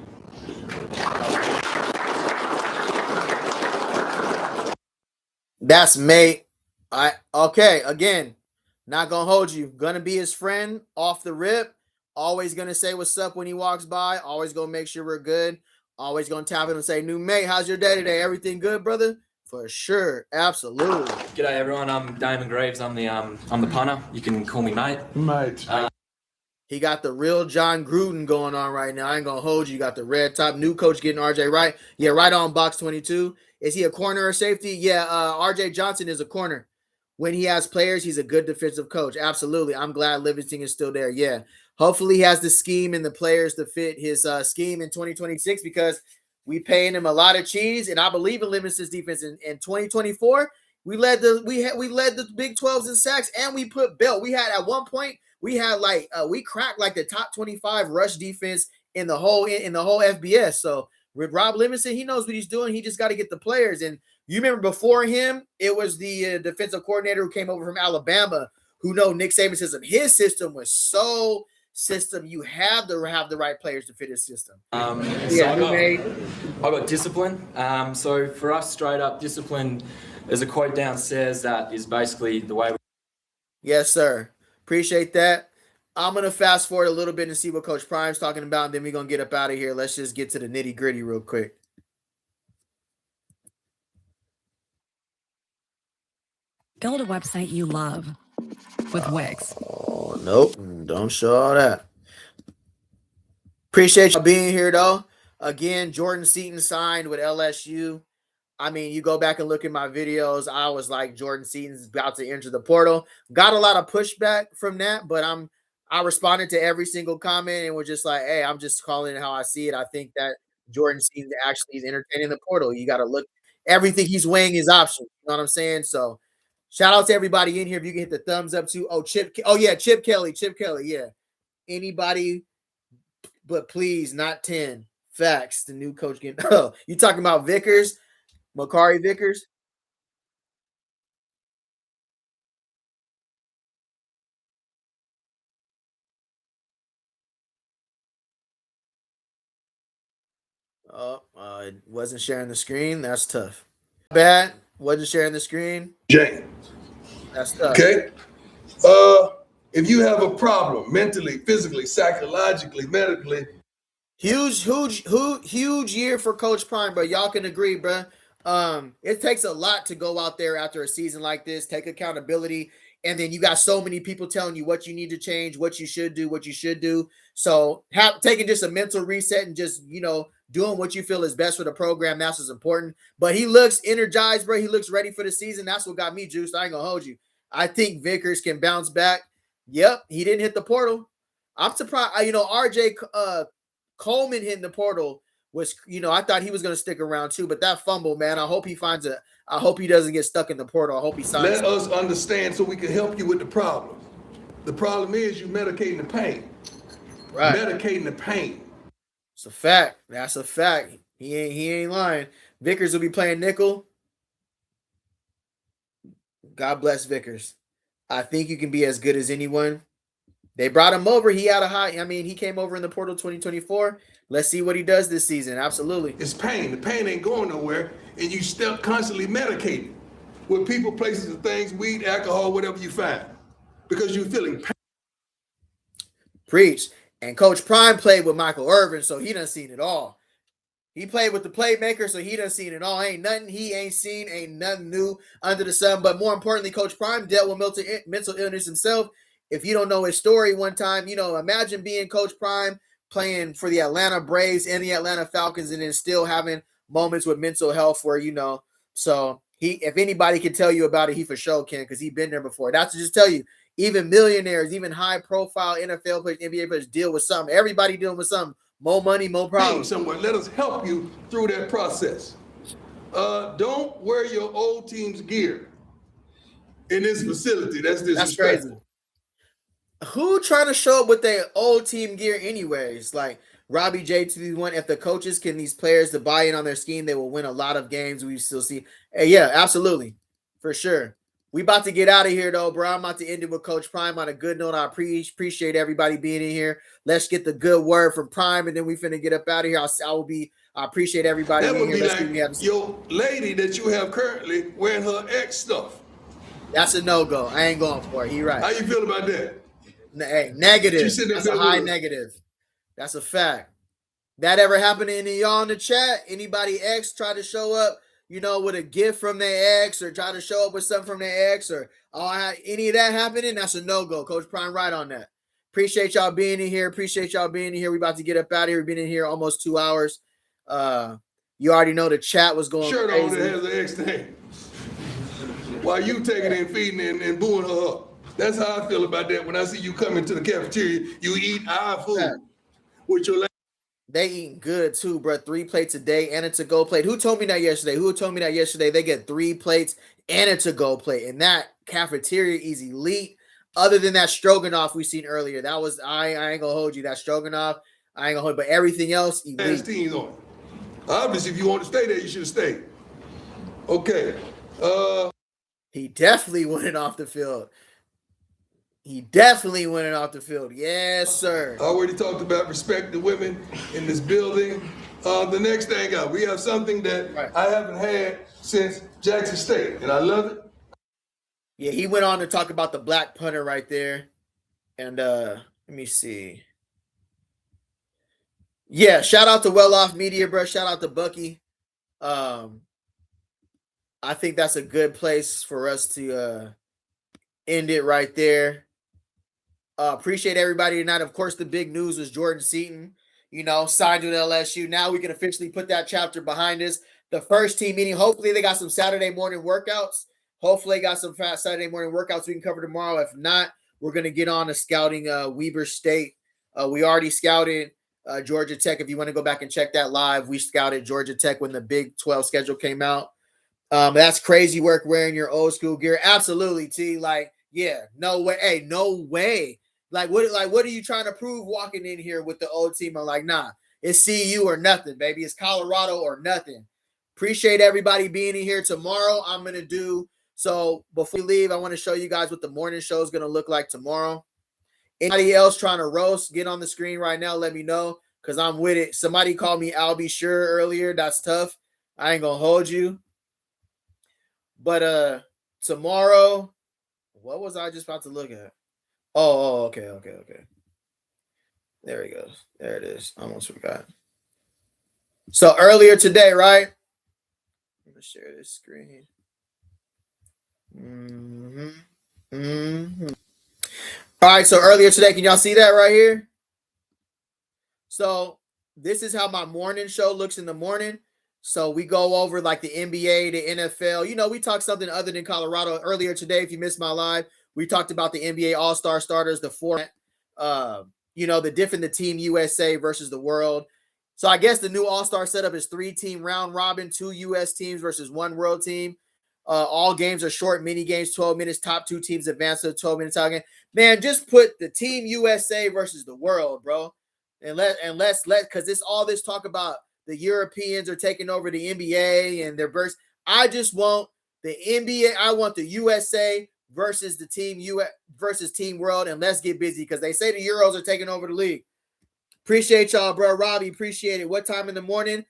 That's mate. Okay, again, not gonna hold you. Gonna be his friend off the rip. Always gonna say what's up when he walks by. Always gonna make sure we're good. Always gonna tap him and say, "New mate, how's your day today? Everything good, brother?" For sure, absolutely. G'day everyone. I'm Damon Graves. I'm the punter. You can call me mate. Mate. He got the real John Gruden going on right now. I ain't gonna hold you. You got the red top. New coach getting RJ right. Yeah, right on box 22. Is he a corner or safety? Yeah, RJ Johnson is a corner. When he has players, he's a good defensive coach. Absolutely. I'm glad Livingston is still there. Yeah. Hopefully he has the scheme and the players to fit his scheme in 2026 because we paying him a lot of cheese, and I believe in Livingston's defense. In 2024, we led the Big 12s in sacks, and we put belt. We had at one point we cracked like the top 25 rush defense in the whole FBS. So with Rob Livingston, he knows what he's doing. He just got to get the players. And you remember before him, it was the defensive coordinator who came over from Alabama, who know Nick Saban's system. His system was so system. You have to have the right players to fit his system. I got discipline. So for us, straight up discipline, there's a quote downstairs that is basically the way. Yes, sir. Appreciate that. I'm going to fast forward a little bit and see what Coach Prime's talking about, and then we're going to get up out of here. Let's just get to the nitty gritty real quick. Build a website you love with Wix. Oh, nope. Don't show all that. Appreciate y'all being here, though. Again, Jordan Seaton signed with LSU. I mean, you go back and look at my videos. I was like, Jordan Seaton's about to enter the portal. Got a lot of pushback from that, but I responded to every single comment and was just like, hey, I'm just calling it how I see it. I think that Jordan Seaton actually is entertaining the portal. You got to look everything he's weighing his options. You know what I'm saying? So shout out to everybody in here. If you can hit the thumbs up too. Chip Kelly. Yeah. Anybody, but please not 10. Facts. The new coach getting. Oh, you talking about Vickers? Makari Vickers? Wasn't sharing the screen. That's tough. Bad. Wasn't sharing the screen. James. That's tough. Okay. If you have a problem mentally, physically, psychologically, medically. Huge year for Coach Prime, bro. Y'all can agree, bro. It takes a lot to go out there after a season like this, take accountability, and then you got so many people telling you what you need to change, what you should do, So taking just a mental reset and just, doing what you feel is best for the program, that's what's important. But he looks energized, bro. He looks ready for the season. That's what got me juiced. I ain't gonna hold you. I think Vickers can bounce back. Yep, he didn't hit the portal. I'm surprised. RJ Coleman hitting the portal was, I thought he was going to stick around too. But that fumble, man, I hope he doesn't get stuck in the portal. I hope he signs. Let us understand so we can help you with the problem. The problem is you medicating the pain. Right. Medicating the pain. It's a fact. That's a fact. He ain't lying. Vickers will be playing nickel. God bless Vickers. I think you can be as good as anyone. They brought him over. He had he came over in the portal 2024. Let's see what he does this season. Absolutely. It's pain. The pain ain't going nowhere, and you still constantly medicating with people, places, and things, weed, alcohol, whatever you find, because you're feeling pain. Preach. And Coach Prime played with Michael Irvin, so he done seen it all. He played with the playmaker, so he done seen it all. Ain't nothing he ain't seen, ain't nothing new under the sun. But more importantly, Coach Prime dealt with mental illness himself. If you don't know his story, one time, imagine being Coach Prime playing for the Atlanta Braves and the Atlanta Falcons and then still having moments with mental health where, so if anybody can tell you about it, he for sure can, because he's been there before. That's to just tell you, even millionaires, even high-profile NFL players, NBA players deal with something. Everybody dealing with something. More money, more problems. Somewhere. Let us help you through that process. Don't wear your old team's gear in this facility. That's disrespectful. That's crazy. Who trying to show up with their old team gear anyways? Like Robbie J to the one. If the coaches can these players to buy in on their scheme, they will win a lot of games. We still see. Hey, yeah, absolutely. For sure. We about to get out of here, though, bro. I'm about to end it with Coach Prime on a good note. I appreciate everybody being in here. Let's get the good word from Prime, and then we finna get up out of here. I appreciate everybody that being here. That would be like your lady that you have currently wearing her ex stuff. That's a no-go. I ain't going for it. He right. How you feel about that? Hey, negative. That's a high negative. That's a fact. That ever happened to any of y'all in the chat? Anybody ex try to show up, with a gift from their ex, or try to show up with something from their ex, or any of that happening? That's a no-go. Coach Prime right on that. Appreciate y'all being in here. We about to get up out of here. We've been in here almost 2 hours. You already know the chat was going shirt crazy. on that has an ex name. While you taking and feeding and booing her up. That's how I feel about that. When I see you come into the cafeteria, you eat our food with your. They eating good too, bro. 3 plates a day and a to-go plate. Who told me that yesterday? They get 3 plates and a to-go plate, and that cafeteria is elite. Other than that stroganoff we seen earlier, that was I ain't gonna hold you. That stroganoff, I ain't gonna hold. But everything else, elite. Teams on. Obviously, if you want to stay there, you should have stayed. Okay. He definitely went off the field. Yes, sir. I already talked about respect the women in this building. The next thing we have something that I haven't had since Jackson State, and I love it. Yeah, he went on to talk about the black punter right there. And let me see. Yeah, shout out to Well Off Media, bro. Shout out to Bucky. I think that's a good place for us to end it right there. Appreciate everybody tonight. Of course, the big news was Jordan Seaton, signed to LSU. Now we can officially put that chapter behind us. The first team meeting, hopefully they got some Saturday morning workouts. We can cover tomorrow. If not, we're going to get on to scouting Weber State. We already scouted Georgia Tech. If you want to go back and check that live, we scouted Georgia Tech when the Big 12 schedule came out. That's crazy work wearing your old school gear. Absolutely, T. No way. Hey, no way. What are you trying to prove walking in here with the old team? I'm nah, it's CU or nothing, baby. It's Colorado or nothing. Appreciate everybody being in here. Tomorrow, I'm going to do. So before we leave, I want to show you guys what the morning show is going to look like tomorrow. Anybody else trying to roast, get on the screen right now. Let me know. because I'm with it. Somebody called me I'll be sure earlier. That's tough. I ain't gonna hold you. But tomorrow, what was I just about to look at? Oh, okay. There he goes. There it is. I almost forgot. So earlier today, right? Let me share this screen. All right, so earlier today, can y'all see that right here? So this is how my morning show looks in the morning. So we go over like the NBA, the NFL. You know, we talk something other than Colorado. Earlier today, if you missed my live, we talked about the NBA All-Star starters, the format, the Team USA versus the world. So I guess the new All-Star setup is 3-team round robin, 2 US teams versus 1 world team. All games are short mini games, 12 minutes. Top 2 teams advance to the 12-minute title game. Man, just put the Team USA versus the world, bro. And let's because this all this talk about the Europeans are taking over the NBA and their verse. I just want the NBA. I want the USA versus the Team US versus Team World, and let's get busy because they say the Euros are taking over the league. Appreciate y'all, bro. Robbie, appreciate it. What time in the morning?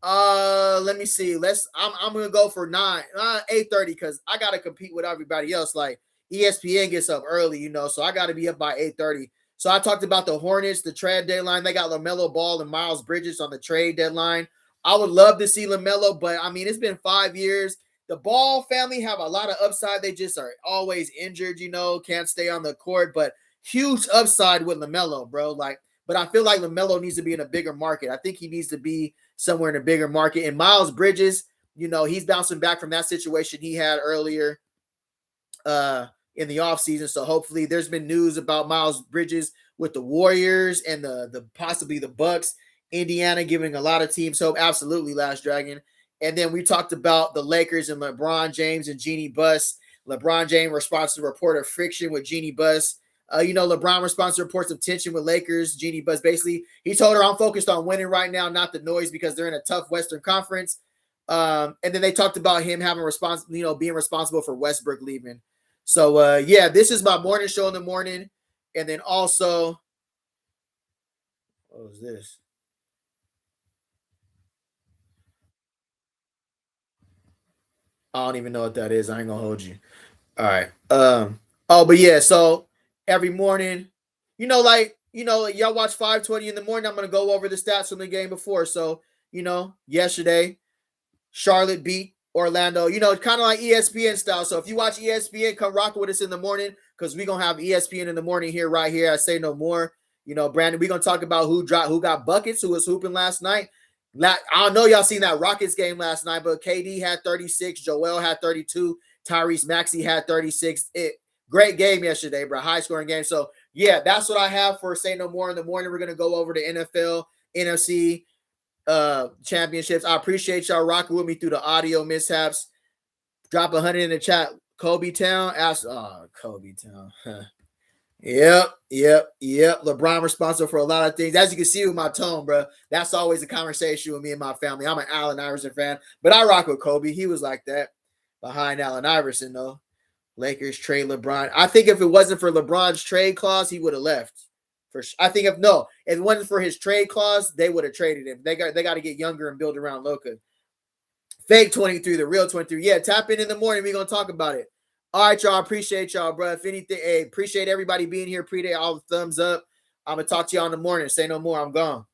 Let me see. I'm gonna go for 8:30 because I gotta compete with everybody else. Like ESPN gets up early, so I gotta be up by 8:30. So I talked about the Hornets, the trade deadline. They got LaMelo Ball and Miles Bridges on the trade deadline. I would love to see LaMelo, but I mean, it's been 5 years. The Ball family have a lot of upside. They just are always injured, can't stay on the court, but huge upside with LaMelo, bro. But I feel like LaMelo needs to be in a bigger market. I think he needs to be somewhere in a bigger market. And Miles Bridges, he's bouncing back from that situation he had earlier in the offseason. So hopefully there's been news about Miles Bridges with the Warriors and the possibly the Bucks. Indiana giving a lot of teams hope. Absolutely, Last Dragon. And then we talked about the Lakers and LeBron James and Jeannie Buss. LeBron James responds to a report of friction with Jeannie Buss. LeBron responds to reports of tension with Lakers. Jeannie Buss basically, he told her, I'm focused on winning right now, not the noise, because they're in a tough Western Conference. And then they talked about him having being responsible for Westbrook leaving. So, this is my morning show in the morning. And then also, what was this? I don't even know what that is. I ain't gonna hold you. All right. But yeah, so every morning, y'all watch 520 in the morning. I'm gonna go over the stats from the game before. So, yesterday, Charlotte beat Orlando, kind of like ESPN style. So if you watch ESPN, come rock with us in the morning because we're gonna have ESPN in the morning right here. I say no more. Brandon, we're gonna talk about who got buckets, who was hooping last night. I don't know y'all seen that Rockets game last night, but KD had 36, Joel had 32, Tyrese Maxey had 36. Great game yesterday, bro. High scoring game. So yeah, that's what I have for Say No More in the morning. We're gonna go over the NFL, NFC championships. I appreciate y'all rocking with me through the audio mishaps. Drop 100 in the chat. Kobe Town. Kobe Town. Yep. LeBron responsible for a lot of things. As you can see with my tone, bro, that's always a conversation with me and my family. I'm an Allen Iverson fan, but I rock with Kobe. He was like that behind Allen Iverson, though. Lakers trade LeBron. I think if it wasn't for LeBron's trade clause, he would have left. I think if it wasn't for his trade clause, they would have traded him. They got to get younger and build around Luka. Fake 23, the real 23. Yeah, tap in the morning. We're going to talk about it. All right, y'all. Appreciate y'all, bro. If anything, appreciate everybody being here. Appreciate all the thumbs up. I'm going to talk to y'all in the morning. Say no more. I'm gone.